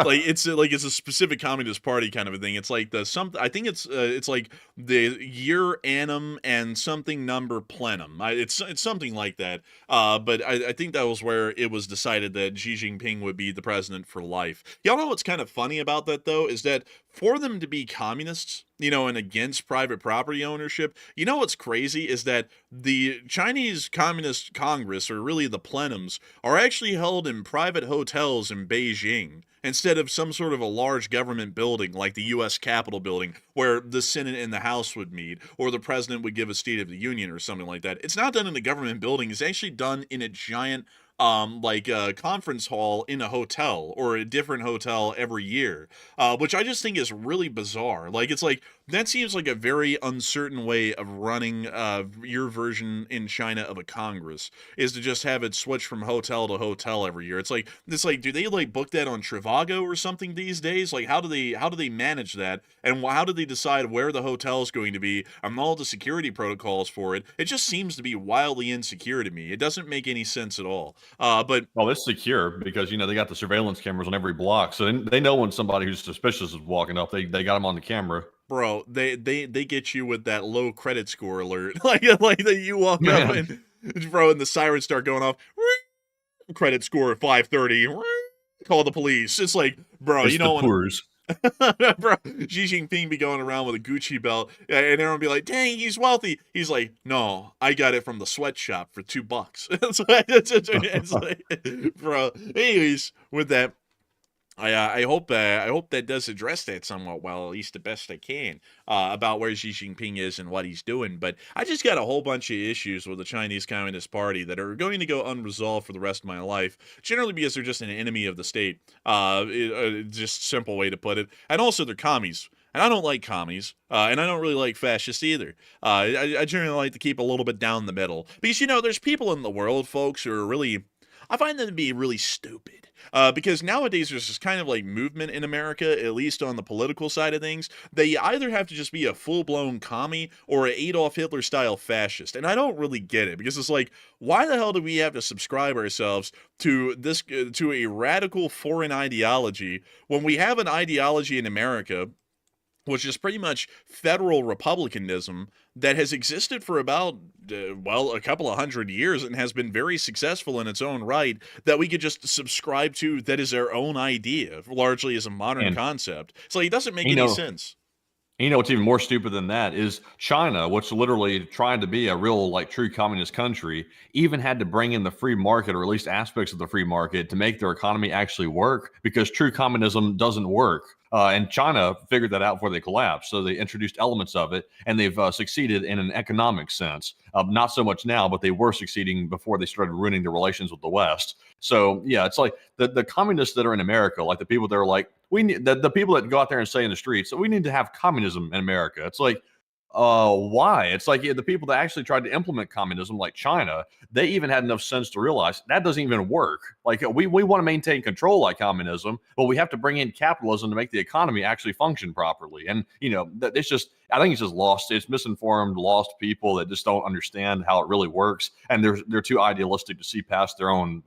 like it's a specific Communist Party kind of a thing. It's like I think it's like the year annum and something number plenum. It's something like that. But I think that was where it was decided that Xi Jinping would be the president for life. Y'all know what's kind of funny about that though is that for them to be communists, you know, and against private property ownership, you know what's crazy is that the Chinese Communist Congress, or really the plenums, are actually held in private hotels in Beijing instead of some sort of a large government building like the U.S. Capitol building where the Senate and the House would meet, or the president would give a State of the Union or something like that. It's not done in a government building. It's actually done in a giant like a conference hall in a hotel or a different hotel every year, which I just think is really bizarre. Like, it's like, that seems like a very uncertain way of running your version in China of a Congress, is to just have it switch from hotel to hotel every year. It's like, do they like book that on Trivago or something these days? Like, how do they manage that? And how do they decide where the hotel is going to be and all the security protocols for it? It just seems to be wildly insecure to me. It doesn't make any sense at all. But well, it's secure because, you know, they got the surveillance cameras on every block, so they know when somebody who's suspicious is walking up. They got them on the camera. Bro, they get you with that low credit score alert, like that you walk up and bro, and the sirens start going off. Credit score 530. Call the police. It's like, bro, it's you know, bro, Xi Jinping be going around with a Gucci belt, and everyone be like, "Dang, he's wealthy." He's like, "No, I got it from the sweatshop for $2." It's like, bro. Anyways, with that, I hope that does address that somewhat well, at least the best I can, about where Xi Jinping is and what he's doing. But I just got a whole bunch of issues with the Chinese Communist Party that are going to go unresolved for the rest of my life, generally because they're just an enemy of the state. Just simple way to put it. And also they're commies. And I don't like commies, and I don't really like fascists either. I generally like to keep a little bit down the middle. Because, you know, there's people in the world, folks, who are really, I find them to be really stupid. Because nowadays there's this kind of like movement in America, at least on the political side of things, that you either have to just be a full-blown commie or an Adolf Hitler-style fascist. And I don't really get it, because it's like, why the hell do we have to subscribe ourselves to this, to a radical foreign ideology, when we have an ideology in America which is pretty much federal republicanism that has existed for about, a couple of 100 years and has been very successful in its own right, that we could just subscribe to, that is our own idea, largely as a modern concept. So it doesn't make any sense. You know what's even more stupid than that is China, which literally trying to be a real like true communist country, even had to bring in the free market or at least aspects of the free market to make their economy actually work because true communism doesn't work. And China figured that out before they collapsed. So they introduced elements of it and they've succeeded in an economic sense. Not so much now, but they were succeeding before they started ruining their relations with the West. So yeah, it's like the communists that are in America, like the people that are like, we need the people that go out there and say in the streets, so we need to have communism in America. It's like, why? It's like the people that actually tried to implement communism, like China, they even had enough sense to realize that doesn't even work. Like we want to maintain control like communism, but we have to bring in capitalism to make the economy actually function properly. And it's just, I think it's just lost. It's misinformed, lost people that just don't understand how it really works, and they're too idealistic to see past their own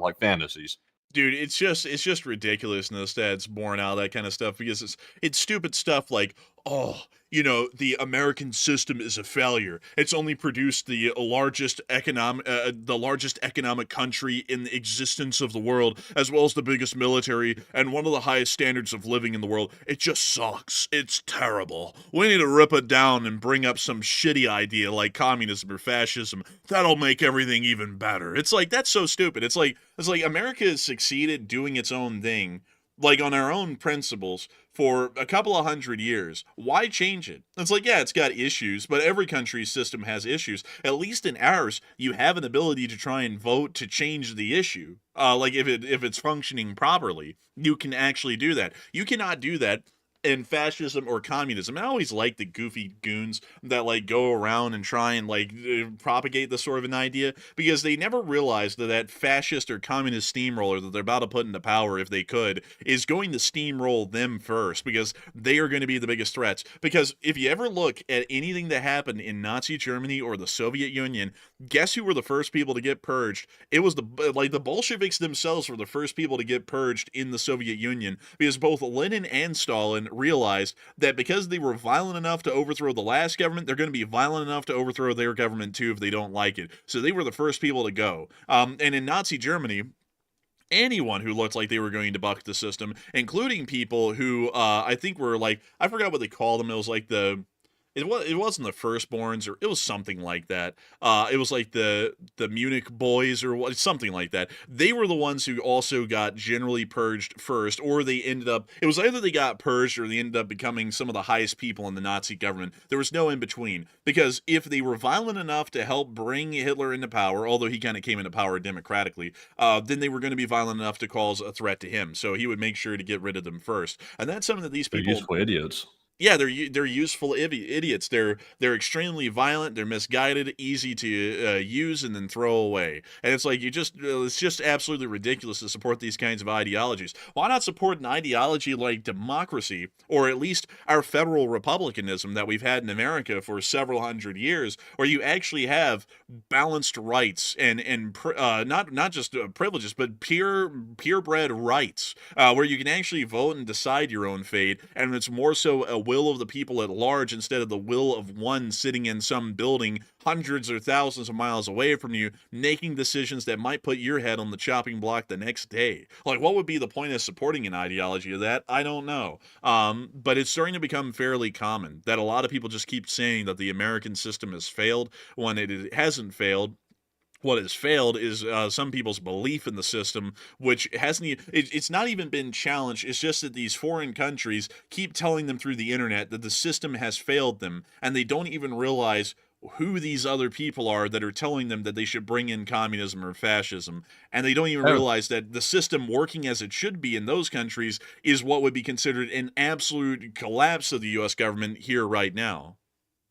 like fantasies. Dude, it's just ridiculousness that's born out of that kind of stuff because it's stupid stuff like, oh, the American system is a failure. It's only produced the largest economic country in the existence of the world, as well as the biggest military and one of the highest standards of living in the world. It just sucks. It's terrible. We need to rip it down and bring up some shitty idea like communism or fascism. That'll make everything even better. It's like, that's so stupid. It's like America has succeeded doing its own thing, like on our own principles, for a couple of 100 years. Why change it? It's like, yeah, it's got issues, but every country's system has issues. At least in ours, you have an ability to try and vote to change the issue. Like if it's functioning properly, you can actually do that. You cannot do that in fascism or communism. I always like the goofy goons that like go around and try and like propagate this sort of an idea, because they never realize that fascist or communist steamroller that they're about to put into power, if they could, is going to steamroll them first, because they are going to be the biggest threats. Because if you ever look at anything that happened in Nazi Germany or the Soviet Union, guess who were the first people to get purged? It was the Bolsheviks themselves were the first people to get purged in the Soviet Union, because both Lenin and Stalin realized that because they were violent enough to overthrow the last government, they're going to be violent enough to overthrow their government too if they don't like it. So they were the first people to go. And in Nazi Germany, anyone who looked like they were going to buck the system, including people who I think were like, I forgot what they called them. It was like it wasn't the firstborns, or it was something like that. It was like the Munich boys or something like that. They were the ones who also got generally purged first, or they ended up, it was either they got purged or they ended up becoming some of the highest people in the Nazi government. There was no in between, because if they were violent enough to help bring Hitler into power, although he kind of came into power democratically, then they were going to be violent enough to cause a threat to him. So he would make sure to get rid of them first. And that's something that these They're people... useful idiots. Yeah, they're useful idiots. They're extremely violent. They're misguided, easy to use and then throw away. And it's like it's just absolutely ridiculous to support these kinds of ideologies. Why not support an ideology like democracy, or at least our federal republicanism that we've had in America for several hundred years, where you actually have balanced rights and not just privileges, but purebred rights, where you can actually vote and decide your own fate, and it's more so a will of the people at large instead of the will of one sitting in some building hundreds or thousands of miles away from you, making decisions that might put your head on the chopping block the next day. Like, what would be the point of supporting an ideology of that? I don't know. But it's starting to become fairly common that a lot of people just keep saying that the American system has failed when it hasn't failed. What has failed is some people's belief in the system, which it's not even been challenged. It's just that these foreign countries keep telling them through the internet that the system has failed them, and they don't even realize who these other people are that are telling them that they should bring in communism or fascism. And they don't even realize that the system working as it should be in those countries is what would be considered an absolute collapse of the U.S. government here right now.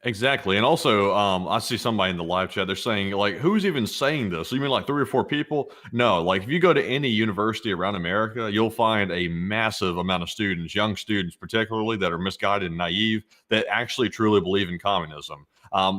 Exactly. And also, I see somebody in the live chat, they're saying, like, who's even saying this? You mean like 3 or 4 people? No, like if you go to any university around America, you'll find a massive amount of students, young students particularly, that are misguided and naive, that actually truly believe in communism,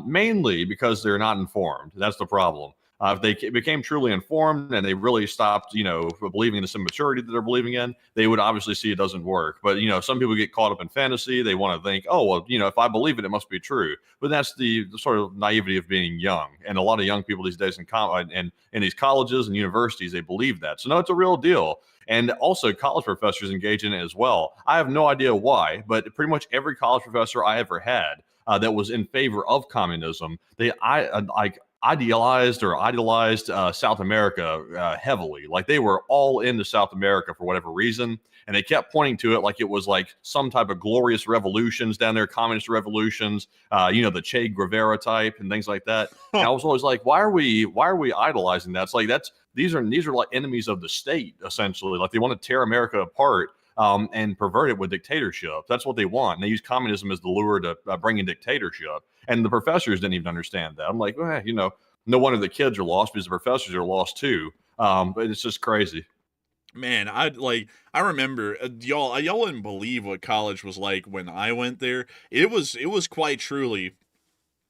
mainly because they're not informed. That's the problem. If they became truly informed and they really stopped, believing in this immaturity that they're believing in, they would obviously see it doesn't work. But, some people get caught up in fantasy. They want to think, oh, well, if I believe it, it must be true. But that's the sort of naivety of being young. And a lot of young people these days in these colleges and universities, they believe that. So no, it's a real deal. And also college professors engage in it as well. I have no idea why, but pretty much every college professor I ever had that was in favor of communism, they idealized South America heavily. Like they were all into South America for whatever reason. And they kept pointing to it like it was like some type of glorious revolutions down there, communist revolutions, the Che Guevara type and things like that. And I was always like, why are we idolizing that? It's like these are like enemies of the state, essentially. Like they want to tear America apart and pervert it with dictatorship. That's what they want. And they use communism as the lure to bring in dictatorship. And the professors didn't even understand that. I'm like, no wonder the kids are lost because the professors are lost too. But it's just crazy. Man, I remember y'all wouldn't believe what college was like when I went there. It was quite truly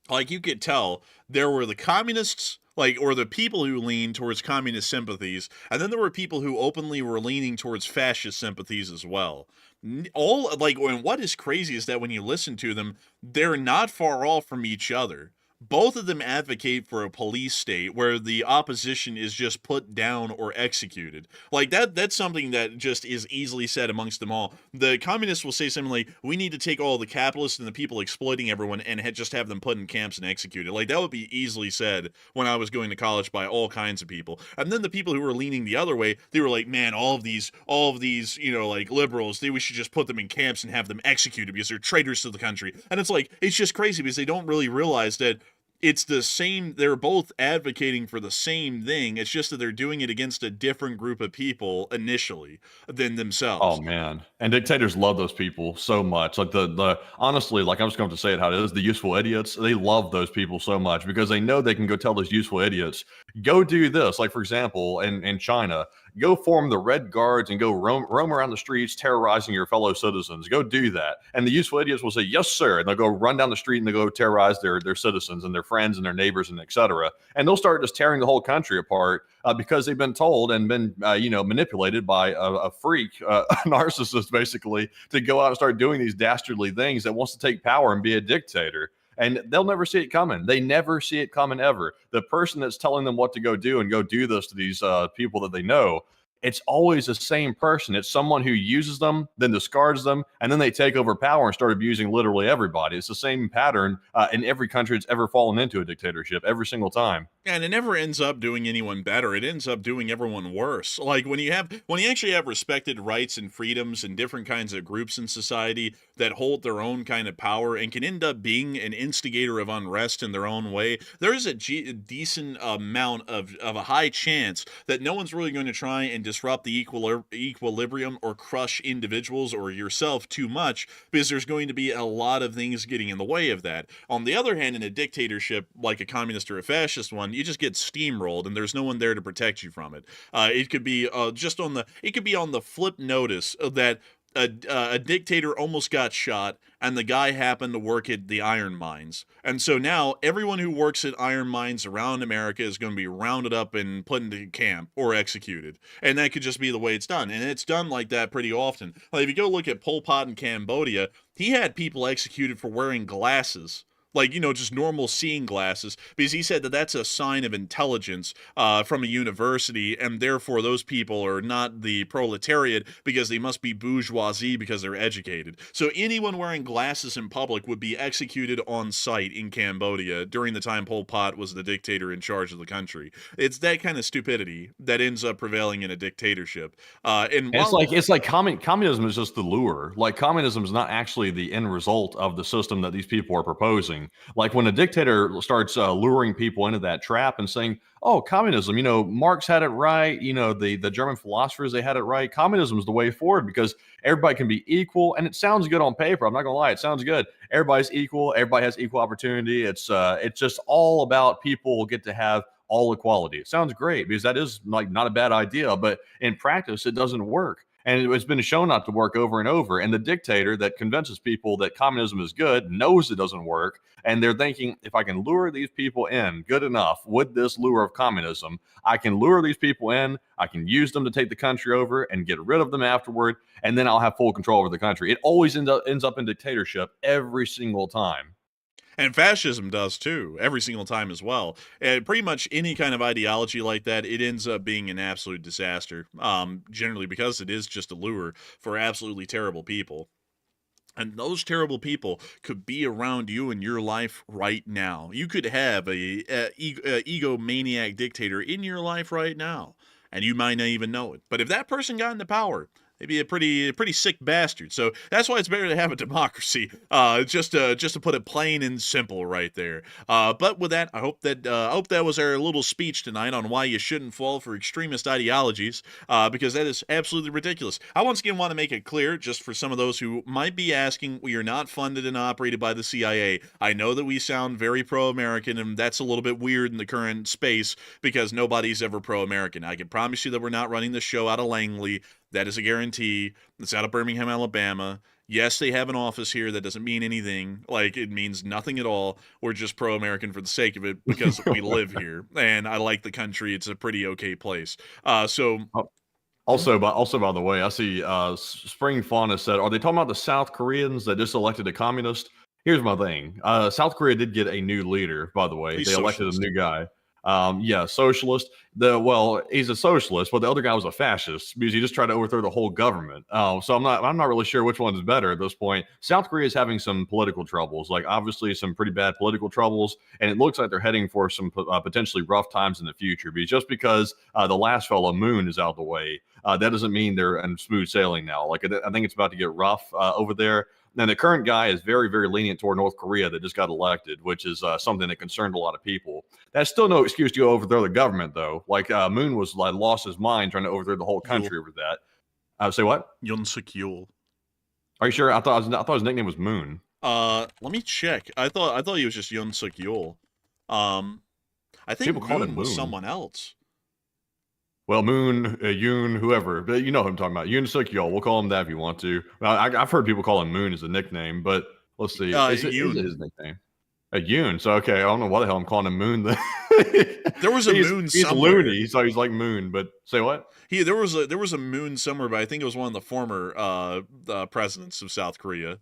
like you could tell there were the communists, or the people who leaned towards communist sympathies, and then there were people who openly were leaning towards fascist sympathies as well. And what is crazy is that when you listen to them, they're not far off from each other. Both of them advocate for a police state where the opposition is just put down or executed. That's something that just is easily said amongst them all. The communists will say something like, we need to take all the capitalists and the people exploiting everyone and just have them put in camps and executed. That would be easily said when I was going to college by all kinds of people. And then the people who were leaning the other way, they were like, man, all of these, liberals, we should just put them in camps and have them executed because they're traitors to the country. And it's just crazy because they don't really realize that it's the same. They're both advocating for the same thing. It's just that they're doing it against a different group of people initially than themselves. Oh man, and dictators love those people so much. Like honestly, I'm just going to say it how it is. The useful idiots, they love those people so much because they know they can go tell those useful idiots, go do this. Like for example, in China, go form the Red Guards and go roam around the streets terrorizing your fellow citizens. Go do that. And the useful idiots will say, yes, sir. And they'll go run down the street and they'll go terrorize their citizens and their friends and their neighbors and et cetera. And they'll start just tearing the whole country apart because they've been told and been, manipulated by a freak, a narcissist, basically, to go out and start doing these dastardly things that wants to take power and be a dictator. And they'll never see it coming. They never see it coming ever. The person that's telling them what to go do and go do this to these people that they know, it's always the same person. It's someone who uses them, then discards them, and then they take over power and start abusing literally everybody. It's the same pattern in every country that's ever fallen into a dictatorship, every single time. And it never ends up doing anyone better. It ends up doing everyone worse. When you actually have respected rights and freedoms and different kinds of groups in society that hold their own kind of power and can end up being an instigator of unrest in their own way, there is a decent amount of a high chance that no one's really going to try and disrupt the equilibrium or crush individuals or yourself too much, because there's going to be a lot of things getting in the way of that. On the other hand, in a dictatorship like a communist or a fascist one, you just get steamrolled and there's no one there to protect you from it. It could be on the flip notice that a dictator almost got shot and the guy happened to work at the iron mines. And so now everyone who works at iron mines around America is going to be rounded up and put into camp or executed. And that could just be the way it's done. And it's done like that pretty often. If you go look at Pol Pot in Cambodia, he had people executed for wearing glasses. Just normal seeing glasses, because he said that that's a sign of intelligence from a university, and therefore those people are not the proletariat because they must be bourgeoisie because they're educated. So anyone wearing glasses in public would be executed on site in Cambodia during the time Pol Pot was the dictator in charge of the country. It's that kind of stupidity that ends up prevailing in a dictatorship. It's like communism is just the lure. Communism is not actually the end result of the system that these people are proposing. Like when a dictator starts luring people into that trap and saying, oh, communism, Marx had it right. The German philosophers, they had it right. Communism is the way forward because everybody can be equal. And it sounds good on paper. I'm not going to lie. It sounds good. Everybody's equal. Everybody has equal opportunity. It's just all about people get to have all equality. It sounds great because that is not a bad idea, but in practice, it doesn't work. And it's been shown not to work over and over. And the dictator that convinces people that communism is good knows it doesn't work. And they're thinking, if I can lure these people in good enough with this lure of communism, I can lure these people in, I can use them to take the country over and get rid of them afterward, and then I'll have full control over the country. It always ends up in dictatorship every single time. And fascism does too, every single time as well. And pretty much any kind of ideology like that, it ends up being an absolute disaster. Generally because it is just a lure for absolutely terrible people. And those terrible people could be around you in your life right now. You could have a egomaniac dictator in your life right now, and you might not even know it. But if that person got into power, they'd be a pretty sick bastard. So that's why it's better to have a democracy. Just to put it plain and simple right there. But with that, I hope that was our little speech tonight on why you shouldn't fall for extremist ideologies. Because that is absolutely ridiculous. I once again want to make it clear, just for some of those who might be asking, we are not funded and operated by the CIA. I know that we sound very pro-American, and that's a little bit weird in the current space because nobody's ever pro-American. I can promise you that we're not running the show out of Langley. That is a guarantee. It's out of Birmingham, Alabama. Yes, they have an office here. That doesn't mean anything. Like, it means nothing at all. We're just pro-American for the sake of it because we live here. And I like the country. It's a pretty okay place. Also, by the way, I see Spring Fauna said, are they talking about the South Koreans that just elected a communist? Here's my thing. South Korea did get a new leader, by the way. They elected a new guy. Socialist. He's a socialist, but the other guy was a fascist because he just tried to overthrow the whole government. So I'm not really sure which one is better at this point. South Korea is having some political troubles, like obviously some pretty bad political troubles, and it looks like they're heading for some potentially rough times in the future. Just because the last fellow, Moon, is out of the way, that doesn't mean they're in smooth sailing now. Like, I think it's about to get rough over there. Now, the current guy is very, very lenient toward North Korea that just got elected, which is something that concerned a lot of people. That's still no excuse to go overthrow the government, though. Like, Moon was lost his mind trying to overthrow the whole country over that. Say what? Yoon Suk Yeol. Are you sure? I thought his nickname was Moon. Let me check. I thought he was just Yoon Suk Yeol. I think Moon was someone else. Well, Moon, Yoon, whoever, but you know who I'm talking about. Yoon Suk Yeol. We'll call him that if you want to. I've heard people call him Moon as a nickname, but let's see. Is it his nickname? Yoon. So, okay, I don't know why the hell I'm calling him Moon then. There was a Moon he's somewhere. Loony, so he's like Moon, but say what? There was a Moon somewhere, but I think it was one of the former presidents of South Korea.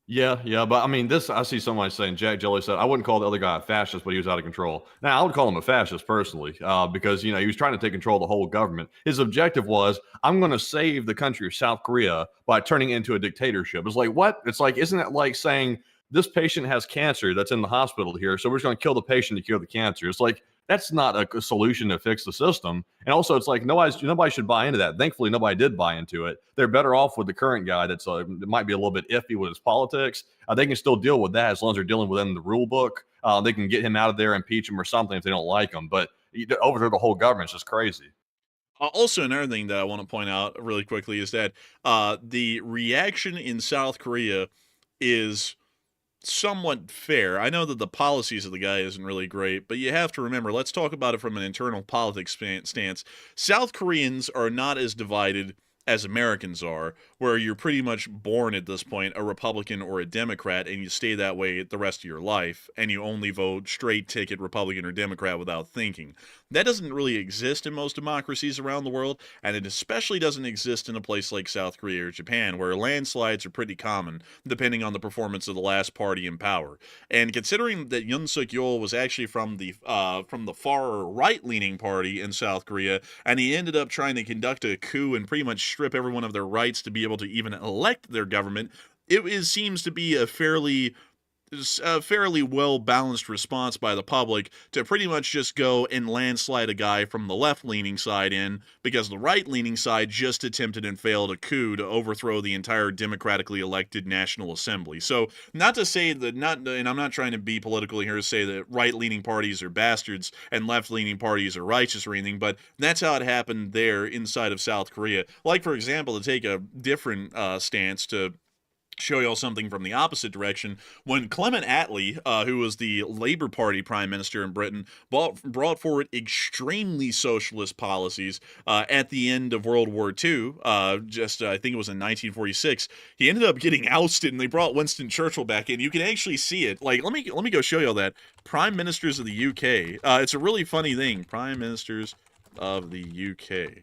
Yeah, but I mean, I see somebody saying, Jack Jelly said, I wouldn't call the other guy a fascist, but he was out of control. Now, I would call him a fascist personally, because, he was trying to take control of the whole government. His objective was, I'm going to save the country of South Korea by turning it into a dictatorship. It's like, what? It's like, isn't it like saying, this patient has cancer that's in the hospital here, so we're just going to kill the patient to cure the cancer? It's like, that's not a solution to fix the system. And also, it's like nobody should buy into that. Thankfully, nobody did buy into it. They're better off with the current guy that's might be a little bit iffy with his politics. They can still deal with that as long as they're dealing within the rule book. They can get him out of there, impeach him or something if they don't like him. But overthrow the whole government's just crazy. Also, another thing that I want to point out really quickly is that the reaction in South Korea is somewhat fair. I know that the policies of the guy isn't really great, but you have to remember, let's talk about it from an internal politics stance. South Koreans are not as divided as Americans are, where you're pretty much born at this point a Republican or a Democrat, and you stay that way the rest of your life, and you only vote straight ticket Republican or Democrat without thinking. That doesn't really exist in most democracies around the world, and it especially doesn't exist in a place like South Korea or Japan, where landslides are pretty common, depending on the performance of the last party in power. And considering that Yoon Suk Yeol was actually from the far right-leaning party in South Korea, and he ended up trying to conduct a coup and pretty much strip everyone of their rights to be able to even elect their government, it seems to be a fairly well-balanced response by the public to pretty much just go and landslide a guy from the left-leaning side in, because the right-leaning side just attempted and failed a coup to overthrow the entire democratically elected National Assembly. So, not to say that, and I'm not trying to be political here to say that right-leaning parties are bastards and left-leaning parties are righteous or anything, but that's how it happened there inside of South Korea. Like, for example, to take a different stance to show y'all something from the opposite direction. When Clement Attlee, who was the Labour Party prime minister in Britain, brought forward extremely socialist policies at the end of World War II, I think it was in 1946, he ended up getting ousted, and they brought Winston Churchill back in. You can actually see it. Like, let me go show y'all that. Prime Ministers of the UK. It's a really funny thing. Prime Ministers of the UK.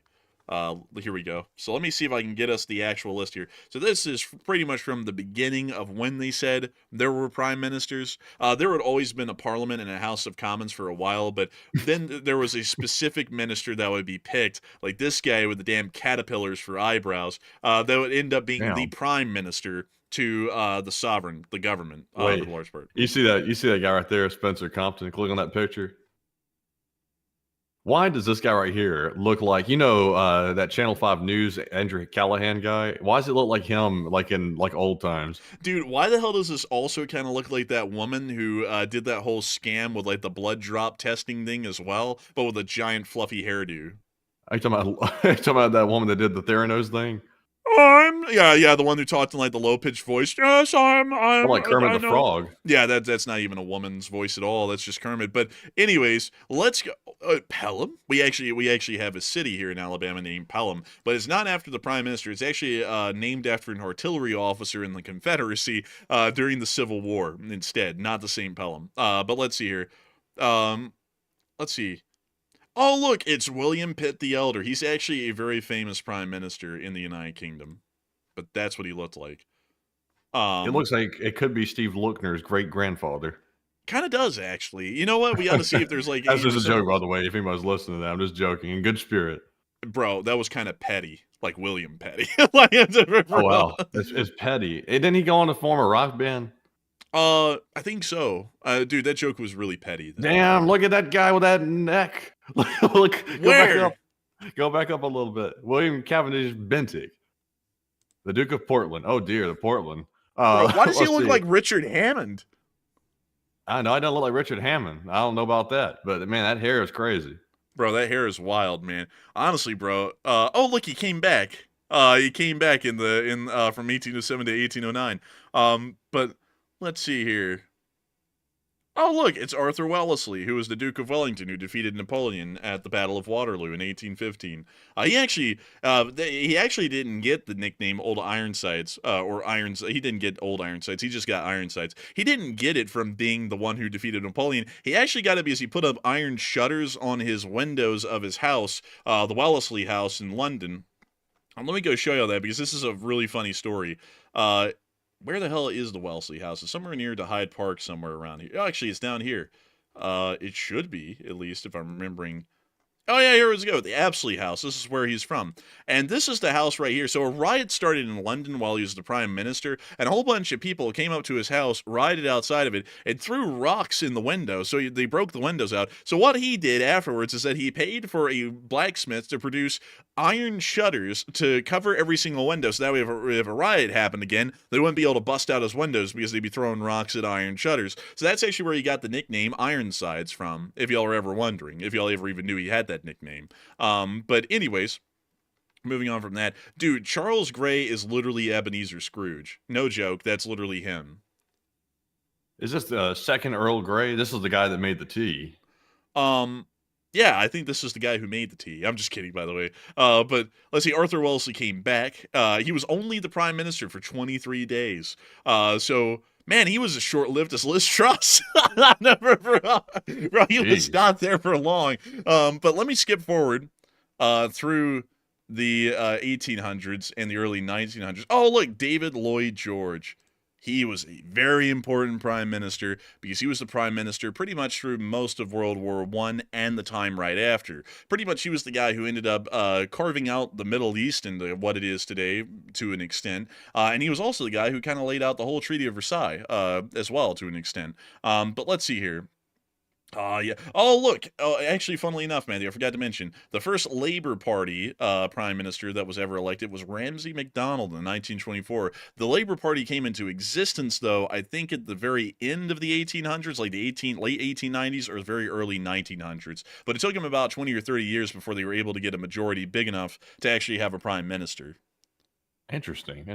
Here we go. So let me see if I can get us the actual list here. So this is pretty much from the beginning of when they said there were prime ministers. There had always been a parliament and a House of Commons for a while, but then there was a specific minister that would be picked, like this guy with the damn caterpillars for eyebrows, that would end up being the prime minister to the sovereign, the government, for the large part. You see that guy right there, Spencer Compton? Click on that picture. Why does this guy right here look like, that Channel 5 News Andrew Callahan guy? Why does it look like him, like in old times? Dude, why the hell does this also kind of look like that woman who did that whole scam with like the blood drop testing thing as well, but with a giant fluffy hairdo? Are you talking about that woman that did the Theranos thing? The one who talked in like the low pitched voice. Yes, I'm like Kermit the Frog. Yeah, that's not even a woman's voice at all. That's just Kermit. But anyways, let's go. Pelham. We actually have a city here in Alabama named Pelham, but it's not after the prime minister. It's actually named after an artillery officer in the Confederacy during the Civil War. Instead, not the same Pelham. But let's see here. Let's see. Oh, look, it's William Pitt the Elder. He's actually a very famous prime minister in the United Kingdom. But that's what he looked like. It looks like it could be Steve Lookner's great-grandfather. Kind of does, actually. You know what? We ought to see if there's like... That's just a joke, by the way, if anybody's listening to that. I'm just joking. In good spirit. Bro, that was kind of petty. Like William Petty. Oh, wow. It's petty. Didn't he go on to form a rock band? I think so. Dude, that joke was really petty. Damn, look at that guy with that neck. Look, go back up a little bit. William Cavendish Bentinck, the Duke of Portland. Oh dear, the Portland. Bro, why does he look like Richard Hammond? I know I don't look like Richard Hammond. I don't know about that, but man, that hair is crazy. Bro, that hair is wild, man. Honestly, bro. Oh look, he came back. He came back from 1807 to 1809. But let's see here. Oh, look, it's Arthur Wellesley, who was the Duke of Wellington, who defeated Napoleon at the Battle of Waterloo in 1815. He actually didn't get the nickname Old Ironsides, he didn't get Old Ironsides, he just got Ironsides. He didn't get it from being the one who defeated Napoleon. He actually got it because he put up iron shutters on his windows of his house, the Wellesley House in London. Let me go show you that, because this is a really funny story. Where the hell is the Wellesley House? It's somewhere near to Hyde Park, somewhere around here. Oh, actually, it's down here. It should be, at least, if I'm remembering. Oh, yeah, here we go. The Apsley House. This is where he's from. And this is the house right here. So a riot started in London while he was the prime minister, and a whole bunch of people came up to his house, rioted outside of it, and threw rocks in the window. So they broke the windows out. So what he did afterwards is that he paid for a blacksmith to produce iron shutters to cover every single window. So that way, if a riot happened again, they wouldn't be able to bust out his windows because they'd be throwing rocks at iron shutters. So that's actually where he got the nickname Ironsides from, if y'all are ever wondering, if y'all ever even knew he had that nickname. But anyways, moving on from that, dude, Charles Gray is literally Ebenezer Scrooge. No joke, that's literally him. Is this the second Earl Grey? This is the guy that made the tea. Yeah, I think this is the guy who made the tea. I'm just kidding, by the way. But let's see, Arthur Wellesley came back. He was only the prime minister for 23 days. So, man, he was as short-lived as Liz Truss. Bro, he was not there for long. But let me skip forward through the 1800s and the early 1900s. Oh, look, David Lloyd George. He was a very important prime minister because he was the prime minister pretty much through most of World War I and the time right after. Pretty much he was the guy who ended up carving out the Middle East into what it is today to an extent. And he was also the guy who kind of laid out the whole Treaty of Versailles as well to an extent. But let's see here. Yeah. Oh, look. Oh, actually, funnily enough, Matthew, I forgot to mention, the first Labour Party prime minister that was ever elected was Ramsay MacDonald in 1924. The Labour Party came into existence, though, I think at the very end of the 1800s, like the late 1890s or very early 1900s. But it took them about 20 or 30 years before they were able to get a majority big enough to actually have a prime minister. Interesting.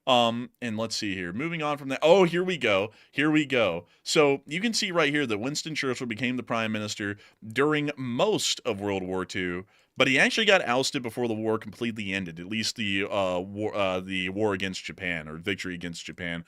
And let's see here. Moving on from that. Oh, here we go. Here we go. So you can see right here that Winston Churchill became the prime minister during most of World War II, but he actually got ousted before the war completely ended. At least the war against Japan, or victory against Japan.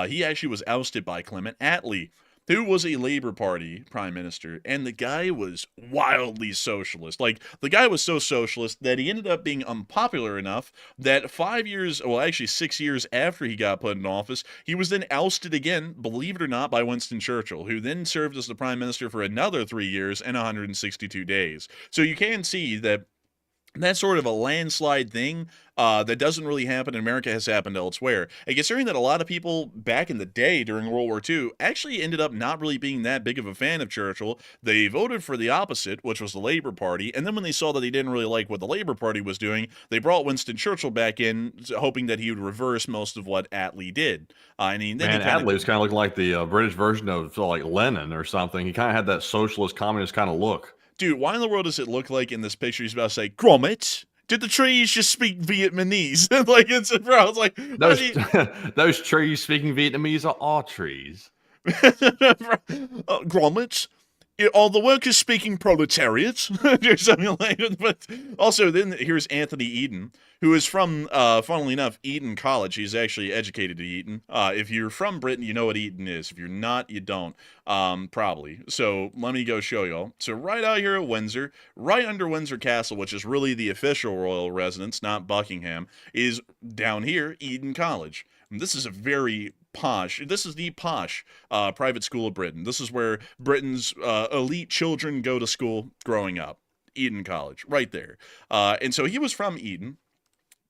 He actually was ousted by Clement Attlee, who was a Labor Party prime minister, and the guy was wildly socialist. Like, the guy was so socialist that he ended up being unpopular enough that 5 years, well, actually 6 years after he got put in office, he was then ousted again, believe it or not, by Winston Churchill, who then served as the prime minister for another 3 years and 162 days. So you can see that that's sort of a landslide thing that doesn't really happen in America, has happened elsewhere. And considering that a lot of people back in the day during World War II actually ended up not really being that big of a fan of Churchill, they voted for the opposite, which was the Labor Party. And then when they saw that they didn't really like what the Labor Party was doing, they brought Winston Churchill back in, hoping that he would reverse most of what Attlee did. Man, Attlee was kind of looking like the British version of like Lenin or something. He kind of had that socialist, communist kind of look. Dude, why in the world does it look like in this picture he's about to say, Gromit? Did the trees just speak Vietnamese? Like, it's, bro, it's like... Those trees speaking Vietnamese are our trees. Gromit? Are the workers speaking proletariat? Or something like that. But also, then here's Anthony Eden, who is from, funnily enough, Eton College. He's actually educated at Eton. If you're from Britain, you know what Eton is. If you're not, you don't. Probably. So let me go show y'all. So right out here at Windsor, right under Windsor Castle, which is really the official royal residence, not Buckingham, is down here, Eton College. And this is a very this is the posh private school of Britain. This is where Britain's elite children go to school growing up. Eton College, right there. And so he was from Eton,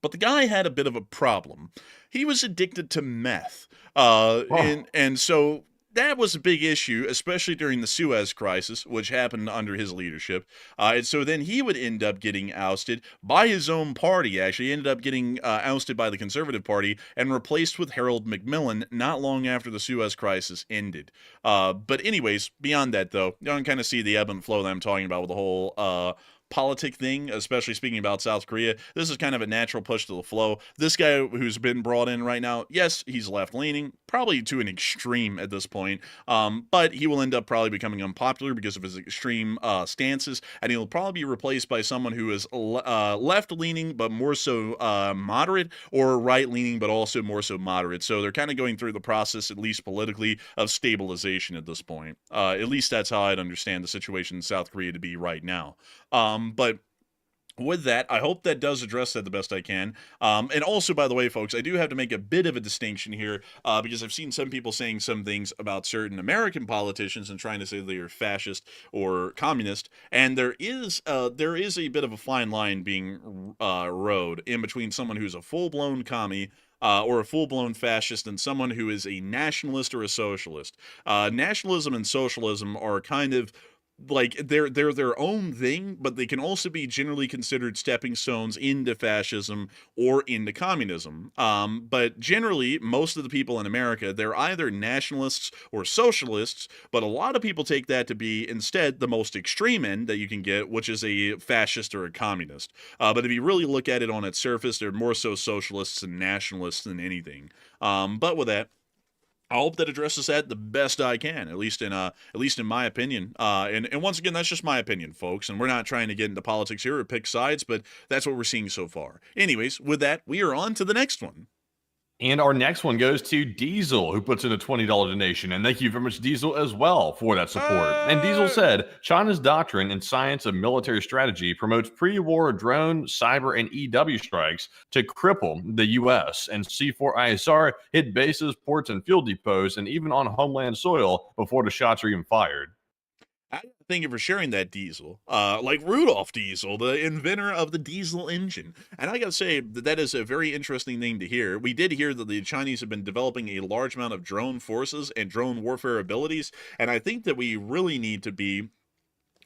but the guy had a bit of a problem. He was addicted to meth. And so that was a big issue, especially during the Suez Crisis, which happened under his leadership. And so then he would end up getting ousted by his own party, actually. He ended up getting ousted by the Conservative Party and replaced with Harold Macmillan not long after the Suez Crisis ended. But anyways, beyond that, though, you can kind of see the ebb and flow that I'm talking about with the whole politic thing, especially speaking about South Korea. This is kind of a natural push to the flow. This guy who's been brought in right now, yes, he's left-leaning, probably to an extreme at this point, but he will end up probably becoming unpopular because of his extreme stances, and he'll probably be replaced by someone who is left-leaning but more so moderate, or right-leaning but also more so moderate. So they're kind of going through the process, at least politically, of stabilization at this point. At least that's how I'd understand the situation in South Korea to be right now. But with that, I hope that does address that the best I can. And also, by the way, folks, I do have to make a bit of a distinction here because I've seen some people saying some things about certain American politicians and trying to say they are fascist or communist. And there is a bit of a fine line being rode in between someone who's a full-blown commie or a full-blown fascist and someone who is a nationalist or a socialist. Nationalism and socialism are kind of like they're their own thing, but they can also be generally considered stepping stones into fascism or into communism. But generally, most of the people in America, they're either nationalists or socialists, but a lot of people take that to be instead the most extreme end that you can get, which is a fascist or a communist. But if you really look at it on its surface, they're more so socialists and nationalists than anything. But with that, I hope that addresses that the best I can, at least in my opinion. And once again, that's just my opinion, folks. And we're not trying to get into politics here or pick sides, but that's what we're seeing so far. Anyways, with that, we are on to the next one. And our next one goes to Diesel, who puts in a $20 donation. And thank you very much, Diesel, as well, for that support. And Diesel said, China's doctrine and science of military strategy promotes pre-war drone, cyber, and EW strikes to cripple the U.S. And C4ISR hit bases, ports, and fuel depots, and even on homeland soil before the shots are even fired. Thank you for sharing that, Diesel. Like Rudolph Diesel, the inventor of the diesel engine. And I gotta say that is a very interesting thing to hear. We did hear that the Chinese have been developing a large amount of drone forces and drone warfare abilities, and I think that we really need to be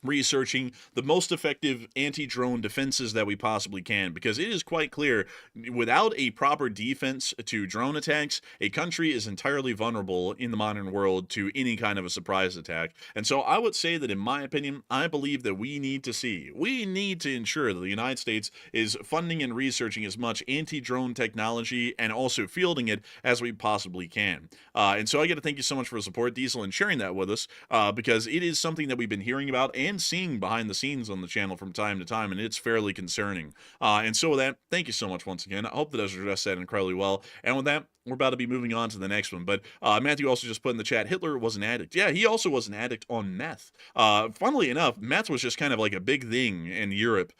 researching the most effective anti-drone defenses that we possibly can, because it is quite clear without a proper defense to drone attacks, a country is entirely vulnerable in the modern world to any kind of a surprise attack. And so I would say that, in my opinion, I believe that we need to ensure that the United States is funding and researching as much anti-drone technology and also fielding it as we possibly can. And so I got to thank you so much for the support, Diesel, and sharing that with us, because it is something that we've been hearing about and seeing behind the scenes on the channel from time to time, and it's fairly concerning. And so with that, thank you so much once again. I hope that I've addressed that incredibly well. And with that, we're about to be moving on to the next one. But Matthew also just put in the chat, Hitler was an addict. Yeah, he also was an addict on meth. Funnily enough, meth was just kind of like a big thing in Europe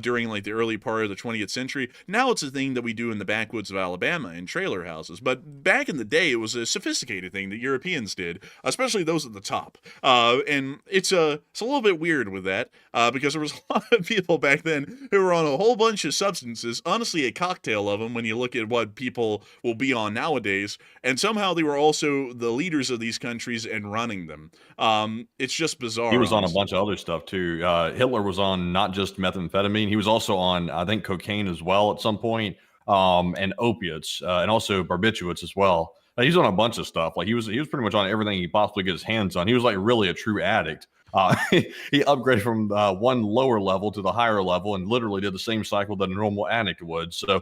during like the early part of the 20th century. Now it's a thing that we do in the backwoods of Alabama in trailer houses. But back in the day, it was a sophisticated thing that Europeans did, especially those at the top. And it's a little bit weird with that because there was a lot of people back then who were on a whole bunch of substances, honestly a cocktail of them when you look at what people will be on nowadays, and somehow they were also the leaders of these countries and running them. It's just bizarre. He was on a bunch of other stuff too. Hitler was on not just methamphetamine, he was also on, I think, cocaine as well at some point, and opiates, and also barbiturates as well. He was on a bunch of stuff. Like he was pretty much on everything he possibly get his hands on. He was like really a true addict. He upgraded from one lower level to the higher level and literally did the same cycle that a normal addict would. So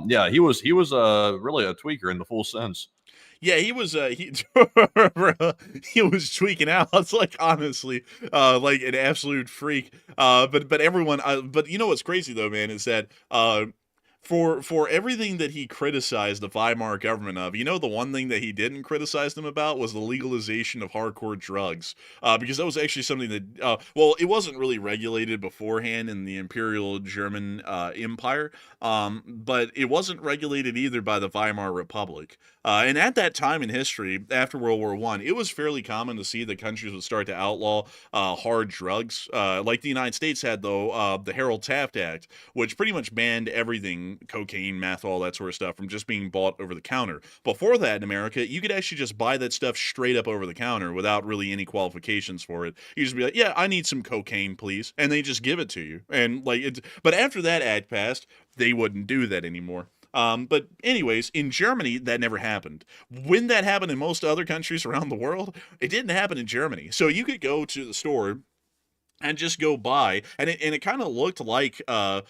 yeah, he was really a tweaker in the full sense. Yeah, he was he was tweaking out. It's like, honestly, like an absolute freak. But everyone, but you know what's crazy though, man, is that for everything that he criticized the Weimar government of, you know, the one thing that he didn't criticize them about was the legalization of hardcore drugs, because that was actually something that, well, it wasn't really regulated beforehand in the Imperial German Empire, but it wasn't regulated either by the Weimar Republic. And at that time in history, after World War I, it was fairly common to see that countries would start to outlaw hard drugs, like the United States had, though, the Harold Taft Act, which pretty much banned everything, cocaine, meth, all that sort of stuff, from just being bought over the counter. Before that, in America, you could actually just buy that stuff straight up over the counter without really any qualifications for it. You just be like, yeah, I need some cocaine, please, and they just give it to you. And like, but after that act passed, they wouldn't do that anymore. But anyways, in Germany, that never happened. When that happened in most other countries around the world, it didn't happen in Germany. So you could go to the store and just go buy, and it kind of looked like a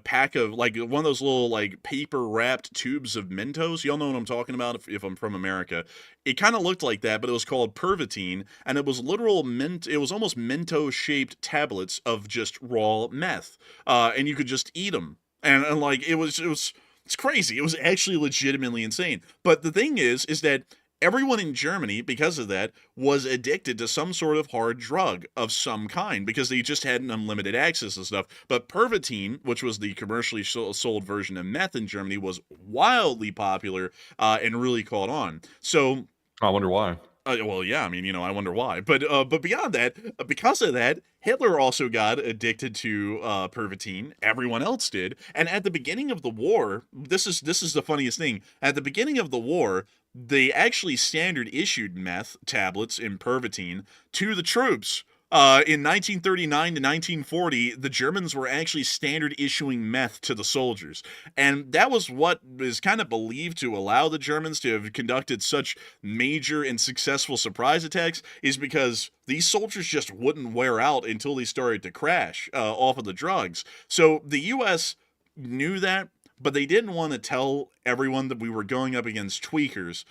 pack of, like, one of those little, like, paper wrapped tubes of Mentos. Y'all know what I'm talking about if I'm from America. It kind of looked like that, but it was called Pervitin, and it was it was almost Mentos shaped tablets of just raw meth, and you could just eat them, and like it's crazy. It was actually legitimately insane. But the thing is that everyone in Germany, because of that, was addicted to some sort of hard drug of some kind because they just had an unlimited access and stuff. But Pervitin, which was the commercially sold version of meth in Germany, was wildly popular and really caught on. So I wonder why. Well, yeah, I mean, you know, I wonder why. But beyond that, because of that, Hitler also got addicted to Pervitin. Everyone else did. And at the beginning of the war, this is the funniest thing. At the beginning of the war, they actually standard issued meth tablets in Pervitin to the troops. In 1939 to 1940, the Germans were actually standard issuing meth to the soldiers. And that was what is kind of believed to allow the Germans to have conducted such major and successful surprise attacks, is because these soldiers just wouldn't wear out until they started to crash off of the drugs. So the U.S. knew that, but they didn't want to tell everyone that we were going up against tweakers.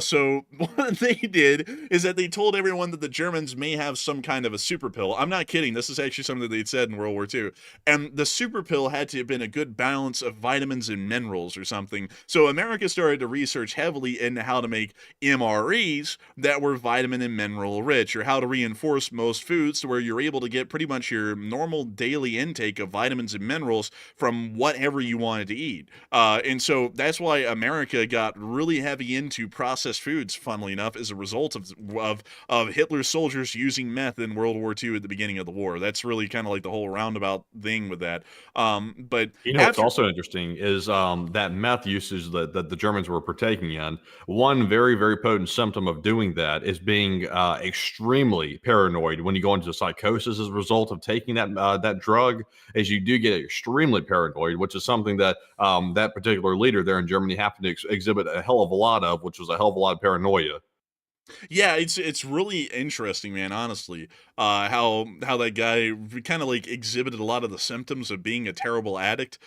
So what they did is that they told everyone that the Germans may have some kind of a super pill. I'm not kidding. This is actually something they'd said in World War II. And the super pill had to have been a good balance of vitamins and minerals or something. So America started to research heavily into how to make MREs that were vitamin and mineral rich, or how to reinforce most foods to where you're able to get pretty much your normal daily intake of vitamins and minerals from whatever you wanted to eat. And so that's that's why America got really heavy into processed foods, funnily enough, as a result of Hitler's soldiers using meth in World War II at the beginning of the war. That's really kind of like the whole roundabout thing with that. But You know what's also interesting is that meth usage that the Germans were partaking in. One very, very potent symptom of doing that is being extremely paranoid when you go into psychosis as a result of taking that drug. Is you do get extremely paranoid, which is something that that particular leader there in Germany happened to exhibit a hell of a lot of, which was a hell of a lot of paranoia. Yeah, it's really interesting, man, honestly. How that guy kind of like exhibited a lot of the symptoms of being a terrible addict.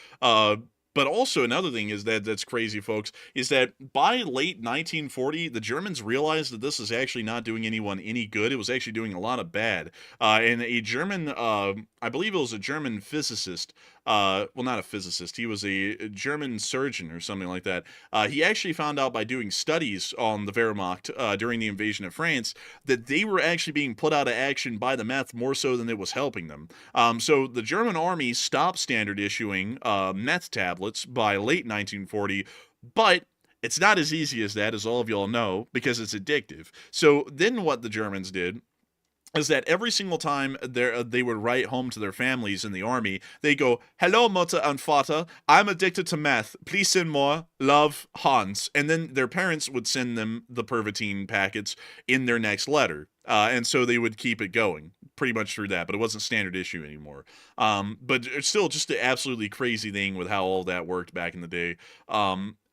But also another thing is that's crazy, folks, is that by late 1940, the Germans realized that this is actually not doing anyone any good. It was actually doing a lot of bad. And a German, I believe it was a German physicist, well, not a physicist, he was a German surgeon or something like that. He actually found out by doing studies on the Wehrmacht during the invasion of France that they were actually being put out of action by the meth more so than it was helping them. So the German army stopped standard issuing meth tablets by late 1940, but it's not as easy as that, as all of y'all know, because it's addictive. So then what the Germans did is that every single time they would write home to their families in the army, they go, "Hello, Mutter and Vater, I'm addicted to meth. Please send more. Love, Hans." And then their parents would send them the Pervitin packets in their next letter. And so they would keep it going pretty much through that, but it wasn't standard issue anymore. But it's still just an absolutely crazy thing with how all that worked back in the day.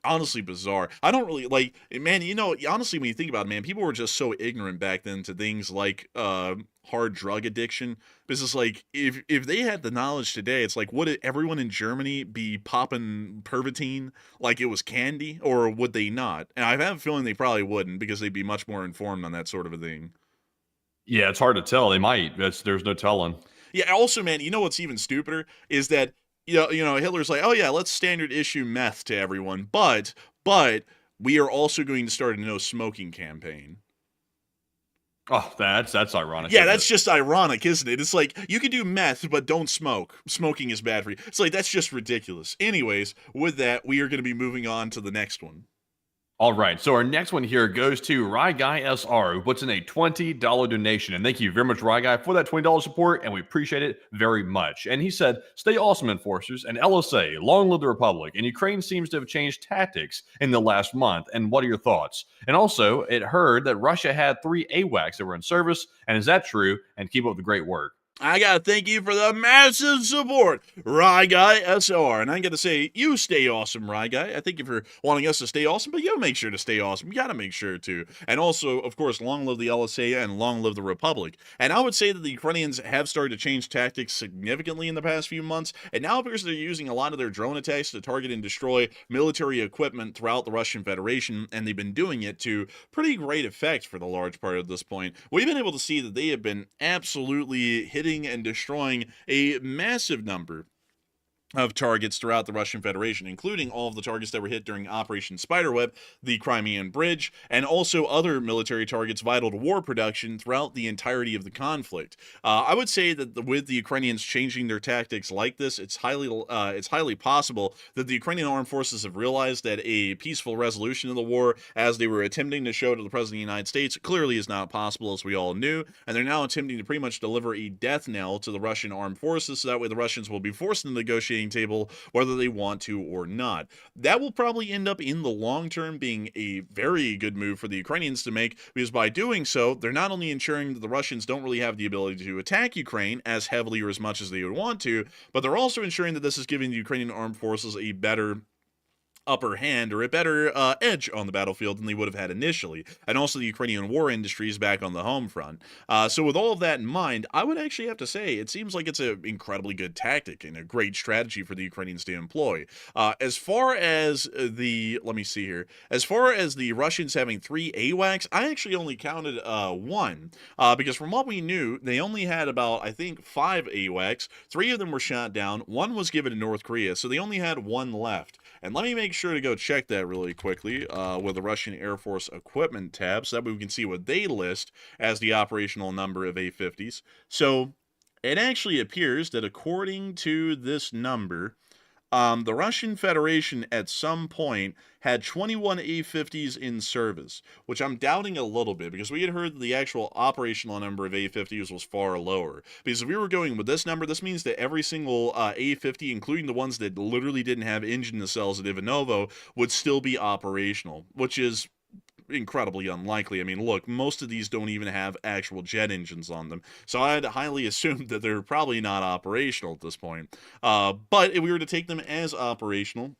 Honestly bizarre. I don't really like, man, you know, honestly, when you think about it, man, people were just so ignorant back then to things like hard drug addiction. Because it's like, if they had the knowledge today, it's like, would everyone in Germany be popping Pervitin like it was candy, or would they not? And I have a feeling they probably wouldn't, because they'd be much more informed on that sort of a thing. Yeah, it's hard to tell. They might. There's no telling. Yeah, also, man, you know what's even stupider is that Hitler's like, "Oh yeah, let's standard issue meth to everyone, but we are also going to start a no smoking campaign." Oh, that's ironic. Yeah, that's just ironic, isn't it? It's like, you can do meth, but don't smoke. Smoking is bad for you. It's like, that's just ridiculous. Anyways, with that, we are going to be moving on to the next one. All right, so our next one here goes to Rye Guy SR, who puts in a $20 donation. And thank you very much, Rye Guy, for that $20 support, and we appreciate it very much. And he said, "Stay awesome, enforcers, and LSA, long live the Republic. And Ukraine seems to have changed tactics in the last month. And what are your thoughts?" And also, it heard that Russia had 3 AWACS that were in service. And is that true? And keep up the great work. I gotta thank you for the massive support, Rye Guy SR. And I gotta say, you stay awesome, Rye Guy. I thank you for wanting us to stay awesome, but you make sure to stay awesome. You gotta make sure to. And also, of course, long live the LSA and long live the Republic. And I would say that the Ukrainians have started to change tactics significantly in the past few months, and now it appears they're using a lot of their drone attacks to target and destroy military equipment throughout the Russian Federation, and they've been doing it to pretty great effect for the large part at this point. We've been able to see that they have been absolutely hitting and destroying a massive number of targets throughout the Russian Federation, including all of the targets that were hit during Operation Spiderweb, the Crimean Bridge, and also other military targets vital to war production throughout the entirety of the conflict. I would say that with the Ukrainians changing their tactics like this, it's highly possible that the Ukrainian armed forces have realized that a peaceful resolution of the war, as they were attempting to show to the President of the United States, clearly is not possible, as we all knew, and they're now attempting to pretty much deliver a death knell to the Russian armed forces, so that way the Russians will be forced to negotiate table whether they want to or not. That will probably end up in the long term being a very good move for the Ukrainians to make, because by doing so, they're not only ensuring that the Russians don't really have the ability to attack Ukraine as heavily or as much as they would want to, but they're also ensuring that this is giving the Ukrainian armed forces a better upper hand, or a better edge on the battlefield than they would have had initially. And also the Ukrainian war industry is back on the home front. So with all of that in mind, I would actually have to say it seems like it's an incredibly good tactic and a great strategy for the Ukrainians to employ. As far as the, let me see here, as far as the Russians having 3 AWACS, I actually only counted 1, because from what we knew, they only had about, I think, 5 AWACS. 3 of them were shot down. 1 was given to North Korea, so they only had 1 left. And let me make sure to go check that really quickly with the Russian Air Force equipment tab, so that way we can see what they list as the operational number of A-50s. So it actually appears that according to this number, the Russian Federation at some point had 21 A-50s in service, which I'm doubting a little bit because we had heard that the actual operational number of A-50s was far lower. Because if we were going with this number, this means that every single A-50, including the ones that literally didn't have engine nacelles at Ivanovo, would still be operational, which is incredibly unlikely. I mean, look, most of these don't even have actual jet engines on them, so I'd highly assume that they're probably not operational at this point. But if we were to take them as operational,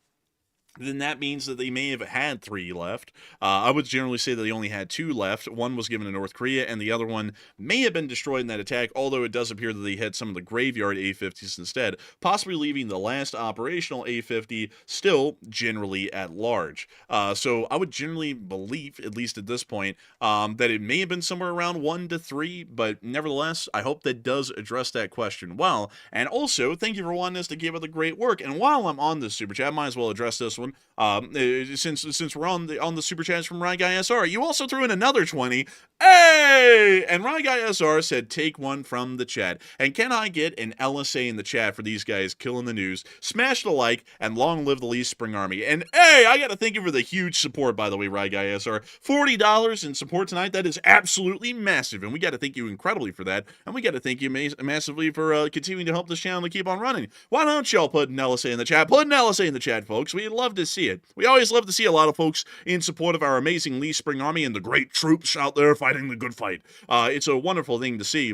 then that means that they may have had 3 left. I would generally say that they only had 2 left. One was given to North Korea, and the other one may have been destroyed in that attack, although it does appear that they had some of the graveyard A-50s instead, possibly leaving the last operational A-50 still generally at large. So I would generally believe, at least at this point, that it may have been somewhere around 1 to 3, but nevertheless, I hope that does address that question well. And also, thank you for wanting us to give it the great work. And while I'm on this super chat, I might as well address this one. Since we're on the super chats from Rye Guy SR, you also threw in another 20. Hey! And Rye Guy SR said, take one from the chat. And can I get an LSA in the chat for these guys killing the news? Smash the like, and long live the Lee Spring Army. And hey, I gotta thank you for the huge support, by the way, Rye Guy SR. $40 in support tonight, that is absolutely massive, and we gotta thank you incredibly for that, and we gotta thank you massively for continuing to help this channel to keep on running. Why don't y'all put an LSA in the chat? Put an LSA in the chat, folks. We'd love to see it. We always love to see a lot of folks in support of our amazing Lee Spring Army and the great troops out there fighting the good fight. It's a wonderful thing to see.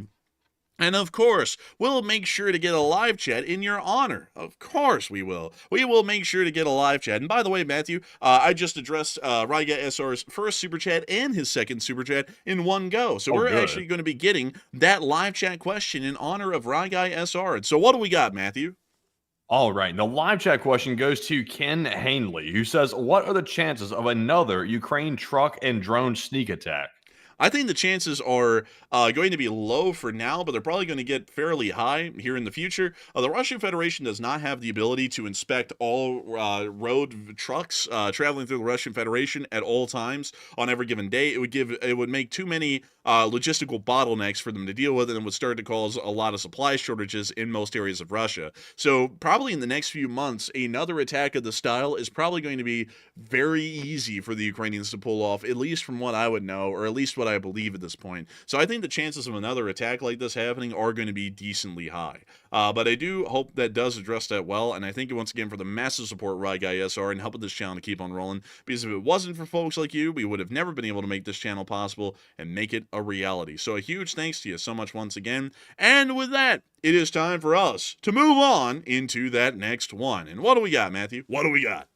And of course, we'll make sure to get a live chat in your honor. Of course we will. We will make sure to get a live chat. And by the way, Matthew, I just addressed Ryga SR's first super chat and his second super chat in one go. So we're actually going to be getting that live chat question in honor of Ryga SR. And so what do we got, Matthew? All right, the live chat question goes to Ken Hanley, who says, what are the chances of another Ukraine truck and drone sneak attack? I think the chances are going to be low for now, but they're probably going to get fairly high here in the future. The Russian Federation does not have the ability to inspect all road trucks traveling through the Russian Federation at all times on every given day. It would make too many logistical bottlenecks for them to deal with, and it would start to cause a lot of supply shortages in most areas of Russia. So probably in the next few months, another attack of the style is probably going to be very easy for the Ukrainians to pull off, at least from what I would know, or at least what I believe at this point. So I think the chances of another attack like this happening are going to be decently high. But I do hope that does address that well, and I thank you once again for the massive support, Rye Guy SR, and helping this channel to keep on rolling, because if it wasn't for folks like you, we would have never been able to make this channel possible and make it a reality. So a huge thanks to you so much once again. And with that, it is time for us to move on into that next one. And what do we got, Matthew? What do we got?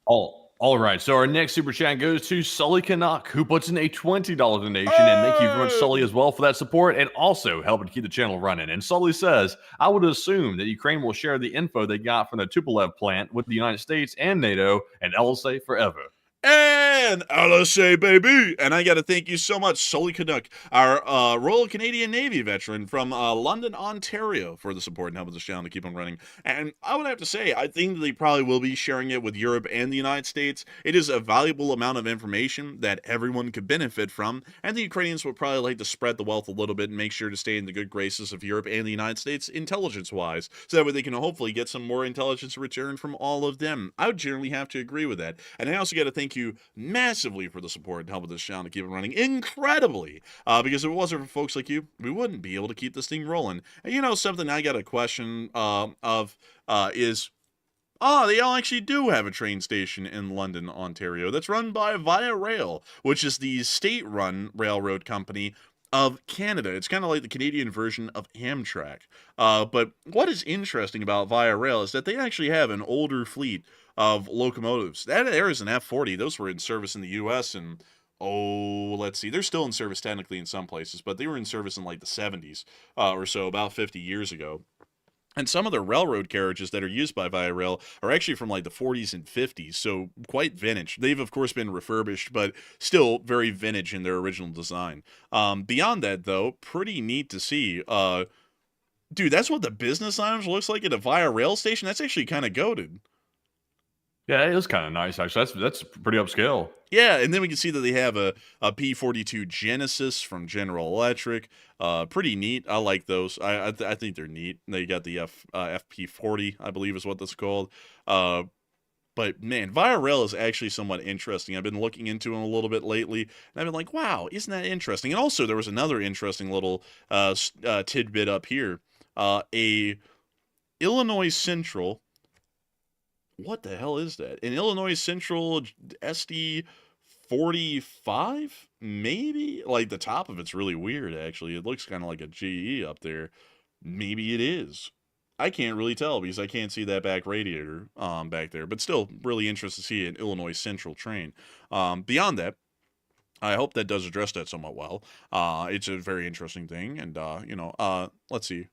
All right, so our next super chat goes to Sully Canuck, who puts in a $20 donation, and thank you very much, Sully, as well for that support and also helping to keep the channel running. And Sully says, I would assume that Ukraine will share the info they got from the Tupolev plant with the United States and NATO, and LSA forever. And LSA, baby! And I got to thank you so much, Sully Canuck, our Royal Canadian Navy veteran from London, Ontario, for the support and helping this channel to keep on running. And I would have to say, I think that they probably will be sharing it with Europe and the United States. It is a valuable amount of information that everyone could benefit from, and the Ukrainians would probably like to spread the wealth a little bit and make sure to stay in the good graces of Europe and the United States intelligence-wise, so that way they can hopefully get some more intelligence return from all of them. I would generally have to agree with that. And I also got to thank you massively for the support and help with this channel to keep it running incredibly, because if it wasn't for folks like you, we wouldn't be able to keep this thing rolling. And you know, something I got a question is, they all actually do have a train station in London, Ontario that's run by Via Rail, which is the state-run railroad company of Canada. It's kind of like the Canadian version of Amtrak. But what is interesting about Via Rail is that they actually have an older fleet of locomotives. There is an F40. Those were in service in the U.S. and, let's see. They're still in service technically in some places, but they were in service in like the 70s or so, about 50 years ago. And some of the railroad carriages that are used by Via Rail are actually from like the 40s and 50s, so quite vintage. They've, of course, been refurbished, but still very vintage in their original design. Beyond that, though, pretty neat to see. Dude, that's what the business lounge looks like at a Via Rail station? That's actually kind of goated. Yeah, it is kind of nice, actually. That's pretty upscale. Yeah, and then we can see that they have a P-42 Genesis from General Electric. Pretty neat. I like those. I think they're neat. They got the FP-40, I believe is what that's called. But man, Via Rail is actually somewhat interesting. I've been looking into them a little bit lately, and I've been like, wow, isn't that interesting? And also, there was another interesting little tidbit up here. A Illinois Central. What the hell is that? An Illinois Central SD 45? Maybe? Like, the top of it's really weird, actually. It looks kind of like a GE up there. Maybe it is. I can't really tell because I can't see that back radiator back there. But still, really interested to see an Illinois Central train. Beyond that, I hope that does address that somewhat well. It's a very interesting thing. And, let's see.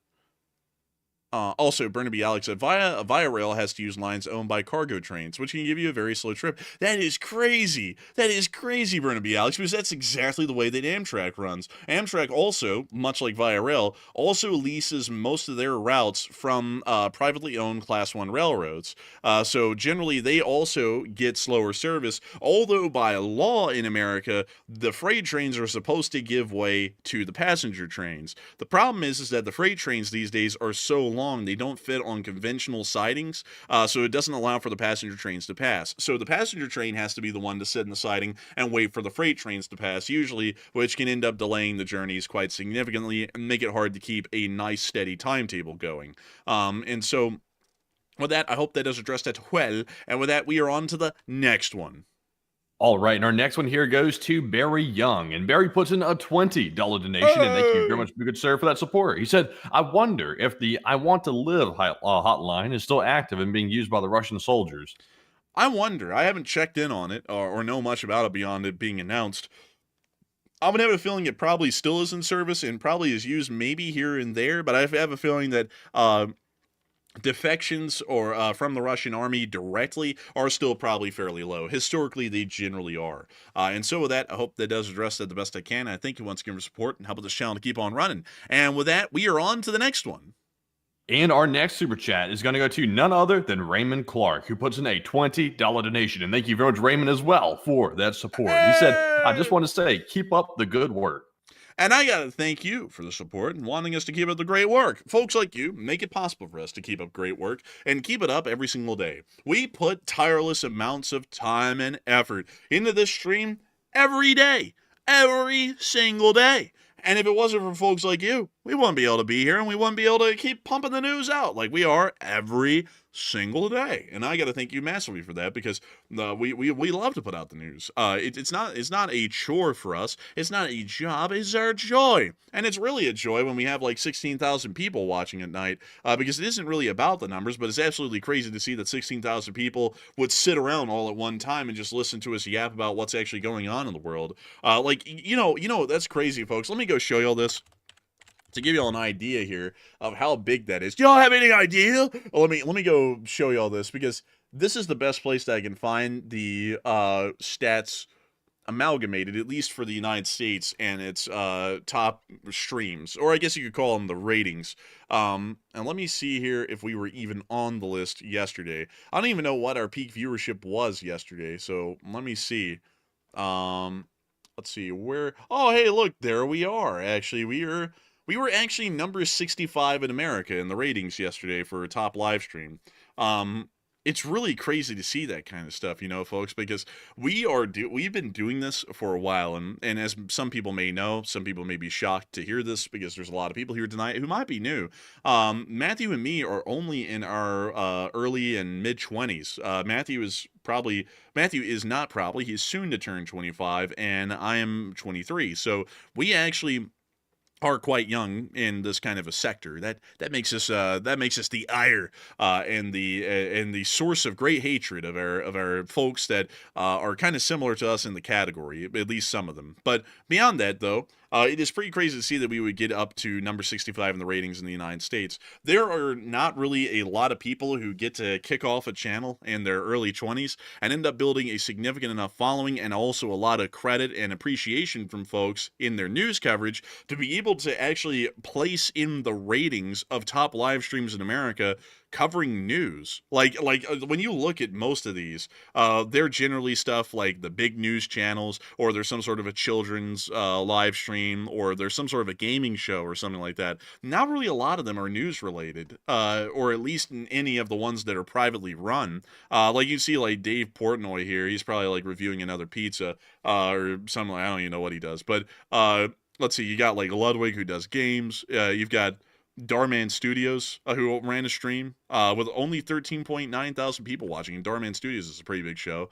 Also, Burnaby Alex said, Via Rail has to use lines owned by cargo trains, which can give you a very slow trip. That is crazy. That is crazy, Burnaby Alex, because that's exactly the way that Amtrak runs. Amtrak also, much like Via Rail, also leases most of their routes from privately owned Class 1 railroads. So generally, they also get slower service, although by law in America, the freight trains are supposed to give way to the passenger trains. The problem is that the freight trains these days are so long, they don't fit on conventional sidings, so it doesn't allow for the passenger trains to pass. So the passenger train has to be the one to sit in the siding and wait for the freight trains to pass, usually, which can end up delaying the journeys quite significantly and make it hard to keep a nice, steady timetable going. And so, with that, I hope that does address that well, and with that, we are on to the next one. All right, and our next one here goes to Barry Young, and Barry puts in a $20 donation, and thank you very much, good sir, for that support. He said, I wonder if the I Want to Live hotline is still active and being used by the Russian soldiers. I wonder. I haven't checked in on it or know much about it beyond it being announced. I would have a feeling it probably still is in service and probably is used maybe here and there, but I have a feeling that defections or from the Russian army directly are still probably fairly low. Historically, they generally are. And so with that, I hope that does address that the best I can. I thank you once again for support and help this channel to keep on running. And with that, we are on to the next one. And our next super chat is going to go to none other than Raymond Clark, who puts in a $20 donation. And thank you very much, Raymond, as well, for that support. He said, I just want to say, keep up the good work. And I got to thank you for the support and wanting us to keep up the great work. Folks like you make it possible for us to keep up great work and keep it up every single day. We put tireless amounts of time and effort into this stream every day, every single day. And if it wasn't for folks like you, we wouldn't be able to be here and we wouldn't be able to keep pumping the news out like we are every single day. And I got to thank you massively for that because we love to put out the news. It's not a chore for us. It's not a job. It's our joy. And it's really a joy when we have like 16,000 people watching at night because it isn't really about the numbers, but it's absolutely crazy to see that 16,000 people would sit around all at one time and just listen to us yap about what's actually going on in the world. That's crazy, folks. Let me go show you all this. To give you all an idea here of how big that is. Do y'all have any idea? Well, let me go show you all this because this is the best place that I can find the stats amalgamated, at least for the United States and its top streams, or I guess you could call them the ratings. And let me see here if we were even on the list yesterday. I don't even know what our peak viewership was yesterday, so let me see. Let's see where. Oh, hey, look, there we are. Actually, we were actually number 65 in America in the ratings yesterday for a top live stream. It's really crazy to see that kind of stuff, folks, because we've been doing this for a while, and as some people may know, some people may be shocked to hear this because there's a lot of people here tonight who might be new. Matthew and me are only in our early and mid 20s. Matthew he's soon to turn 25, and I am 23. So we actually are quite young in this kind of a sector. That makes us the ire and the source of great hatred of our folks that are kind of similar to us in the category, at least some of them. But beyond that, though, it is pretty crazy to see that we would get up to number 65 in the ratings in the United States. There are not really a lot of people who get to kick off a channel in their early 20s and end up building a significant enough following and also a lot of credit and appreciation from folks in their news coverage to be able to actually place in the ratings of top live streams in America covering news. Like when you look at most of these, they're generally stuff like the big news channels, or there's some sort of a children's live stream, or there's some sort of a gaming show or something like that. Not really a lot of them are news related, or at least in any of the ones that are privately run. Like you see like Dave Portnoy here, he's probably like reviewing another pizza, or something. I don't even know what he does, but let's see, you got like Ludwig who does games. You've got Darman Studios, who ran a stream with only 13.9 thousand people watching. And Darman Studios is a pretty big show.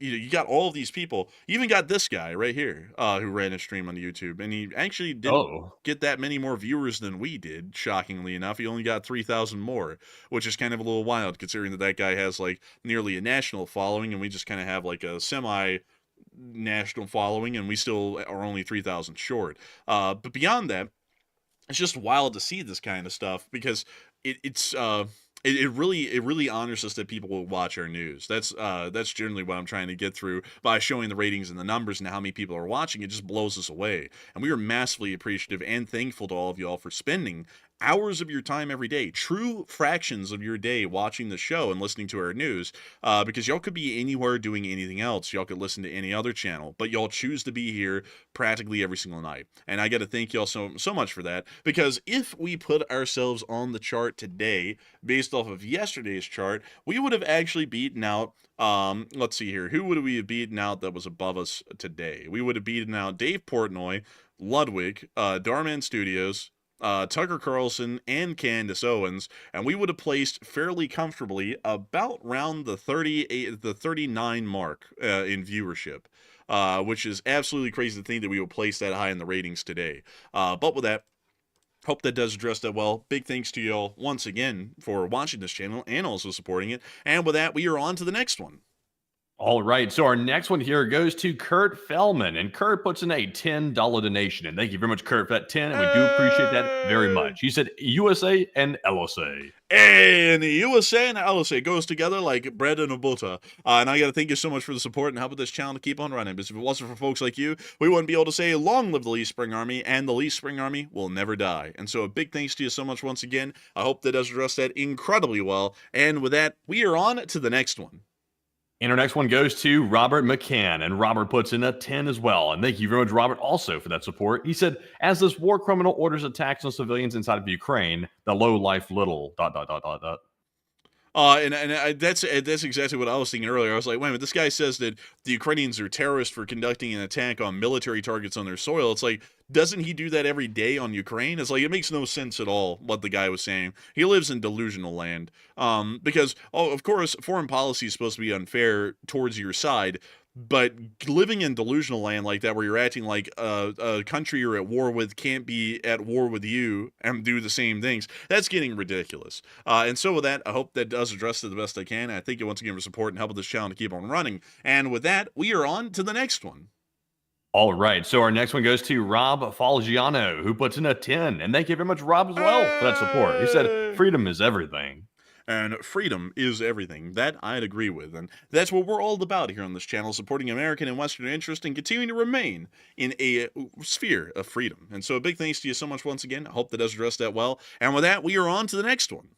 You got all of these people. You even got this guy right here who ran a stream on YouTube. And he actually didn't get that many more viewers than we did, shockingly enough. He only got 3,000 more, which is kind of a little wild considering that guy has like nearly a national following, and we just kind of have like a semi-national following, and we still are only 3,000 short. But beyond that, it's just wild to see this kind of stuff, because it really honors us that people will watch our news. That's generally what I'm trying to get through by showing the ratings and the numbers and how many people are watching. It just blows us away, and we are massively appreciative and thankful to all of y'all for spending hours of your time every day, true fractions of your day, watching the show and listening to our news, because y'all could be anywhere doing anything else. Y'all could listen to any other channel, but y'all choose to be here practically every single night. And I got to thank y'all so much for that, because if we put ourselves on the chart today based off of yesterday's chart, we would have actually beaten out, let's see here, who would we have beaten out that was above us today? We would have beaten out Dave Portnoy, Ludwig, Darman Studios, Tucker Carlson, and Candace Owens, and we would have placed fairly comfortably about around the 39 mark in viewership, which is absolutely crazy to think that we would place that high in the ratings today. But with that, hope that does address that well. Big thanks to y'all once again for watching this channel and also supporting it. And with that, we are on to the next one. All right, so our next one here goes to Kurt Fellman, and Kurt puts in a $10 donation, and thank you very much, Kurt, for that 10, and we do appreciate that very much. He said USA and LSA. And the USA and the LSA goes together like bread and butter. And I got to thank you so much for the support and helping this channel to keep on running, because if it wasn't for folks like you, we wouldn't be able to say long live the Lee Spring Army, and the Lee Spring Army will never die. And so a big thanks to you so much once again. I hope that does address that incredibly well. And with that, we are on to the next one. And our next one goes to Robert McCann, and Robert puts in a 10 as well. And thank you very much, Robert, also for that support. He said, as this war criminal orders attacks on civilians inside of Ukraine, the low life little ... That's exactly what I was thinking earlier. I was like, wait a minute, this guy says that the Ukrainians are terrorists for conducting an attack on military targets on their soil. It's like, doesn't he do that every day on Ukraine? It's like, it makes no sense at all what the guy was saying. He lives in delusional land. Because, of course, foreign policy is supposed to be unfair towards your side, but living in delusional land like that, where you're acting like a country you're at war with can't be at war with you and do the same things, that's getting ridiculous. And so with that, I hope that does address it the best I can. I thank you once again for support and helping this channel to keep on running. And with that, we are on to the next one. All right, so our next one goes to Rob Falgiano, who puts in a 10. And thank you very much, Rob, as well, for that support. He said, freedom is everything. And freedom is everything. That I'd agree with. And that's what we're all about here on this channel, supporting American and Western interest and continuing to remain in a sphere of freedom. And so a big thanks to you so much once again. I hope that does address that well. And with that, we are on to the next one.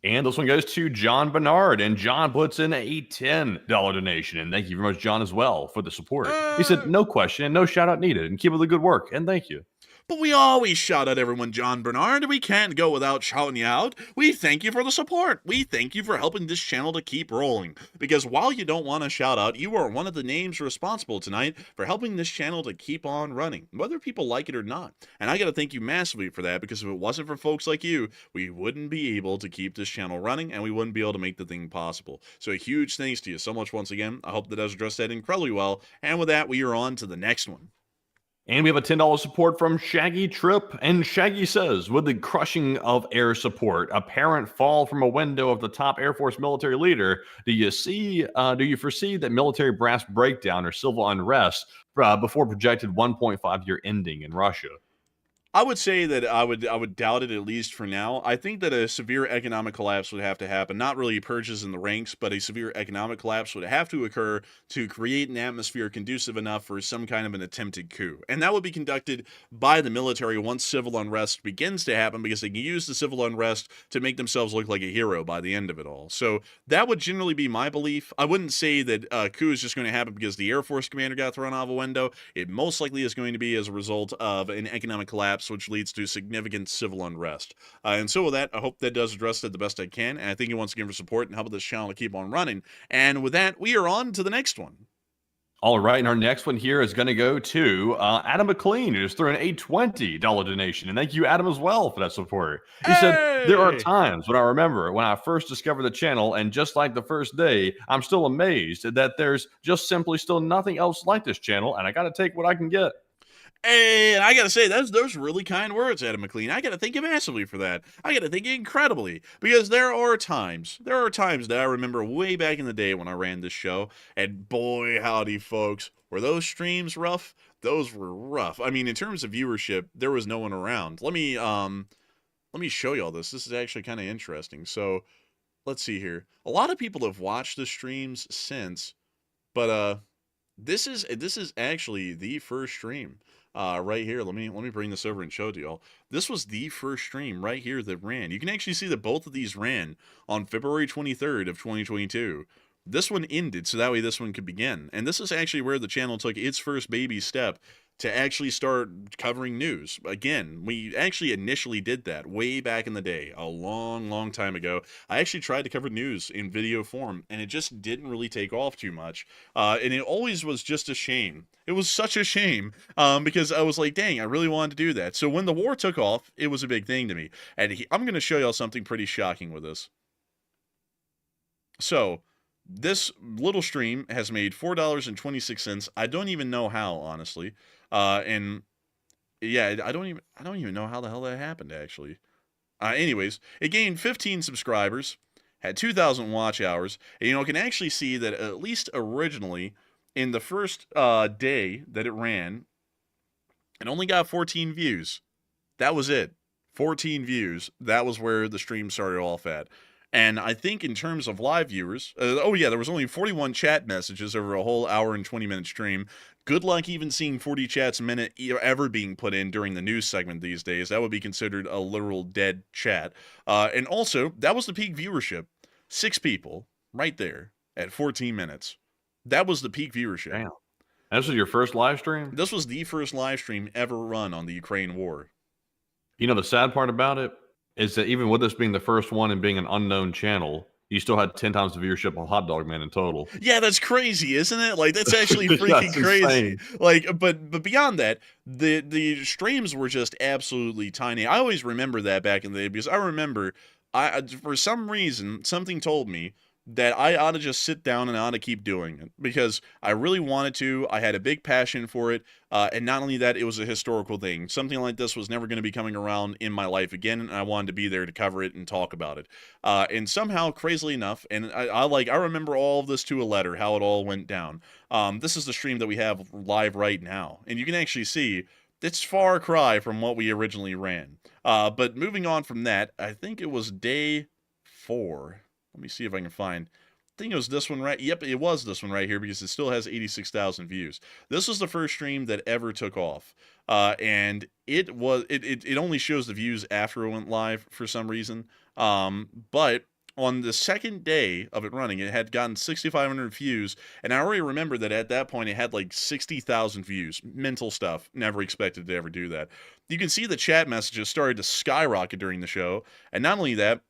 And this one goes to John Bernard, and John puts in a $10 donation. And thank you very much, John, as well, for the support. He said, no question, no shout out needed, and keep up the good work. And thank you. But we always shout out everyone, John Bernard. We can't go without shouting you out. We thank you for the support. We thank you for helping this channel to keep rolling. Because while you don't want a shout out, you are one of the names responsible tonight for helping this channel to keep on running, whether people like it or not. And I got to thank you massively for that, because if it wasn't for folks like you, we wouldn't be able to keep this channel running, and we wouldn't be able to make the thing possible. So a huge thanks to you so much once again. I hope that does address that incredibly well. And with that, we are on to the next one. And we have a $10 support from Shaggy Trip. And Shaggy says, with the crushing of air support, apparent fall from a window of the top Air Force military leader, do you foresee that military brass breakdown or civil unrest before projected 1.5-year ending in Russia? I would say that I would doubt it, at least for now. I think that a severe economic collapse would have to happen. Not really purges in the ranks, but a severe economic collapse would have to occur to create an atmosphere conducive enough for some kind of an attempted coup. And that would be conducted by the military once civil unrest begins to happen, because they can use the civil unrest to make themselves look like a hero by the end of it all. So that would generally be my belief. I wouldn't say that a coup is just going to happen because the Air Force commander got thrown out of a window. It most likely is going to be as a result of an economic collapse, which leads to significant civil unrest. And so with that, I hope that does address it the best I can. And I thank you once again for support and helping this channel to keep on running. And with that, we are on to the next one. All right, and our next one here is going to go to Adam McLean, who just threw in a $20 donation. And thank you, Adam, as well, for that support. He said, there are times when I remember when I first discovered the channel, and just like the first day, I'm still amazed that there's just simply still nothing else like this channel, and I got to take what I can get. And I gotta say, those really kind words, Adam McLean. I gotta thank you massively for that. I gotta thank you incredibly, because there are times that I remember way back in the day when I ran this show, and boy howdy, folks, were those streams rough? Those were rough. I mean, in terms of viewership, there was no one around. Let me show you all this. This is actually kind of interesting. So, let's see here. A lot of people have watched the streams since, but this is actually the first stream. Right here, let me bring this over and show it to y'all. This was the first stream right here that ran. You can actually see that both of these ran on February 23rd of 2022. This one ended, so that way this one could begin. And this is actually where the channel took its first baby step to actually start covering news. Again, we actually initially did that way back in the day, a long time ago. I actually tried to cover news in video form, and it just didn't really take off too much. And it always was just a shame. It was such a shame, because I was like, dang, I really wanted to do that. So when the war took off, it was a big thing to me. And I'm going to show y'all something pretty shocking with this. So, this little stream has made $4.26. I don't even know how, honestly. And yeah, I don't even know how the hell that happened, actually. Anyways, it gained 15 subscribers, had 2,000 watch hours, and you can actually see that at least originally, in the first day that it ran, it only got 14 views. That was it. 14 views. That was where the stream started off at. And I think in terms of live viewers, oh yeah, there was only 41 chat messages over a whole hour and 20-minute stream. Good luck even seeing 40 chats a minute ever being put in during the news segment these days. That would be considered a literal dead chat. And also, that was the peak viewership. 6 people, right there, at 14 minutes. That was the peak viewership. Damn. This was your first live stream? This was the first live stream ever run on the Ukraine war. You know, the sad part about it is that even with this being the first one and being an unknown channel, you still had 10 times the viewership of Hot Dog Man in total. Yeah, that's crazy, isn't it? Like, that's actually freaking crazy. Insane. Like, but beyond that, the streams were just absolutely tiny. I always remember that back in the day, because I remember, for some reason, something told me that I ought to just sit down and I ought to keep doing it, because I really wanted to. I had a big passion for it, and not only that, it was a historical thing. Something like this was never going to be coming around in my life again, and I wanted to be there to cover it and talk about it. And somehow, crazily enough, and I remember all of this to a letter, how it all went down. This is the stream that we have live right now, and you can actually see it's far cry from what we originally ran. But moving on from that, I think it was day 4. Let me see if I can find. I think it was this one right. Yep, it was this one right here, because it still has 86,000 views. This was the first stream that ever took off, and it only shows the views after it went live for some reason. But on the second day of it running, it had gotten 6,500 views, and I already remember that at that point it had like 60,000 views. Mental stuff. Never expected to ever do that. You can see the chat messages started to skyrocket during the show, and not only that,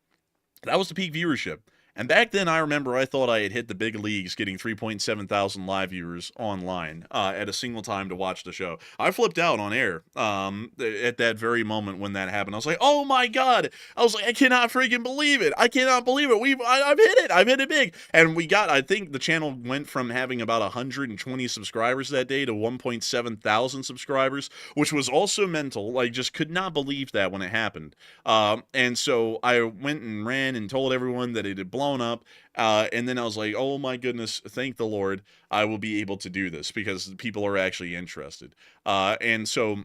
that was the peak viewership. And back then, I remember I thought I had hit the big leagues, getting 3.7 thousand live viewers online at a single time to watch the show. I flipped out on air at that very moment when that happened. I was like, oh my God. I was like, I cannot freaking believe it. I cannot believe it. I've hit it. I've hit it big. And I think the channel went from having about 120 subscribers that day to 1.7 thousand subscribers, which was also mental. Like, just could not believe that when it happened. And so I went and ran and told everyone that it had blown up, and then I was like, oh my goodness, thank the Lord, I will be able to do this because people are actually interested. And so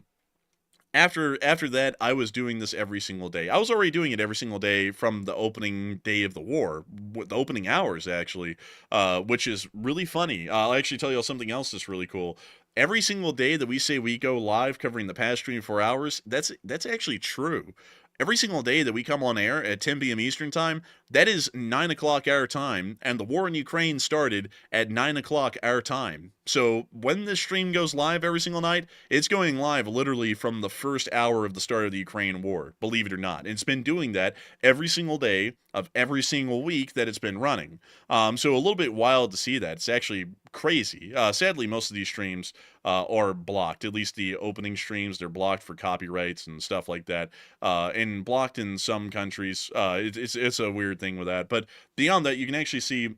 after that, I was doing this every single day. I was already doing it every single day from the opening day of the war, the opening hours actually, which is really funny. I'll actually tell you something else that's really cool. Every single day that we say we go live covering the past 24 hours, that's actually true. Every single day that we come on air at 10 p.m. Eastern Time, that is 9 o'clock our time, and the war in Ukraine started at 9 o'clock our time. So when this stream goes live every single night, it's going live literally from the first hour of the start of the Ukraine war, believe it or not. It's been doing that every single day of every single week that it's been running. So a little bit wild to see that. It's actually crazy. Sadly, most of these streams are blocked. At least the opening streams, they're blocked for copyrights and stuff like that. And blocked in some countries. It's a weird thing with that. But beyond that, you can actually see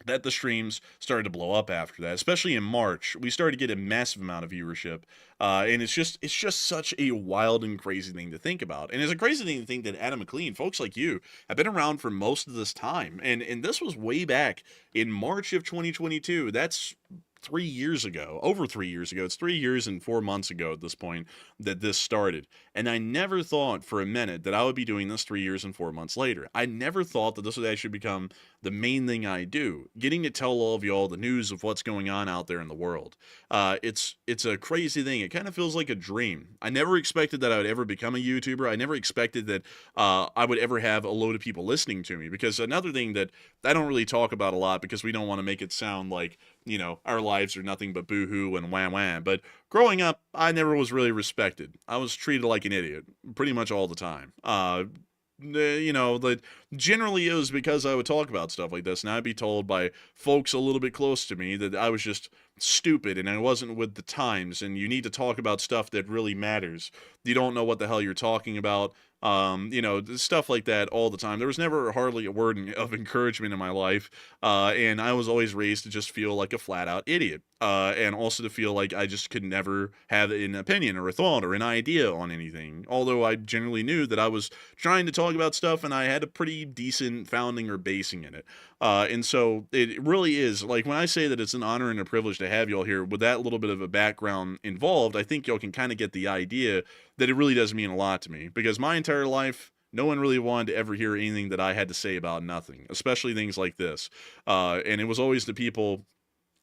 that the streams started to blow up after that, especially in March. We started to get a massive amount of viewership, and it's just such a wild and crazy thing to think about. And it's a crazy thing to think that Adam McLean, folks like you, have been around for most of this time, and this was way back in March of 2022. That's 3 years ago, over 3 years ago. It's 3 years and 4 months ago at this point that this started. And I never thought for a minute that I would be doing this 3 years and 4 months later. I never thought that this would actually become the main thing I do, getting to tell all of y'all the news of what's going on out there in the world. It's a crazy thing. It kind of feels like a dream. I never expected that I would ever become a YouTuber. I never expected that I would ever have a load of people listening to me, because another thing that I don't really talk about a lot, because we don't want to make it sound like, you know, our lives are nothing but boo-hoo and wham-wham. But growing up, I never was really respected. I was treated like an idiot pretty much all the time. You know, that generally it was because I would talk about stuff like this, and I'd be told by folks a little bit close to me that I was just stupid and I wasn't with the times, and you need to talk about stuff that really matters. You don't know what the hell you're talking about. You know, stuff like that all the time. There was never hardly a word of encouragement in my life, and I was always raised to just feel like a flat-out idiot, and also to feel like I just could never have an opinion or a thought or an idea on anything, although I generally knew that I was trying to talk about stuff and I had a pretty decent founding or basing in it. And so it really is, like, when I say that it's an honor and a privilege to have y'all here with that little bit of a background involved, I think y'all can kind of get the idea that it really does mean a lot to me, because my entire life, no one really wanted to ever hear anything that I had to say about nothing, especially things like this. And it was always the people,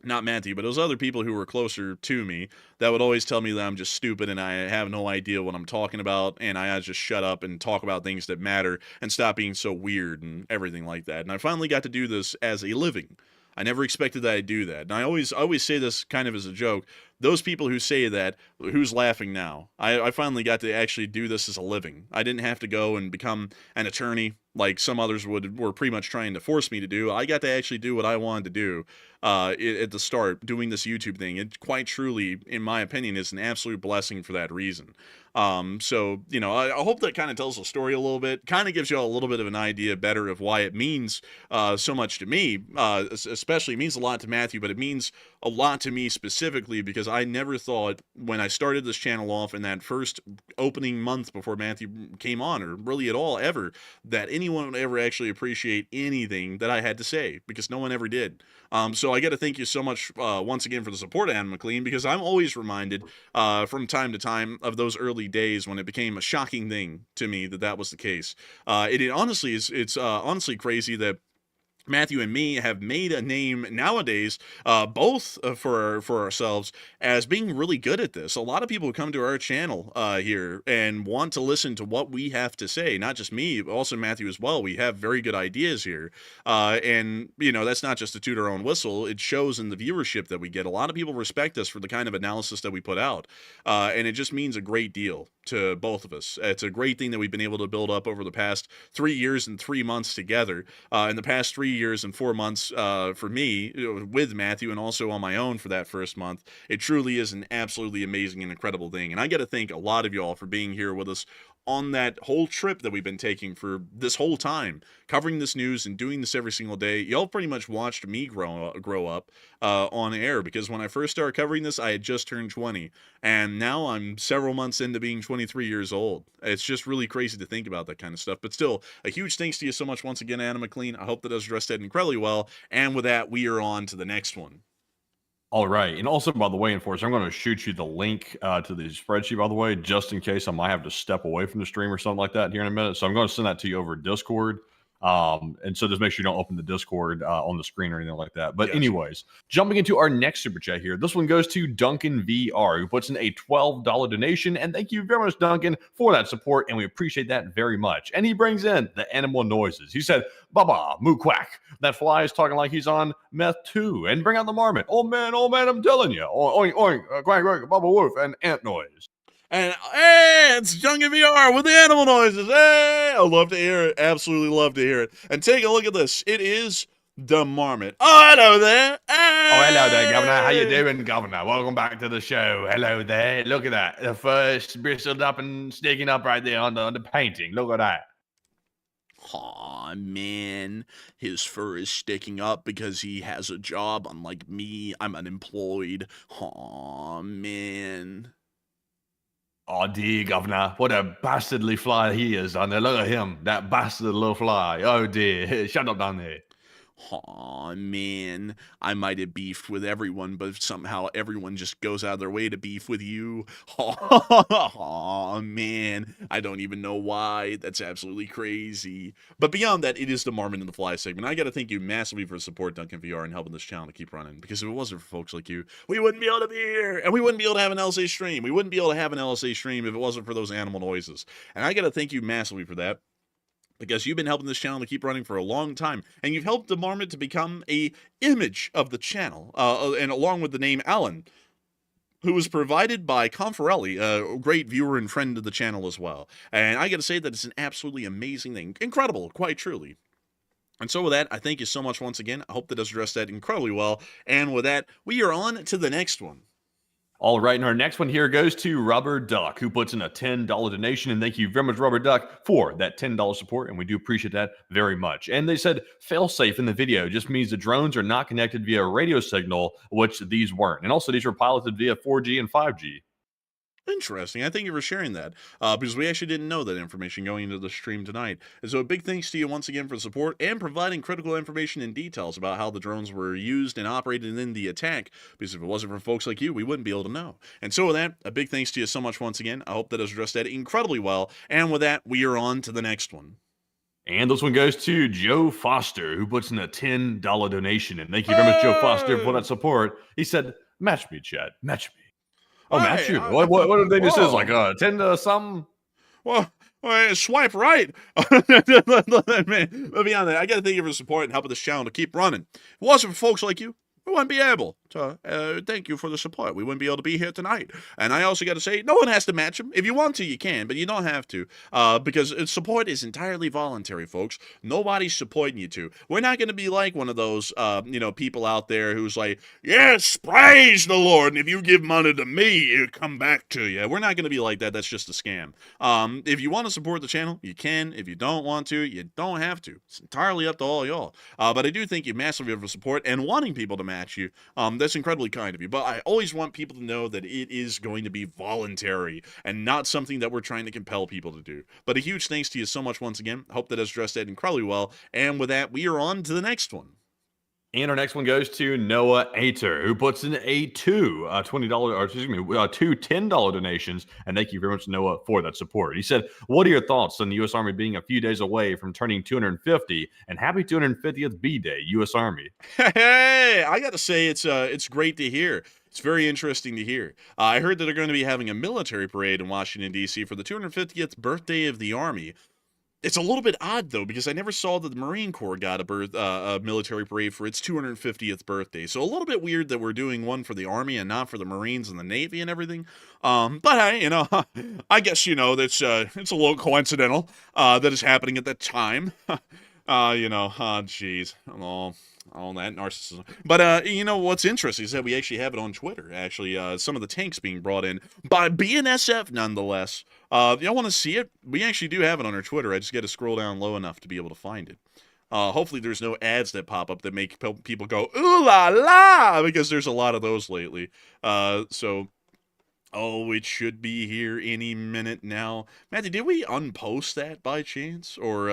not Matthew, but those other people who were closer to me, that would always tell me that I'm just stupid and I have no idea what I'm talking about, and I just shut up and talk about things that matter and stop being so weird and everything like that. And I finally got to do this as a living. I never expected that I'd do that. And I always say this kind of as a joke. Those people who say that, who's laughing now? I finally got to actually do this as a living. I didn't have to go and become an attorney like some others were pretty much trying to force me to do. I got to actually do what I wanted to do at the start, doing this YouTube thing. It quite truly, in my opinion, is an absolute blessing for that reason. So, you know, I hope that kind of tells the story a little bit, kind of gives you all a little bit of an idea better of why it means so much to me, especially. It means a lot to Matthew, but it means a lot to me specifically because I never thought when I started this channel off in that first opening month before Matthew came on, or really at all ever, that anyone would ever actually appreciate anything that I had to say, because no one ever did. So I got to thank you so much once again for the support, Adam McLean, because I'm always reminded from time to time of those early days when it became a shocking thing to me that was the case. It honestly it's honestly crazy that Matthew and me have made a name nowadays, both for ourselves, as being really good at this. A lot of people come to our channel here and want to listen to what we have to say. Not just me, but also Matthew as well. We have very good ideas here. And, you know, that's not just to toot our own whistle. It shows in the viewership that we get. A lot of people respect us for the kind of analysis that we put out. And it just means a great deal to both of us. It's a great thing that we've been able to build up over the past 3 years and 3 months together. In the past 3 years and 4 months for me, with Matthew, and also on my own for that first month, it truly is an absolutely amazing and incredible thing. And I got to thank a lot of y'all for being here with us on that whole trip that we've been taking for this whole time, covering this news and doing this every single day. Y'all pretty much watched me grow up on air, because when I first started covering this, I had just turned 20, and now I'm several months into being 23 years old. It's just really crazy to think about that kind of stuff. But still, a huge thanks to you so much once again, Adam McLean. I hope that does address that incredibly well. And with that, we are on to the next one. All right. And also, by the way, Enforcer, I'm going to shoot you the link to the spreadsheet, by the way, just in case I might have to step away from the stream or something like that here in a minute. So I'm going to send that to you over Discord. And so just make sure you don't open the Discord on the screen or anything like that. But anyways, jumping into our next super chat here. This one goes to Duncan VR, who puts in a $12 donation. And thank you very much, Duncan, for that support. And we appreciate that very much. And he brings in the animal noises. He said, Baba, moo quack. That fly is talking like he's on meth too. And bring out the marmot. Oh man, I'm telling you. Oink, oink, quack, quack, Baba Wolf, and ant noise. And hey, it's Junkin VR with the animal noises. Hey, I love to hear it. Absolutely love to hear it. And take a look at this. It is the marmot. Oh, hello there. Hey. Oh, hello there, Governor. How you doing, Governor? Welcome back to the show. Hello there. Look at that. The fur's bristled up and sticking up right there on the painting. Look at that. Aw, man, his fur is sticking up because he has a job, unlike me. I'm unemployed. Aw, man. Oh, dear, Governor. What a bastardly fly he is on there. Look at him. That bastard little fly. Oh, dear. Shut up down there. Aw, man, I might have beefed with everyone, but somehow everyone just goes out of their way to beef with you. Aw, man, I don't even know why. That's absolutely crazy. But beyond that, it is the Marmot and the Fly segment. I gotta thank you massively for support, Duncan VR, and helping this channel to keep running. Because if it wasn't for folks like you, we wouldn't be able to be here, and we wouldn't be able to have an LSA stream. We wouldn't be able to have an LSA stream if it wasn't for those animal noises. And I gotta thank you massively for that. Because you've been helping this channel to keep running for a long time, and you've helped the Marmot to become a image of the channel, and along with the name Alan, who was provided by Confarelli, a great viewer and friend of the channel as well. And I gotta say that it's an absolutely amazing thing. Incredible, quite truly. And so with that, I thank you so much once again. I hope that does address that incredibly well. And with that, we are on to the next one. All right, and our next one here goes to Rubber Duck, who puts in a $10 donation. And thank you very much, Rubber Duck, for that $10 support. And we do appreciate that very much. And they said failsafe in the video just means the drones are not connected via a radio signal, which these weren't. And also, these were piloted via 4G and 5G. Interesting. I thank you for sharing that, because we actually didn't know that information going into the stream tonight. And so a big thanks to you once again for support and providing critical information and details about how the drones were used and operated in the attack, because if it wasn't for folks like you, we wouldn't be able to know. And so with that, a big thanks to you so much once again. I hope that has addressed that incredibly well. And with that, we are on to the next one. And this one goes to Joe Foster, who puts in a $10 donation. And thank you very much, Joe Foster, for that support. He said, match me, Chad. Match me. Oh, match you. What did they just say? Like 10 to something? Well, swipe right. Man, but beyond that, I got to thank you for the support and helping this channel to keep running. If it wasn't for folks like you, we wouldn't be able to thank you for the support. We wouldn't be able to be here tonight. And I also got to say, no one has to match them. If you want to, you can, but you don't have to, because support is entirely voluntary, folks. Nobody's supporting you to. We're not going to be like one of those, people out there who's like, yes, praise the Lord, and if you give money to me, it'll come back to you. We're not going to be like that. That's just a scam. If you want to support the channel, you can. If you don't want to, you don't have to. It's entirely up to all y'all. But I do thank you massively for support and wanting people to match you. That's incredibly kind of you, but I always want people to know that it is going to be voluntary and not something that we're trying to compel people to do. But a huge thanks to you so much once again. Hope that has addressed that incredibly well. And with that, we are on to the next one. And our next one goes to Noah Ater, who puts in two $10 donations. And thank you very much, Noah, for that support. He said, what are your thoughts on the U.S. Army being a few days away from turning 250? And happy 250th B-Day, U.S. Army. Hey, I got to say, it's great to hear. It's very interesting to hear. I heard that they're going to be having a military parade in Washington, D.C. for the 250th birthday of the Army. It's a little bit odd, though, because I never saw that the Marine Corps got a military parade for its 250th birthday. So a little bit weird that we're doing one for the Army and not for the Marines and the Navy and everything. But hey, I guess, that's it's a little coincidental that is happening at that time. Jeez. All that narcissism. But, what's interesting is that we actually have it on Twitter. Actually, some of the tanks being brought in by BNSF, nonetheless. Y'all want to see it? We actually do have it on our Twitter. I just got to scroll down low enough to be able to find it. Hopefully there's no ads that pop up that make people go, ooh la la, because there's a lot of those lately. So Oh, it should be here any minute now. Matthew, did we unpost that by chance? Or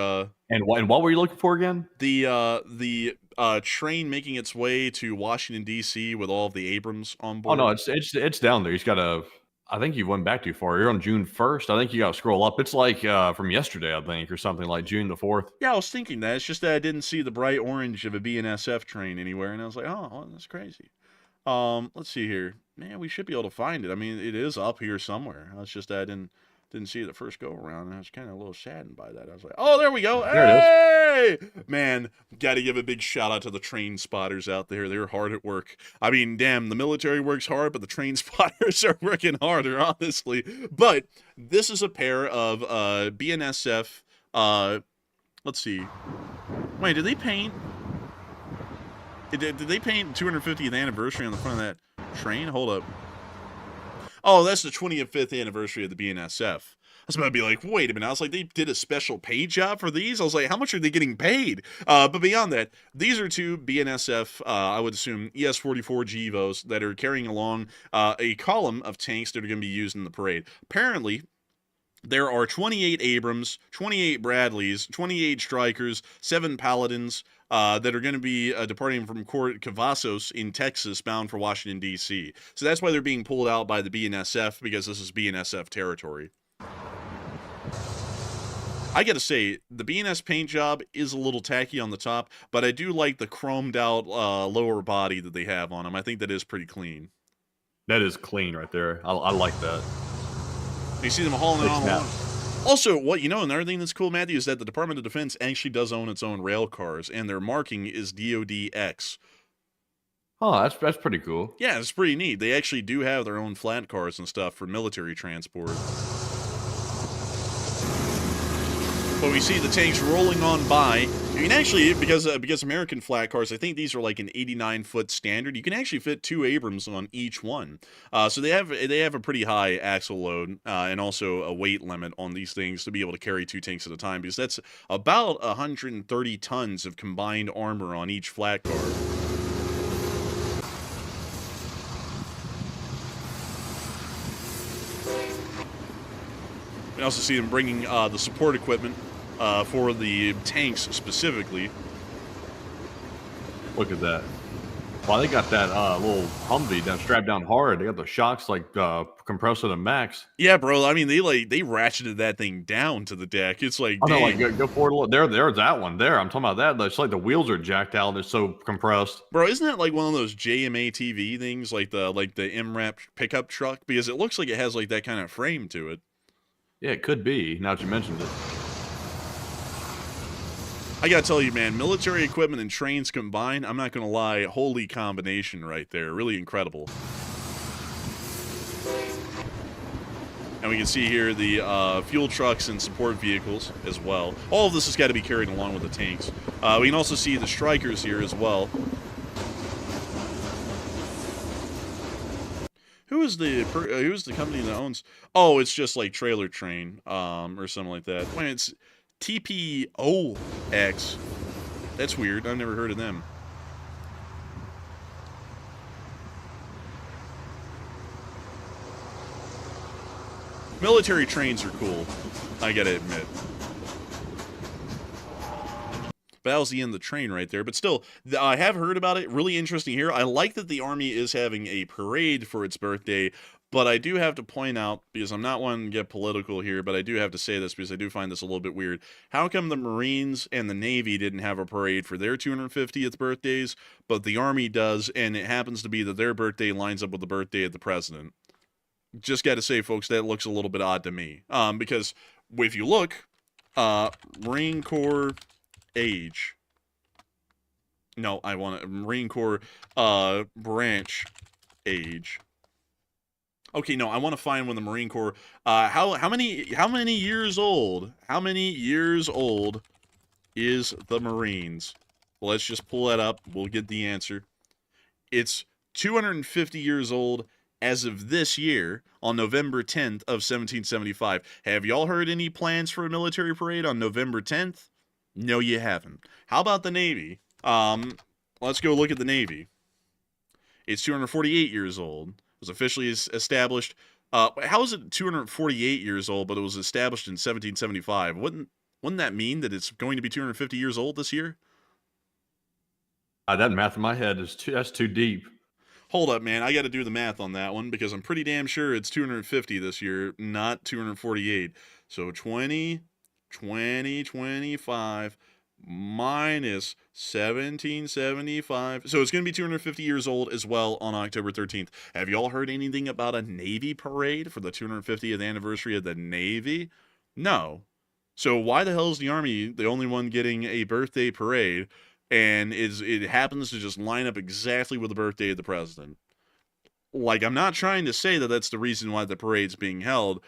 And what were you looking for again? the train making its way to Washington D.C. with all of the Abrams on Oh no, board? it's down there. He's got a. I think you went back too far. You're on June 1st. I think you got to scroll up. It's like from yesterday, I think, or something like June the 4th. Yeah, I was thinking that. It's just that I didn't see the bright orange of a BNSF train anywhere, and I was like, oh, well, that's crazy. Let's see here. Man, we should be able to find it. I mean, it is up here somewhere. It's just that I didn't see it the first go around, and I was kind of a little saddened by that. I was like, oh, there we go. There it Hey! Man, got to give a big shout out to the train spotters out there. They're hard at work. I mean, damn, the military works hard, but the train spotters are working harder, honestly. But this is a pair of BNSF. Let's see. Wait, did they paint? Did they paint 250th anniversary on the front of that train? Hold up. Oh, that's the 25th anniversary of the BNSF. I was about to be like, wait a minute. I was like, they did a special paint job for these? I was like, how much are they getting paid? But beyond that, these are two BNSF, I would assume, ES-44 GEVOs that are carrying along a column of tanks that are going to be used in the parade. Apparently, there are 28 Abrams, 28 Bradleys, 28 Strykers, 7 Paladins that are going to be departing from Court Cavazos in Texas, bound for Washington, D.C. So that's why they're being pulled out by the BNSF, because this is BNSF territory. I gotta say, the BNS paint job is a little tacky on the top, but I do like the chromed out lower body that they have on them. I think that is pretty clean. That is clean right there. I like that. You see them hauling it on Snap. along. Also, another thing that's cool, Matthew, is that the Department of Defense actually does own its own rail cars, and their marking is DODX. Oh, that's pretty cool. Yeah, it's pretty neat. They actually do have their own flat cars and stuff for military transport. But we see the tanks rolling on by. You can actually, because American flat cars, I think these are like an 89-foot standard. You can actually fit 2 Abrams on each one. So they have a pretty high axle load and also a weight limit on these things to be able to carry 2 tanks at a time, because that's about 130 tons of combined armor on each flat car. We also see them bringing the support equipment for the tanks specifically. Look at that. Wow, they got that little Humvee down strapped down hard. They got the shocks like compressed to the max. Yeah, bro. I mean, they ratcheted that thing down to the deck. It's like, Oh no, like go forward a little. There's that one. There, I'm talking about that. It's like the wheels are jacked out. They're so compressed. Bro, isn't that like one of those JMA TV things, like the MRAP pickup truck? Because it looks like it has like that kind of frame to it. Yeah, it could be. Now that you mentioned it. I gotta tell you, man, military equipment and trains combined, I'm not gonna lie, holy combination right there. Really incredible. And we can see here the fuel trucks and support vehicles as well. All of this has got to be carried along with the tanks. We can also see the Strykers here as well. Who's the company that owns? Oh, it's just like Trailer Train, or something like that. Wait, it's TPOX. That's weird. I've never heard of them. Military trains are cool, I gotta admit. But that was the end of the train right there. But still, I have heard about it. Really interesting here. I like that the Army is having a parade for its birthday, but I do have to point out, because I'm not wanting to get political here, but I do have to say this because I do find this a little bit weird. How come the Marines and the Navy didn't have a parade for their 250th birthdays, but the Army does, and it happens to be that their birthday lines up with the birthday of the president? Just got to say, folks, that looks a little bit odd to me. Because if you look, Marine Corps age. No, I want a Marine Corps branch age. Okay, no, I want to find when the Marine Corps. How many years old? How many years old is the Marines? Well, let's just pull that up. We'll get the answer. It's 250 years old as of this year, on November 10th of 1775. Have y'all heard any plans for a military parade on November 10th? No, you haven't. How about the Navy? Let's go look at the Navy. It's 248 years old. It was officially established How is it 248 years old, but it was established in 1775? Wouldn't that mean that it's going to be 250 years old this year? That math in my head that's too deep. Hold up, man. I got to do the math on that one because I'm pretty damn sure it's 250 this year, not 248. So 25 minus 1775. So it's going to be 250 years old as well on October 13th. Have y'all heard anything about a Navy parade for the 250th anniversary of the Navy? No. So why the hell is the Army the only one getting a birthday parade? And it happens to just line up exactly with the birthday of the president. Like, I'm not trying to say that that's the reason why the parade's being held,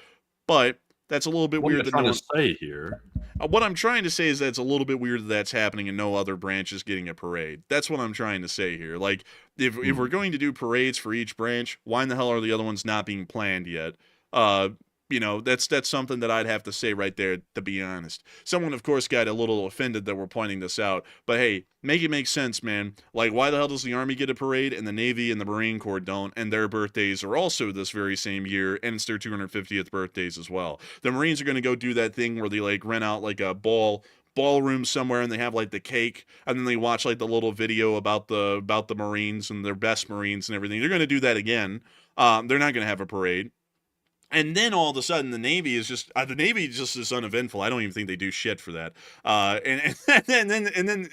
but that's a little bit weird. What are you trying to say here? What I'm trying to say is that it's a little bit weird that that's happening and no other branch is getting a parade. That's what I'm trying to say here. Like, if we're going to do parades for each branch, why in the hell are the other ones not being planned yet? That's something that I'd have to say right there, to be honest. Someone, of course, got a little offended that we're pointing this out. But hey, make it make sense, man. Like, why the hell does the Army get a parade and the Navy and the Marine Corps don't? And their birthdays are also this very same year, and it's their 250th birthdays as well. The Marines are going to go do that thing where they, like, rent out, like, a ballroom somewhere, and they have, like, the cake, and then they watch, like, the little video about the Marines and their best Marines and everything. They're going to do that again. They're not going to have a parade. And then all of a sudden, the Navy is just is uneventful. I don't even think they do shit for that. And then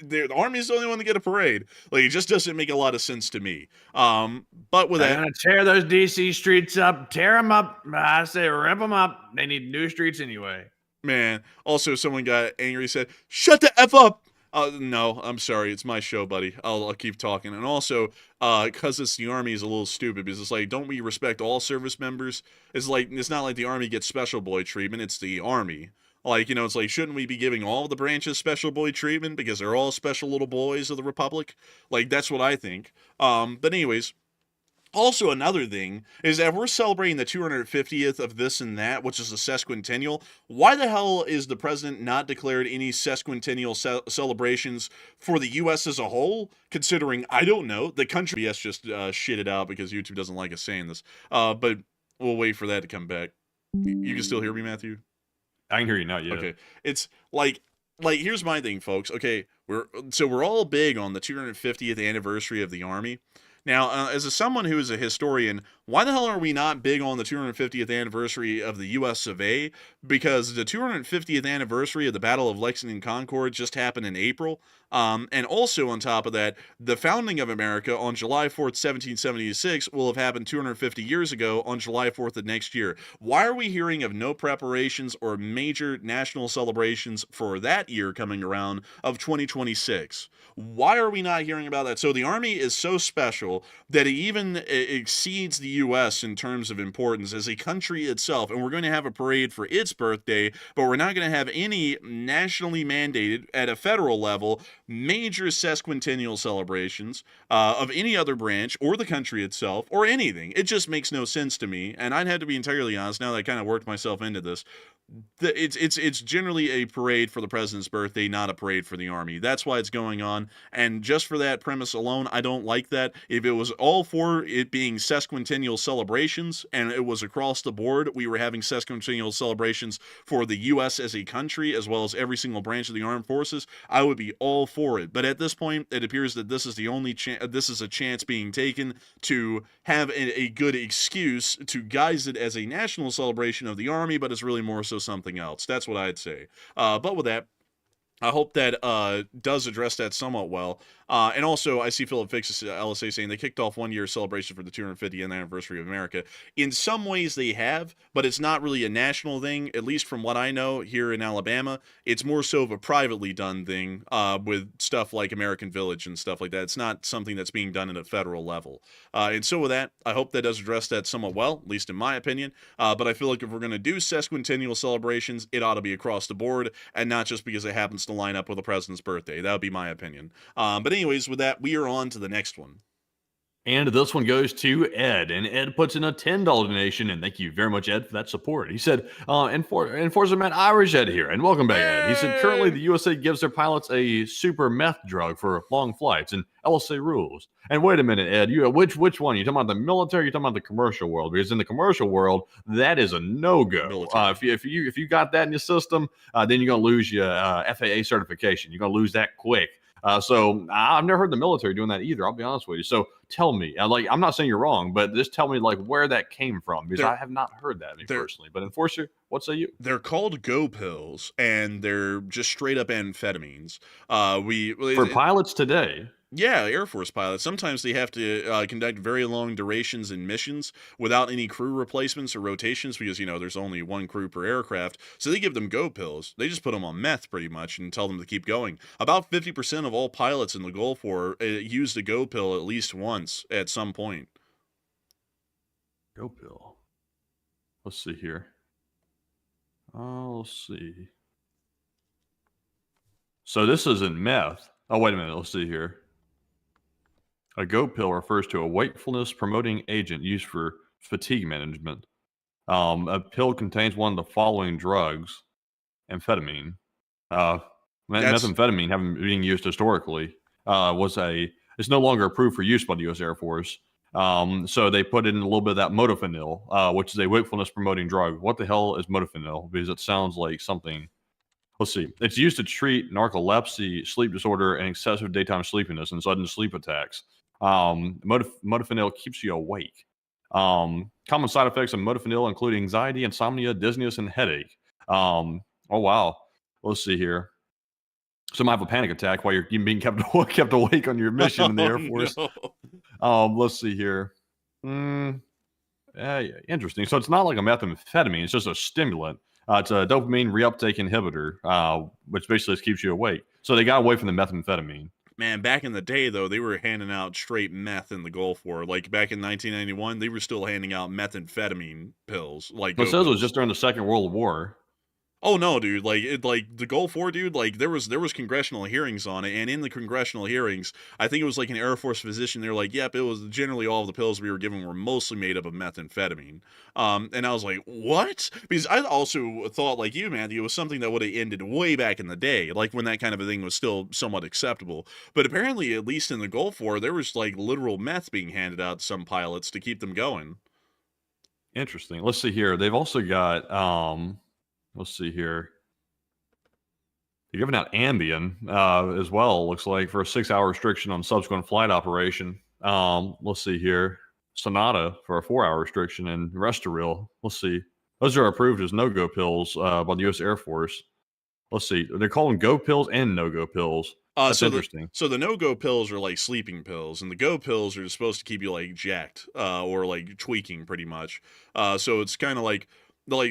the Army's the only one to get a parade. Like, it just doesn't make a lot of sense to me. But with They're that, gonna tear those DC streets up, tear them up. I say rip them up. They need new streets anyway. man. Also, someone got angry, said, "Shut the f up." No, I'm sorry. It's my show, buddy. I'll keep talking. And also, because it's the Army is a little stupid because it's like, don't we respect all service members? It's like, it's not like the Army gets special boy treatment. It's the Army. Like, it's like, shouldn't we be giving all the branches special boy treatment because they're all special little boys of the Republic? Like, that's what I think. But anyways, also, another thing is that if we're celebrating the 250th of this and that, which is a sesquicentennial, why the hell is the president not declared any sesquicentennial celebrations for the U.S. as a whole? Considering, I don't know, the country has just shit it out because YouTube doesn't like us saying this. But we'll wait for that to come back. You can still hear me, Matthew? I can hear you now, yeah. Okay. It's like here's my thing, folks. Okay, we're all big on the 250th anniversary of the Army. Now, as someone who is a historian, why the hell are we not big on the 250th anniversary of the U.S. of A? Because the 250th anniversary of the Battle of Lexington Concord just happened in April. And also on top of that, the founding of America on July 4th, 1776 will have happened 250 years ago on July 4th of next year. Why are we hearing of no preparations or major national celebrations for that year coming around of 2026? Why are we not hearing about that? So the Army is so special that it even exceeds the U.S. in terms of importance as a country itself. And we're going to have a parade for its birthday, but we're not going to have any nationally mandated at a federal level major sesquicentennial celebrations of any other branch or the country itself or anything. It just makes no sense to me. And I'd have to be entirely honest, now that I kind of worked myself into this, it's generally a parade for the president's birthday, not a parade for the Army. That's why it's going on. And just for that premise alone, I don't like that. If it was all for it being sesquicentennial celebrations and it was across the board, we were having sesquicentennial celebrations for the U.S. as a country, as well as every single branch of the armed forces, I would be all for it. But at this point, it appears that this is the only this is a chance being taken to have a good excuse to guise it as a national celebration of the Army, but it's really more so something else. That's what I'd say. But with that, I hope that does address that somewhat well. And also, I see Philip Fix LSA saying they kicked off 1 year celebration for the 250th anniversary of America. In some ways they have, but it's not really a national thing, at least from what I know here in Alabama. It's more so of a privately done thing with stuff like American Village and stuff like that. It's not something that's being done at a federal level. And so with that, I hope that does address that somewhat well, at least in my opinion. But I feel like if we're going to do sesquicentennial celebrations, it ought to be across the board and not just because it happens to line up with the president's birthday. That would be my opinion. But anyways, with that, we are on to the next one. And this one goes to Ed, and Ed puts in a $10 donation, and thank you very much, Ed, for that support. He said, Enforcer Matt Irish Ed here, and welcome back, Ed. He said, currently the USA gives their pilots a super meth drug for long flights, and LSA rules. And wait a minute, Ed, which one? You talking about the military? Or you talking about the commercial world? Because in the commercial world, that is a no-go. If you got that in your system, then you're gonna lose your FAA certification. You're gonna lose that quick. So I've never heard the military doing that either. I'll be honest with you. So tell me, I'm not saying you're wrong, but just tell me where that came from, because I have not heard that personally. But Enforcer, what say you? They're called Go pills, and they're just straight up amphetamines. For pilots today. Yeah, Air Force pilots. Sometimes they have to conduct very long durations in missions without any crew replacements or rotations because, there's only one crew per aircraft. So they give them Go pills. They just put them on meth pretty much and tell them to keep going. About 50% of all pilots in the Gulf War used a Go pill at least once at some point. Go pill. Let's see here. Let's see. So this isn't meth. Oh, wait a minute. Let's see here. A Go pill refers to a wakefulness-promoting agent used for fatigue management. A pill contains one of the following drugs: amphetamine. Methamphetamine, having been used historically, it's no longer approved for use by the U.S. Air Force. So they put in a little bit of that modafinil, which is a wakefulness-promoting drug. What the hell is modafinil? Because it sounds like something. Let's see. It's used to treat narcolepsy, sleep disorder, and excessive daytime sleepiness and sudden sleep attacks. Modafinil keeps you awake. Common side effects of modafinil include anxiety, insomnia, dizziness, and headache. Oh, wow. Let's see here. Some might have a panic attack while you're being kept awake on your mission in the Air Force. No. Let's see here. Interesting. So it's not like a methamphetamine. It's just a stimulant. It's a dopamine reuptake inhibitor, which basically just keeps you awake. So they got away from the methamphetamine. Man, back in the day, though, they were handing out straight meth in the Gulf War. Like, back in 1991, they were still handing out methamphetamine pills. But it says it was just during the Second World War. Oh no, dude! Like the Gulf War, dude. Like there was congressional hearings on it, and in the congressional hearings, I think it was like an Air Force physician. They're like, "Yep, it was generally all of the pills we were given were mostly made up of methamphetamine." And I was like, "What?" Because I also thought, like you, Matthew, it was something that would have ended way back in the day, like when that kind of a thing was still somewhat acceptable. But apparently, at least in the Gulf War, there was like literal meth being handed out to some pilots to keep them going. Interesting. Let's see here. They've also got let's see here. They're giving out Ambien as well, looks like, for a 6-hour restriction on subsequent flight operation. Let's see here. Sonata for a 4-hour restriction, and Restoril. Let's see. Those are approved as no-go pills by the U.S. Air Force. Let's see. They're calling go pills and no-go pills. That's interesting. So the no-go pills are like sleeping pills, and the go pills are supposed to keep you like jacked or like tweaking pretty much. So it's kind of like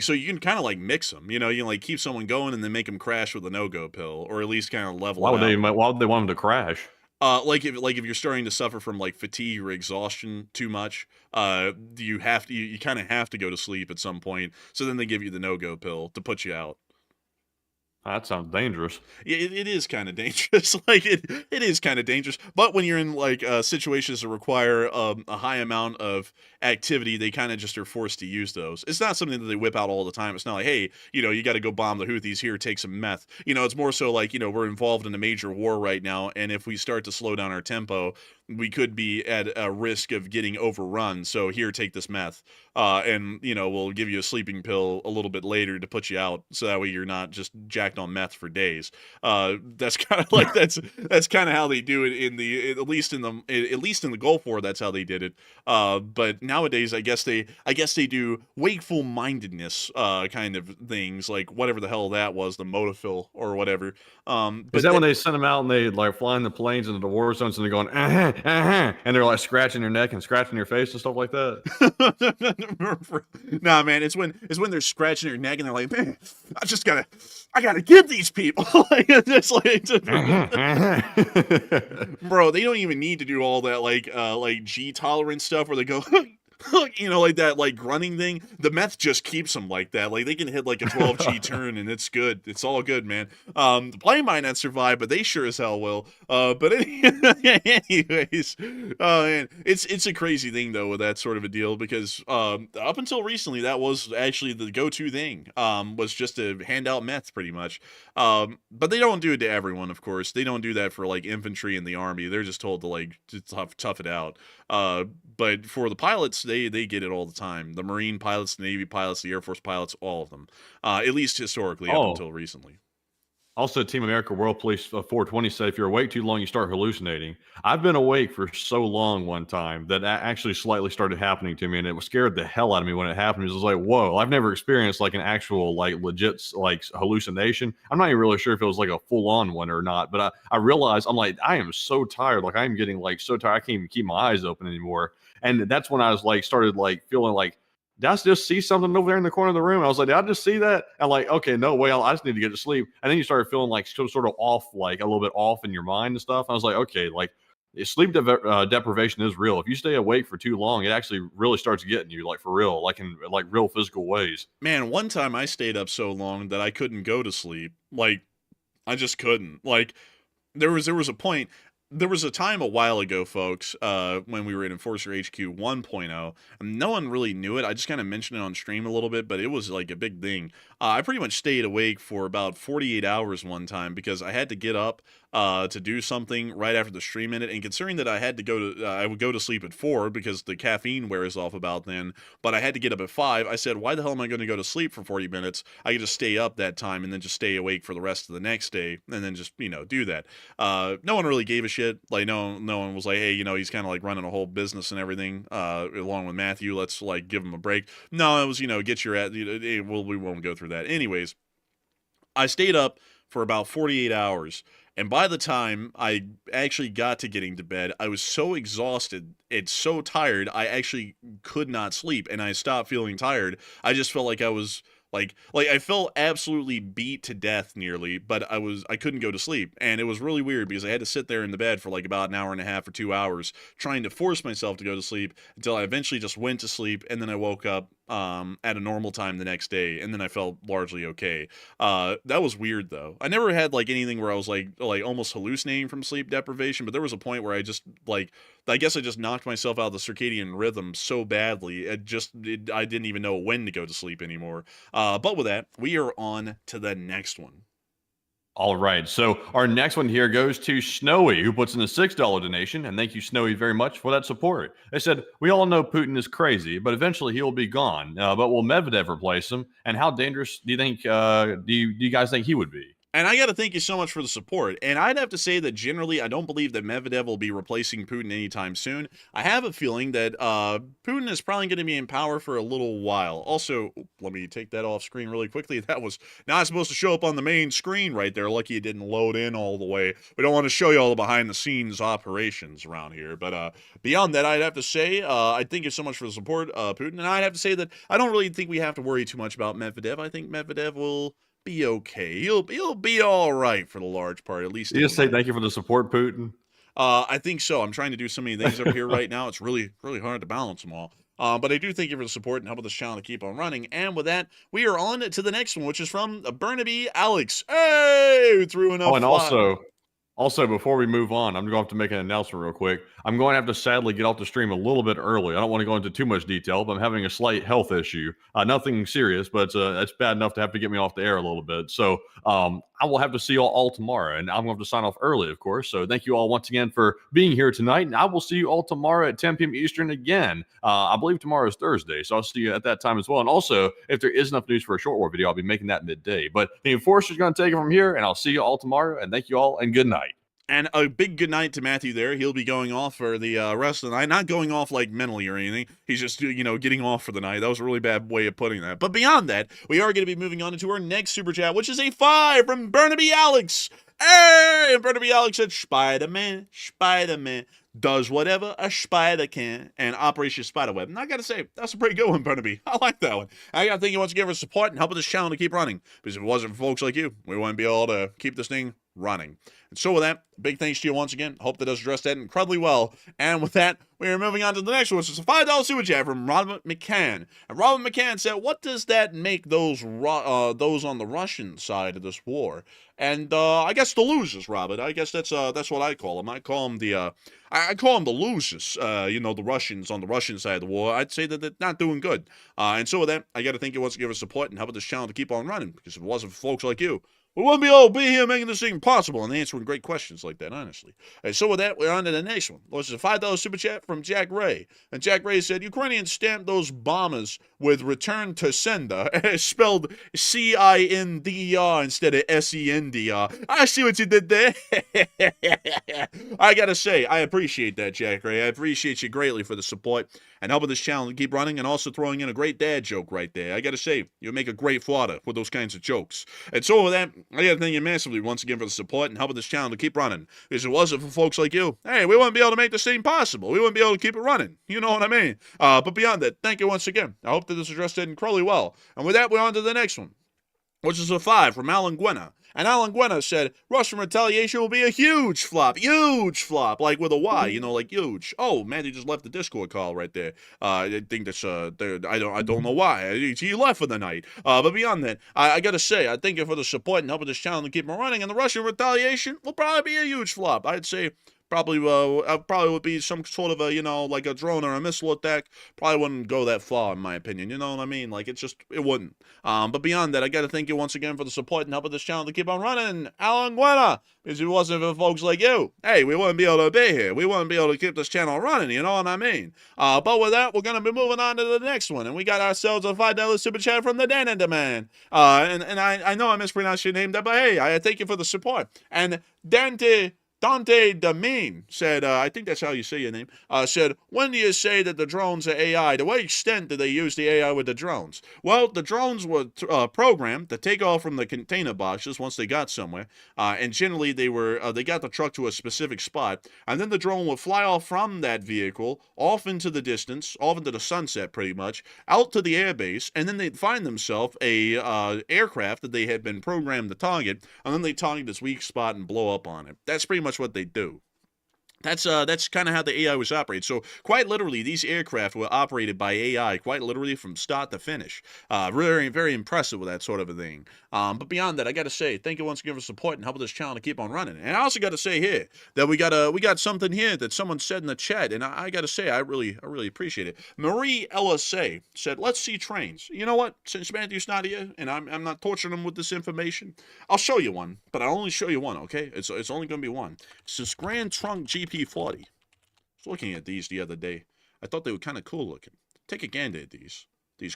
so you can kind of like mix them, you can like keep someone going and then make them crash with a no-go pill, or at least kind of level. Why would they want them to crash? Like if you're starting to suffer from like fatigue or exhaustion too much, you kind of have to go to sleep at some point. So then they give you the no-go pill to put you out. That sounds dangerous. It is kind of dangerous. Like it is kind of dangerous. But when you're in like situations that require a high amount of activity, they kind of just are forced to use those. It's not something that they whip out all the time. It's not like, hey, you got to go bomb the Houthis here, take some meth. It's more so like, we're involved in a major war right now, and if we start to slow down our tempo, we could be at a risk of getting overrun. So here, take this meth, and we'll give you a sleeping pill a little bit later to put you out, so that way you're not just jacked on meth for days. That's kind of like that's kind of how they do it at least in the Gulf War. That's how they did it. But nowadays, I guess they do wakeful mindedness kind of things, like whatever the hell that was, the Modafinil or whatever. Is that when they send them out and they like flying the planes into the war zones and they're going and they're like scratching your neck and scratching your face and stuff like that? Nah, man, it's when they're scratching your neck and they're like, man, I gotta get these people. Like, it's like, bro, they don't even need to do all that like G tolerance stuff where they go you know, like that, like grunting thing. The meth just keeps them like that. Like they can hit like a 12G turn and it's good. It's all good, man. The plane might not survive, but they sure as hell will. But anyways, man, it's a crazy thing though with that sort of a deal because up until recently that was actually the go-to thing. Was just to hand out meth pretty much. But they don't do it to everyone, of course. They don't do that for like infantry and the army. They're just told to like tough it out. But for the pilots, they get it all the time. The Marine pilots, the Navy pilots, the Air Force pilots, all of them. At least historically, up until recently. Also, Team America World Police 420 said if you're awake too long, you start hallucinating. I've been awake for so long one time that actually slightly started happening to me, and it scared the hell out of me when it happened. It was like, whoa, I've never experienced like an actual, like legit, like hallucination. I'm not even really sure if it was like a full on one or not, but I realized I'm like, I am so tired. Like I'm getting like so tired. I can't even keep my eyes open anymore. And that's when I was like, started like feeling like, did I just see something over there in the corner of the room? I was like, did I just see that? I'm like, okay, no way. I just need to get to sleep. And then you started feeling like sort of off, like a little bit off in your mind and stuff. I was like, okay, like sleep deprivation is real. If you stay awake for too long, it actually really starts getting you, like for real, like in like real physical ways. Man, one time I stayed up so long that I couldn't go to sleep. Like, I just couldn't. Like, there was a point. There was a time a while ago, folks, when we were in Enforcer HQ 1.0, and no one really knew it. I just kind of mentioned it on stream a little bit, but it was like a big thing. I pretty much stayed awake for about 48 hours one time because I had to get up to do something right after the stream ended. And considering that I had to go to, I would go to sleep at 4 because the caffeine wears off about then, but I had to get up at 5. I said, why the hell am I going to go to sleep for 40 minutes? I could just stay up that time and then just stay awake for the rest of the next day and then just, do that. No one really gave a shit. Like, no one was like, hey, he's kind of like running a whole business and everything, along with Matthew. Let's like give him a break. No, it was, get your we won't go through that. Anyways, I stayed up for about 48 hours. And by the time I actually got to getting to bed, I was so exhausted and so tired, I actually could not sleep. And I stopped feeling tired. I just felt like I was like I felt absolutely beat to death nearly, but I couldn't go to sleep. And it was really weird because I had to sit there in the bed for like about an hour and a half or 2 hours trying to force myself to go to sleep until I eventually just went to sleep. And then I woke up at a normal time the next day, and then I felt largely okay. That was weird though. I never had like anything where I was like almost hallucinating from sleep deprivation, but there was a point where I just I guess I just knocked myself out of the circadian rhythm so badly, I didn't even know when to go to sleep anymore. But with that, we are on to the next one. All right. So our next one here goes to Snowy, who puts in a $6 donation. And thank you, Snowy, very much for that support. They said, we all know Putin is crazy, but eventually he'll be gone. But will Medvedev replace him? And how dangerous do you think, do you guys think he would be? And I got to thank you so much for the support. And I'd have to say that generally, I don't believe that Medvedev will be replacing Putin anytime soon. I have a feeling that Putin is probably going to be in power for a little while. Also, let me take that off screen really quickly. That was not supposed to show up on the main screen right there. Lucky it didn't load in all the way. We don't want to show you all the behind the scenes operations around here. But beyond that, I'd have to say, I thank you so much for the support, Putin. And I'd have to say that I don't really think we have to worry too much about Medvedev. I think Medvedev will be okay. He'll be all right for the large part, at least. You just say thank you for the support, Putin. I think so. I'm trying to do so many things over here right now. It's really hard to balance them all. But I do thank you for the support and helping this channel to keep on running. And with that, we are on to the next one, which is from Burnaby Alex. Hey, who threw enough. Oh, and also, before we move on, I'm going to have to make an announcement real quick. I'm going to have to sadly get off the stream a little bit early. I don't want to go into too much detail, but I'm having a slight health issue. Nothing serious, but it's bad enough to have to get me off the air a little bit. So I will have to see you all tomorrow, and I'm going to have to sign off early, of course. So thank you all once again for being here tonight, and I will see you all tomorrow at 10 p.m. Eastern again. I believe tomorrow is Thursday, so I'll see you at that time as well. And also, if there is enough news for a short war video, I'll be making that midday. But the Enforcer's going to take it from here, and I'll see you all tomorrow, and thank you all, and good night. And a big good night to Matthew there. He'll be going off for the rest of the night. Not going off like mentally or anything. He's just, getting off for the night. That was a really bad way of putting that. But beyond that, we are going to be moving on into our next super chat, which is a 5 from Burnaby Alex. Hey! And Burnaby Alex said, Spider-Man does whatever a spider can. And Operation Spiderweb. And I got to say, that's a pretty good one, Burnaby. I like that one. I got to thank you once again for support and helping this channel to keep running. Because if it wasn't for folks like you, we wouldn't be able to keep this thing running. And so with that, big thanks to you once again. Hope that does address that incredibly well. And with that, we are moving on to the next one, which is a $5 super chat from Robert McCann. And Robert McCann said, what does that make those on the Russian side of this war? And I guess the losers, Robert. I guess that's what I call them. I call them the losers. The Russians on the Russian side of the war. I'd say that they're not doing good. And so with that, I got to thank you once again for support and helping this channel to keep on running. Because if it wasn't for folks like you, we wouldn't be able to be here making this thing possible and answering great questions like that, honestly. And so with that, we're on to the next one. This is a $5 super chat from Jack Ray. And Jack Ray said, Ukrainians stamped those bombers with return to sender, spelled C-I-N-D-E-R instead of S-E-N-D-R. I see what you did there. I gotta say, I appreciate that, Jack Ray. I appreciate you greatly for the support and helping this channel to keep running and also throwing in a great dad joke right there. I gotta say, you make a great father with those kinds of jokes. And so with that, I gotta thank you massively once again for the support and helping this channel to keep running. Because if it wasn't for folks like you, hey, we wouldn't be able to make this thing possible. We wouldn't be able to keep it running. You know what I mean? But beyond that, thank you once again. I hope that this addressed it incredibly well. And with that, we're on to the next one, which is a 5 from Alan Guena. And Alan Guena said, Russian retaliation will be a huge flop. Huge flop. Like with a Y, like huge. Oh, Maddie just left the Discord call right there. I think that's, I don't know why. He left for the night. But beyond that, I gotta say, I thank you for the support and helping this channel to keep it running. And the Russian retaliation will probably be a huge flop. I'd say probably would be some sort of a, like a drone or a missile attack. Probably wouldn't go that far, in my opinion. You know what I mean? Like, it wouldn't. But beyond that, I got to thank you once again for the support and helping this channel to keep on running. Alan Guena, because if it wasn't for folks like you, hey, we wouldn't be able to be here. We wouldn't be able to keep this channel running, you know what I mean? But with that, we're going to be moving on to the next one. And we got ourselves a $5 super chat from the Dana Man. And I know I mispronounced your name there, but hey, I thank you for the support. And Dante Damine said, I think that's how you say your name, said, when do you say that the drones are AI? To what extent do they use the AI with the drones? Well, the drones were programmed to take off from the container boxes once they got somewhere, and generally they got the truck to a specific spot, and then the drone would fly off from that vehicle, off into the distance, off into the sunset pretty much, out to the airbase, and then they'd find themselves a aircraft that they had been programmed to target, and then they target this weak spot and blow up on it. That's pretty much what they do. That's kind of how the AI was operated. So quite literally, these aircraft were operated by AI, quite literally from start to finish. Very, very impressive with that sort of a thing. But beyond that, I got to say, thank you once again for support and helping this channel to keep on running. And I also got to say here that we got something here that someone said in the chat, and I got to say, I really appreciate it. Marie LSA said, "Let's see trains." You know what? Since Matthew's not here, and I'm not torturing him with this information, I'll show you one, but I'll only show you one. Okay? It's only gonna be one. It's this Grand Trunk GP40. I was looking at these the other day. I thought they were kind of cool looking. Take a gander at these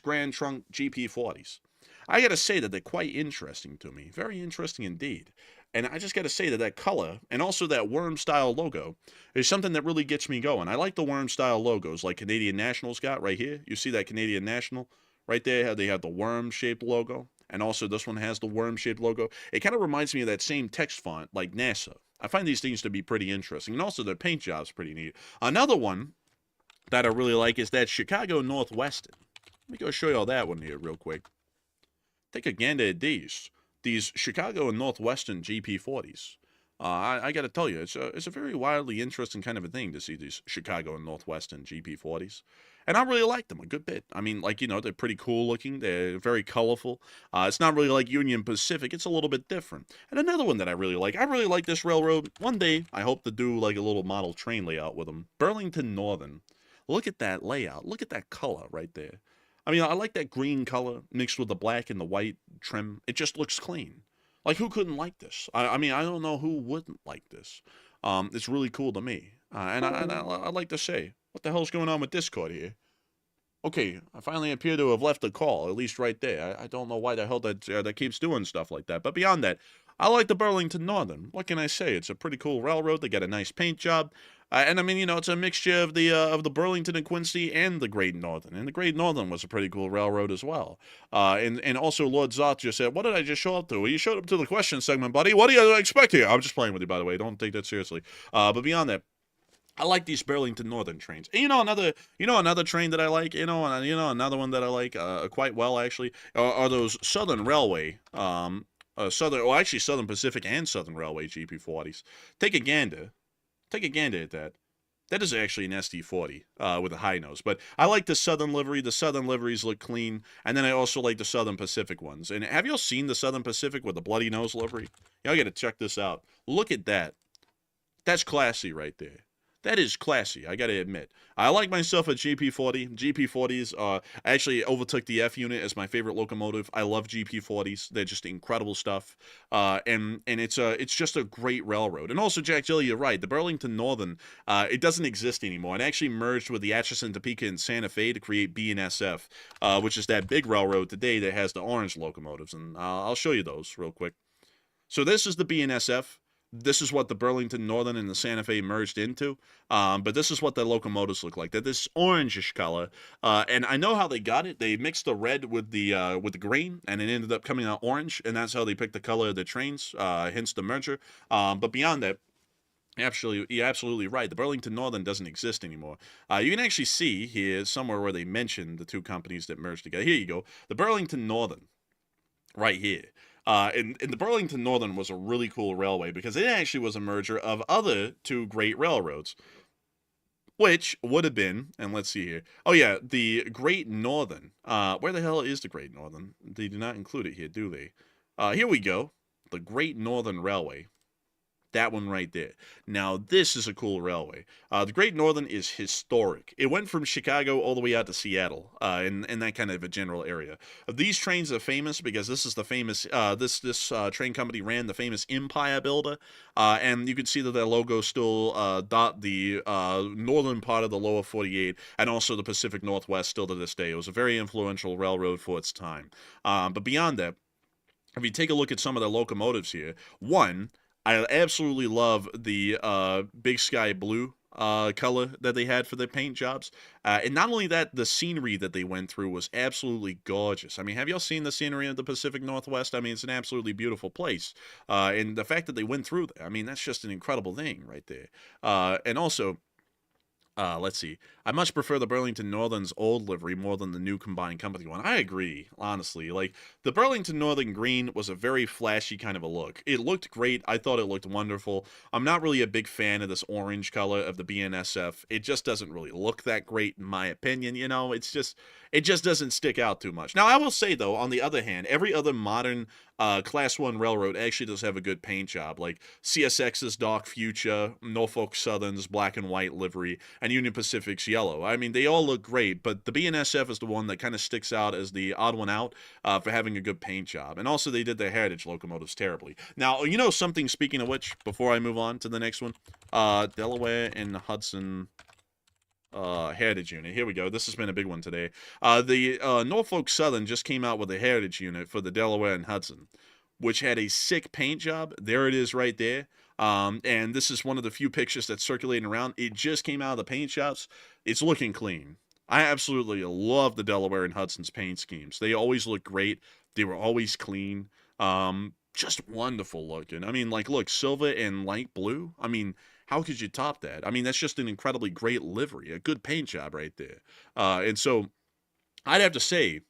Grand Trunk GP40s. I gotta say that they're quite interesting to me. Very interesting indeed. And I just gotta say that color, and also that worm-style logo, is something that really gets me going. I like the worm-style logos like Canadian National's got right here. You see that Canadian National? Right there, how they have the worm-shaped logo. And also this one has the worm-shaped logo. It kind of reminds me of that same text font like NASA. I find these things to be pretty interesting. And also their paint job's pretty neat. Another one that I really like is that Chicago Northwestern. Let me go show you all that one here real quick. Take a gander at these Chicago and Northwestern GP40s. I got to tell you, it's a very wildly interesting kind of a thing to see these Chicago and Northwestern GP40s. And I really like them a good bit. I mean, like, they're pretty cool looking. They're very colorful. It's not really like Union Pacific. It's a little bit different. And another one that I really like this railroad. One day, I hope to do like a little model train layout with them. Burlington Northern. Look at that layout. Look at that color right there. I mean, I like that green color mixed with the black and the white trim. It just looks clean. Like, who couldn't like this? I mean, I don't know who wouldn't like this. It's really cool to me. And I like to say, what the hell's going on with Discord here? Okay, I finally appear to have left a call, at least right there. I don't know why the hell that keeps doing stuff like that. But beyond that, I like the Burlington Northern. What can I say? It's a pretty cool railroad. They got a nice paint job. And I mean, it's a mixture of the Burlington and Quincy and the Great Northern. And the Great Northern was a pretty cool railroad as well. And also Lord Zoth just said, what did I just show up to? Well, you showed up to the question segment, buddy. What do you expect here? I'm just playing with you, by the way. Don't take that seriously. But beyond that, I like these Burlington Northern trains. And another train that I like, another one that I like quite well, actually, are those Southern Railway Southern, well, actually Southern Pacific and Southern Railway GP40s. Take a gander. Take a gander at that. That is actually an ST40 with a high nose. But I like the Southern livery. The Southern liveries look clean. And then I also like the Southern Pacific ones. And have y'all seen the Southern Pacific with the bloody nose livery? Y'all got to check this out. Look at that. That's classy right there. That is classy, I gotta admit. I like myself a GP40. GP40s actually overtook the F unit as my favorite locomotive. I love GP40s. They're just incredible stuff. And it's just a great railroad. And also, Jack Jill, you're right. The Burlington Northern, it doesn't exist anymore. It actually merged with the Atchison, Topeka, and Santa Fe to create BNSF, which is that big railroad today that has the orange locomotives. And I'll show you those real quick. So this is the BNSF. This is what the Burlington Northern and the Santa Fe merged into. But this is what the locomotives look like. They're this orangish color. And I know how they got it. They mixed the red with the green, and it ended up coming out orange. And that's how they picked the color of the trains, hence the merger. But beyond that, you're absolutely right. The Burlington Northern doesn't exist anymore. You can actually see here somewhere where they mentioned the two companies that merged together. Here you go. The Burlington Northern, right here. And the Burlington Northern was a really cool railway because it actually was a merger of other two great railroads, which would have been, and let's see here. Oh yeah, the Great Northern. Where the hell is the Great Northern? They do not include it here, do they? Here we go. The Great Northern Railway. That one right there. Now, this is a cool railway. The Great Northern is historic. It went from Chicago all the way out to Seattle, in that kind of a general area. These trains are famous because this is the famous, this train company ran the famous Empire Builder, and you can see that their logo still dot the northern part of the lower 48, and also the Pacific Northwest still to this day. It was a very influential railroad for its time. But beyond that, if you take a look at some of the locomotives here, one, I absolutely love the big sky blue color that they had for their paint jobs. And not only that, the scenery that they went through was absolutely gorgeous. I mean, have y'all seen the scenery of the Pacific Northwest? I mean, it's an absolutely beautiful place. And the fact that they went through there, I mean, that's just an incredible thing right there. And also, let's see. I much prefer the Burlington Northern's old livery more than the new combined company one. I agree, honestly. Like, the Burlington Northern green was a very flashy kind of a look. It looked great. I thought it looked wonderful. I'm not really a big fan of this orange color of the BNSF. It just doesn't really look that great, in my opinion. You know, it just doesn't stick out too much. Now, I will say, though, on the other hand, every other modern Class 1 railroad actually does have a good paint job, like CSX's Dark Future, Norfolk Southern's black and white livery, and Union Pacific's yellow. I mean, they all look great, but the BNSF is the one that kind of sticks out as the odd one out for having a good paint job. And also, they did their heritage locomotives terribly. Now, you know something, speaking of which, before I move on to the next one, Delaware and Hudson heritage unit. Here we go. This has been a big one today. The Norfolk Southern just came out with a heritage unit for the Delaware and Hudson, which had a sick paint job. There it is right there. And this is one of the few pictures that's circulating around. It just came out of the paint shops. It's looking clean. I absolutely love the Delaware and Hudson's paint schemes. They always look great. They were always clean. Just wonderful looking. I mean, like, look, silver and light blue. I mean, how could you top that? I mean, that's just an incredibly great livery, a good paint job right there. And so I'd have to say,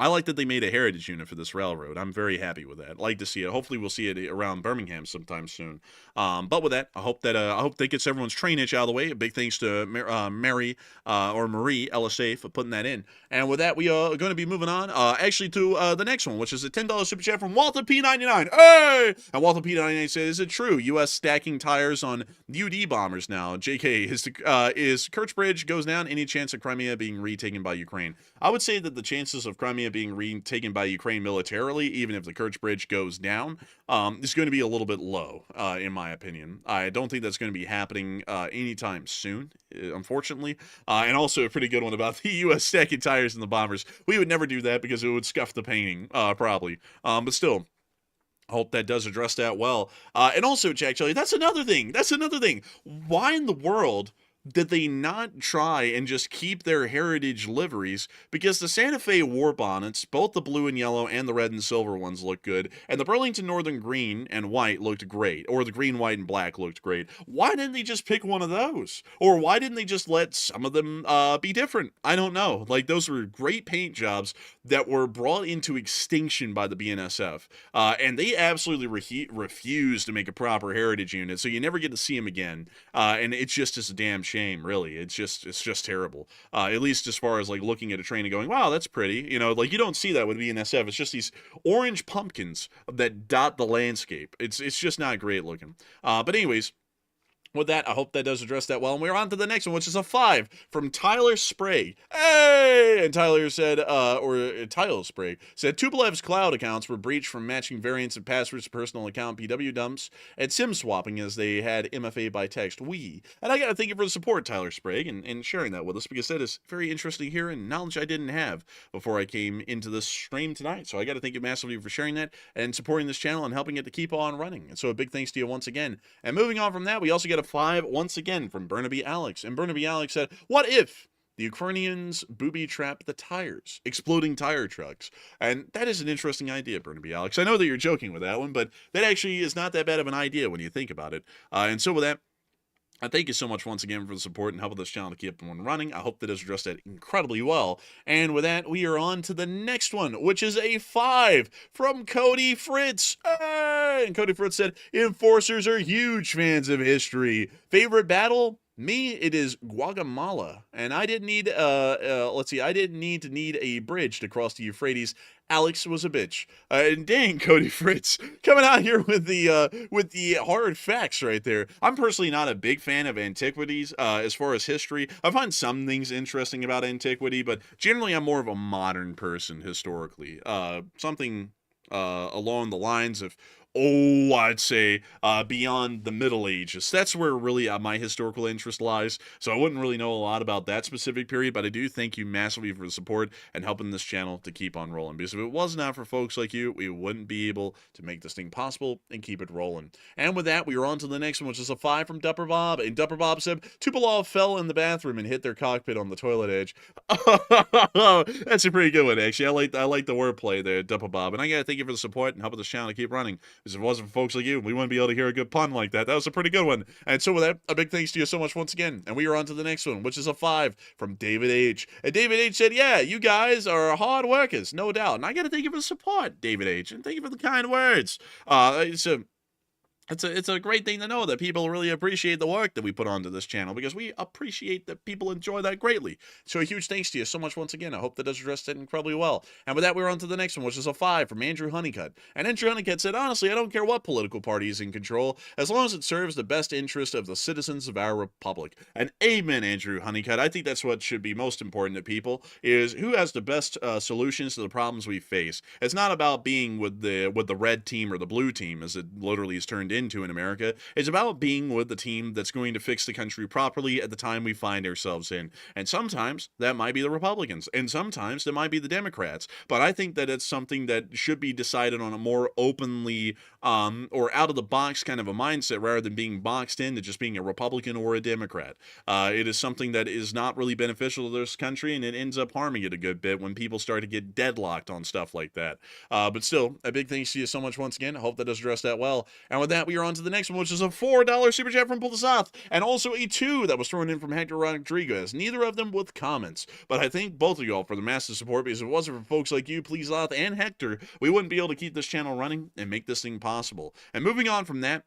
I like that they made a heritage unit for this railroad. I'm very happy with that. I'd like to see it. Hopefully, we'll see it around Birmingham sometime soon. But with that, I hope that gets everyone's train itch out of the way. A big thanks to Marie LSA for putting that in. And with that, we are going to be moving on, actually to the next one, which is a $10 super chat from Walter P99. Hey! And Walter P99 says, "Is it true? U.S. stacking tires on UD bombers now? JK, is Kerch Bridge goes down? Any chance of Crimea being retaken by Ukraine?" I would say that the chances of Crimea being retaken by Ukraine militarily, even if the Kerch Bridge goes down, is going to be a little bit low, in my opinion. I don't think that's going to be happening anytime soon, unfortunately. And also a pretty good one about the U.S. stacking tires in the bombers. We would never do that because it would scuff the painting, probably. But still, hope that does address that well. And also, Jack Shelley, that's another thing. Why in the world did they not try and just keep their heritage liveries? Because the Santa Fe war bonnets, both the blue and yellow and the red and silver ones look good, and the Burlington Northern green and white looked great, or the green, white, and black looked great. Why didn't they just pick one of those? Or why didn't they just let some of them be different? I don't know. Like, those were great paint jobs that were brought into extinction by the BNSF, and they absolutely refused to make a proper heritage unit, so you never get to see them again, and it's just a damn shame, really. It's just terrible, at least as far as like looking at a train and going, wow, that's pretty, you know, like you don't see that with BNSF. It's just these orange pumpkins that dot the landscape. It's just not great looking, but anyways, with that, I hope that does address that well. And we're on to the next one, which is a 5 from Tyler Sprague. Hey! And Tyler said, Tyler Sprague said, Tupolev's cloud accounts were breached from matching variants of passwords to personal account PW dumps and SIM swapping as they had MFA by text. And I got to thank you for the support, Tyler Sprague, and sharing that with us, because that is very interesting here and knowledge I didn't have before I came into this stream tonight. So I got to thank you massively for sharing that and supporting this channel and helping it to keep on running. And so a big thanks to you once again. And moving on from that, we also got a 5 once again from Burnaby Alex. And Burnaby Alex said, what if the Ukrainians booby-trap the tires, exploding tire trucks? And that is an interesting idea, Burnaby Alex. I know that you're joking with that one, but that actually is not that bad of an idea when you think about it. And so with that, I thank you so much once again for the support and helping this channel to keep on running. I hope that has addressed that incredibly well. And with that, we are on to the next one, which is a 5 from Cody Fritz. And Cody Fritz said, enforcers are huge fans of history. Favorite battle? Me, it is Guatemala, and I didn't need, I didn't need a bridge to cross the Euphrates. Alex was a bitch. And dang, Cody Fritz, coming out here with the hard facts right there. I'm personally not a big fan of antiquities, as far as history. I find some things interesting about antiquity, but generally I'm more of a modern person historically. Something, along the lines of, I'd say beyond the Middle Ages. That's where really my historical interest lies. So I wouldn't really know a lot about that specific period, but I do thank you massively for the support and helping this channel to keep on rolling. Because if it was not for folks like you, we wouldn't be able to make this thing possible and keep it rolling. And with that, we are on to the next one, which is a 5 from Dupper Bob. And Dupper Bob said, Tupolev fell in the bathroom and hit their cockpit on the toilet edge. That's a pretty good one, actually. I like the wordplay there, Dupper Bob. And I gotta thank you for the support and helping this channel to keep running. Because if it wasn't for folks like you, we wouldn't be able to hear a good pun like that. That was a pretty good one. And so with that, a big thanks to you so much once again. And we are on to the next one, which is a 5 from David H. And David H said, yeah, you guys are hard workers, no doubt. And I got to thank you for the support, David H. And thank you for the kind words. It's a great thing to know that people really appreciate the work that we put onto this channel, because we appreciate that people enjoy that greatly. So a huge thanks to you so much once again. I hope that does address that incredibly well. And with that, we're on to the next one, which is a 5 from Andrew Honeycutt. And Andrew Honeycutt said, honestly, I don't care what political party is in control, as long as it serves the best interest of the citizens of our republic. And amen, Andrew Honeycutt. I think that's what should be most important to people, is who has the best solutions to the problems we face. It's not about being with the red team or the blue team, as it literally is turned into in America. It's about being with the team that's going to fix the country properly at the time we find ourselves in. And sometimes that might be the Republicans, and sometimes that might be the Democrats. But I think that it's something that should be decided on a more openly or out of the box kind of a mindset, rather than being boxed into just being a Republican or a Democrat. It is something that is not really beneficial to this country, and it ends up harming it a good bit when people start to get deadlocked on stuff like that. But still, a big thanks to you so much once again. I hope that does address that well. And with that, we are on to the next one, which is a $4 super chat from Pull the South, and also a 2 that was thrown in from Hector Rodriguez. Neither of them with comments, but I thank both of y'all for the massive support, because if it wasn't for folks like you, Please South, and Hector, we wouldn't be able to keep this channel running and make this thing possible. And moving on from that,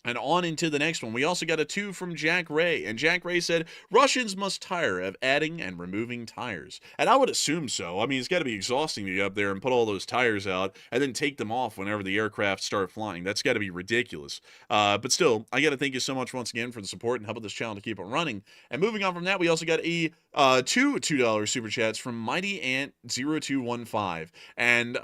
and on into the next one, we also got a 2 from Jack Ray. And Jack Ray said, Russians must tire of adding and removing tires. And I would assume so. I mean, it's got to be exhausting to get up there and put all those tires out and then take them off whenever the aircraft start flying. That's got to be ridiculous. But still, I got to thank you so much once again for the support and helping this channel to keep on running. And moving on from that, we also got a two $2 super chats from Mighty Ant 0215. And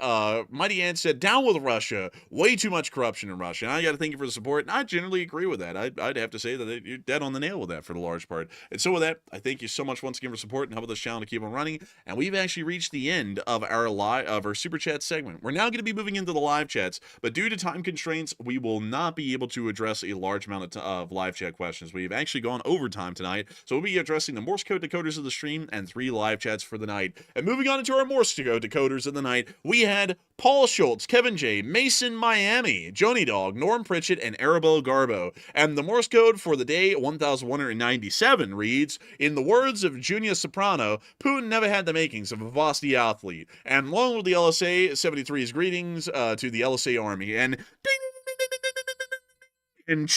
Mighty Ant said, down with Russia. Way too much corruption in Russia. And I got to thank you for the support. Not generally agree with that. I'd have to say that you're dead on the nail with that for the large part. And so with that, I thank you so much once again for support and helping this channel to keep on running. And we've actually reached the end of our super chat segment. We're now going to be moving into the live chats, but due to time constraints, we will not be able to address a large amount of live chat questions. We've actually gone overtime tonight, so we'll be addressing the Morse code decoders of the stream and 3 live chats for the night. And moving on into our Morse code decoders of the night, we had Paul Schultz, Kevin J, Mason Miami, Joni Dog, Norm Pritchett, and Arabelle Garbo. And the Morse code for the day 1197 reads, in the words of Junior Soprano, Putin never had the makings of a varsity athlete. And along with the LSA 73's greetings to the LSA Army. And and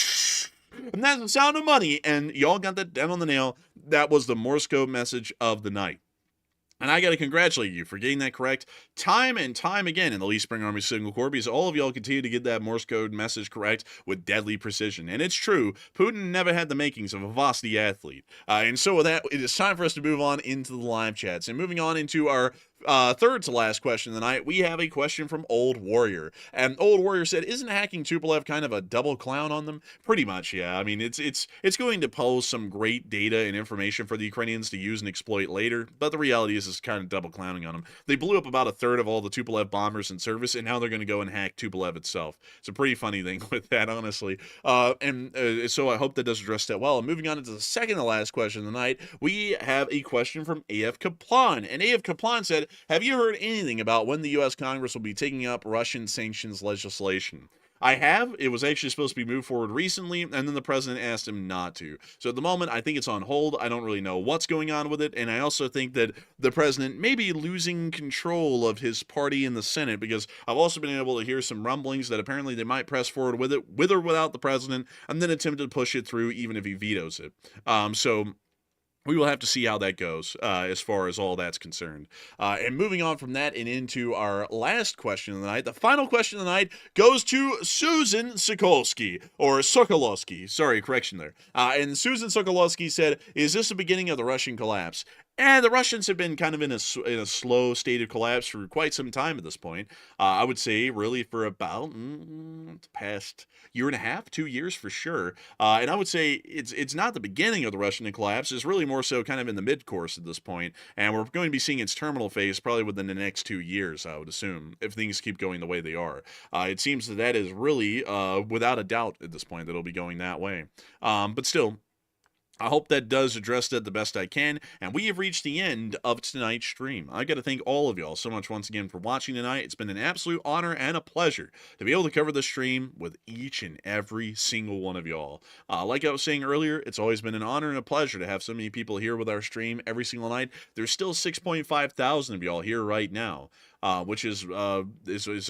that's the sound of money. And y'all got that down on the nail. That was the Morse code message of the night. And I got to congratulate you for getting that correct time and time again in the Lee Spring Army Signal Corps, because all of y'all continue to get that Morse code message correct with deadly precision. And it's true, Putin never had the makings of a varsity athlete. And so with that, it is time for us to move on into the live chats. And moving on into our third to last question of the night, we have a question from Old Warrior. And Old Warrior said, isn't hacking Tupolev kind of a double clown on them? Pretty much, yeah. I mean, it's going to pose some great data and information for the Ukrainians to use and exploit later, but the reality is it's kind of double clowning on them. They blew up about a third of all the Tupolev bombers in service, and now they're going to go and hack Tupolev itself. It's a pretty funny thing with that, honestly. So I hope that does address that well. And moving on into the second to last question of the night, we have a question from AF Kaplan. And AF Kaplan said, have you heard anything about when the U.S. Congress will be taking up Russian sanctions legislation? I have. It was actually supposed to be moved forward recently, and then the president asked him not to. So at the moment, I think it's on hold. I don't really know what's going on with it, and I also think that the president may be losing control of his party in the Senate, because I've also been able to hear some rumblings that apparently they might press forward with it, with or without the president, and then attempt to push it through even if he vetoes it. So we will have to see how that goes as far as all that's concerned. And moving on from that and into our last question of the night, the final question of the night goes to Susan Sokolsky, or Sokolowski. Sorry, correction there. And Susan Sokolowski said, is this the beginning of the Russian collapse? And the Russians have been kind of in a slow state of collapse for quite some time at this point. I would say really for about the past year and a half, 2 years for sure. And I would say it's not the beginning of the Russian collapse. It's really more so kind of in the mid-course at this point. And we're going to be seeing its terminal phase probably within the next 2 years, I would assume, if things keep going the way they are. It seems that is really, without a doubt at this point, that it'll be going that way. But still, I hope that does address that the best I can, and we have reached the end of tonight's stream. I got to thank all of y'all so much once again for watching tonight. It's been an absolute honor and a pleasure to be able to cover this stream with each and every single one of y'all. Like I was saying earlier, it's always been an honor and a pleasure to have so many people here with our stream every single night. There's still 6.5 thousand of y'all here right now. Which is a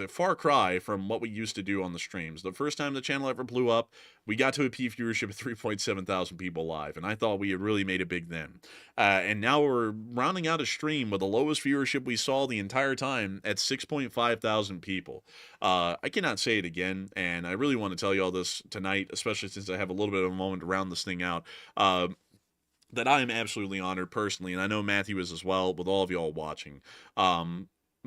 far cry from what we used to do on the streams. The first time the channel ever blew up, we got to a peak viewership of 3.7 thousand people live, and I thought we had really made it big then. And now we're rounding out a stream with the lowest viewership we saw the entire time at 6.5 thousand people. I cannot say it again, and I really want to tell you all this tonight, especially since I have a little bit of a moment to round this thing out. That I am absolutely honored personally, and I know Matthew is as well, with all of y'all watching.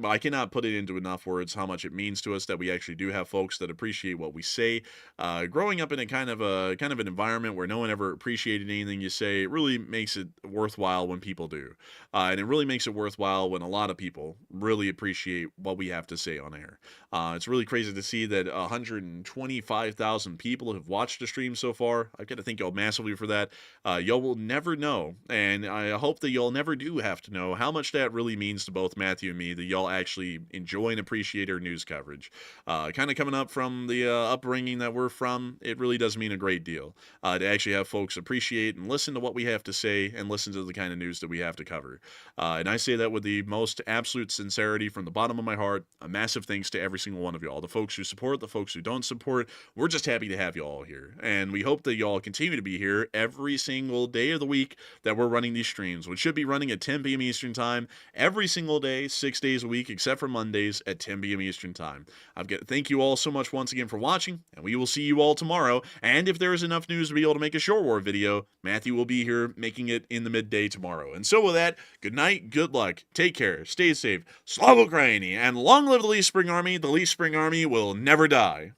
But I cannot put it into enough words how much it means to us that we actually do have folks that appreciate what we say. Growing up in a kind of an environment where no one ever appreciated anything you say, it really makes it worthwhile when people do. And it really makes it worthwhile when a lot of people really appreciate what we have to say on air. It's really crazy to see that 125,000 people have watched the stream so far. I've got to thank y'all massively for that. Y'all will never know, and I hope that y'all never do have to know how much that really means to both Matthew and me, that y'all actually enjoy and appreciate our news coverage. Kind of coming up from the upbringing that we're from, it really does mean a great deal to actually have folks appreciate and listen to what we have to say and listen to the kind of news that we have to cover. And I say that with the most absolute sincerity from the bottom of my heart. A massive thanks to every single one of y'all, the folks who support, the folks who don't support. We're just happy to have y'all here, and we hope that y'all continue to be here every single day of the week that we're running these streams, which should be running at 10 p.m. Eastern Time every single day, 6 days a week, except for Mondays at 10 p.m. Eastern Time. Thank you all so much once again for watching, and we will see you all tomorrow. And if there is enough news to be able to make a short war video, Matthew will be here making it in the midday tomorrow. And so with that, good night, good luck, take care, stay safe, Slava Ukraini, and long live the Lee Spring Army. The Lee Spring Army will never die.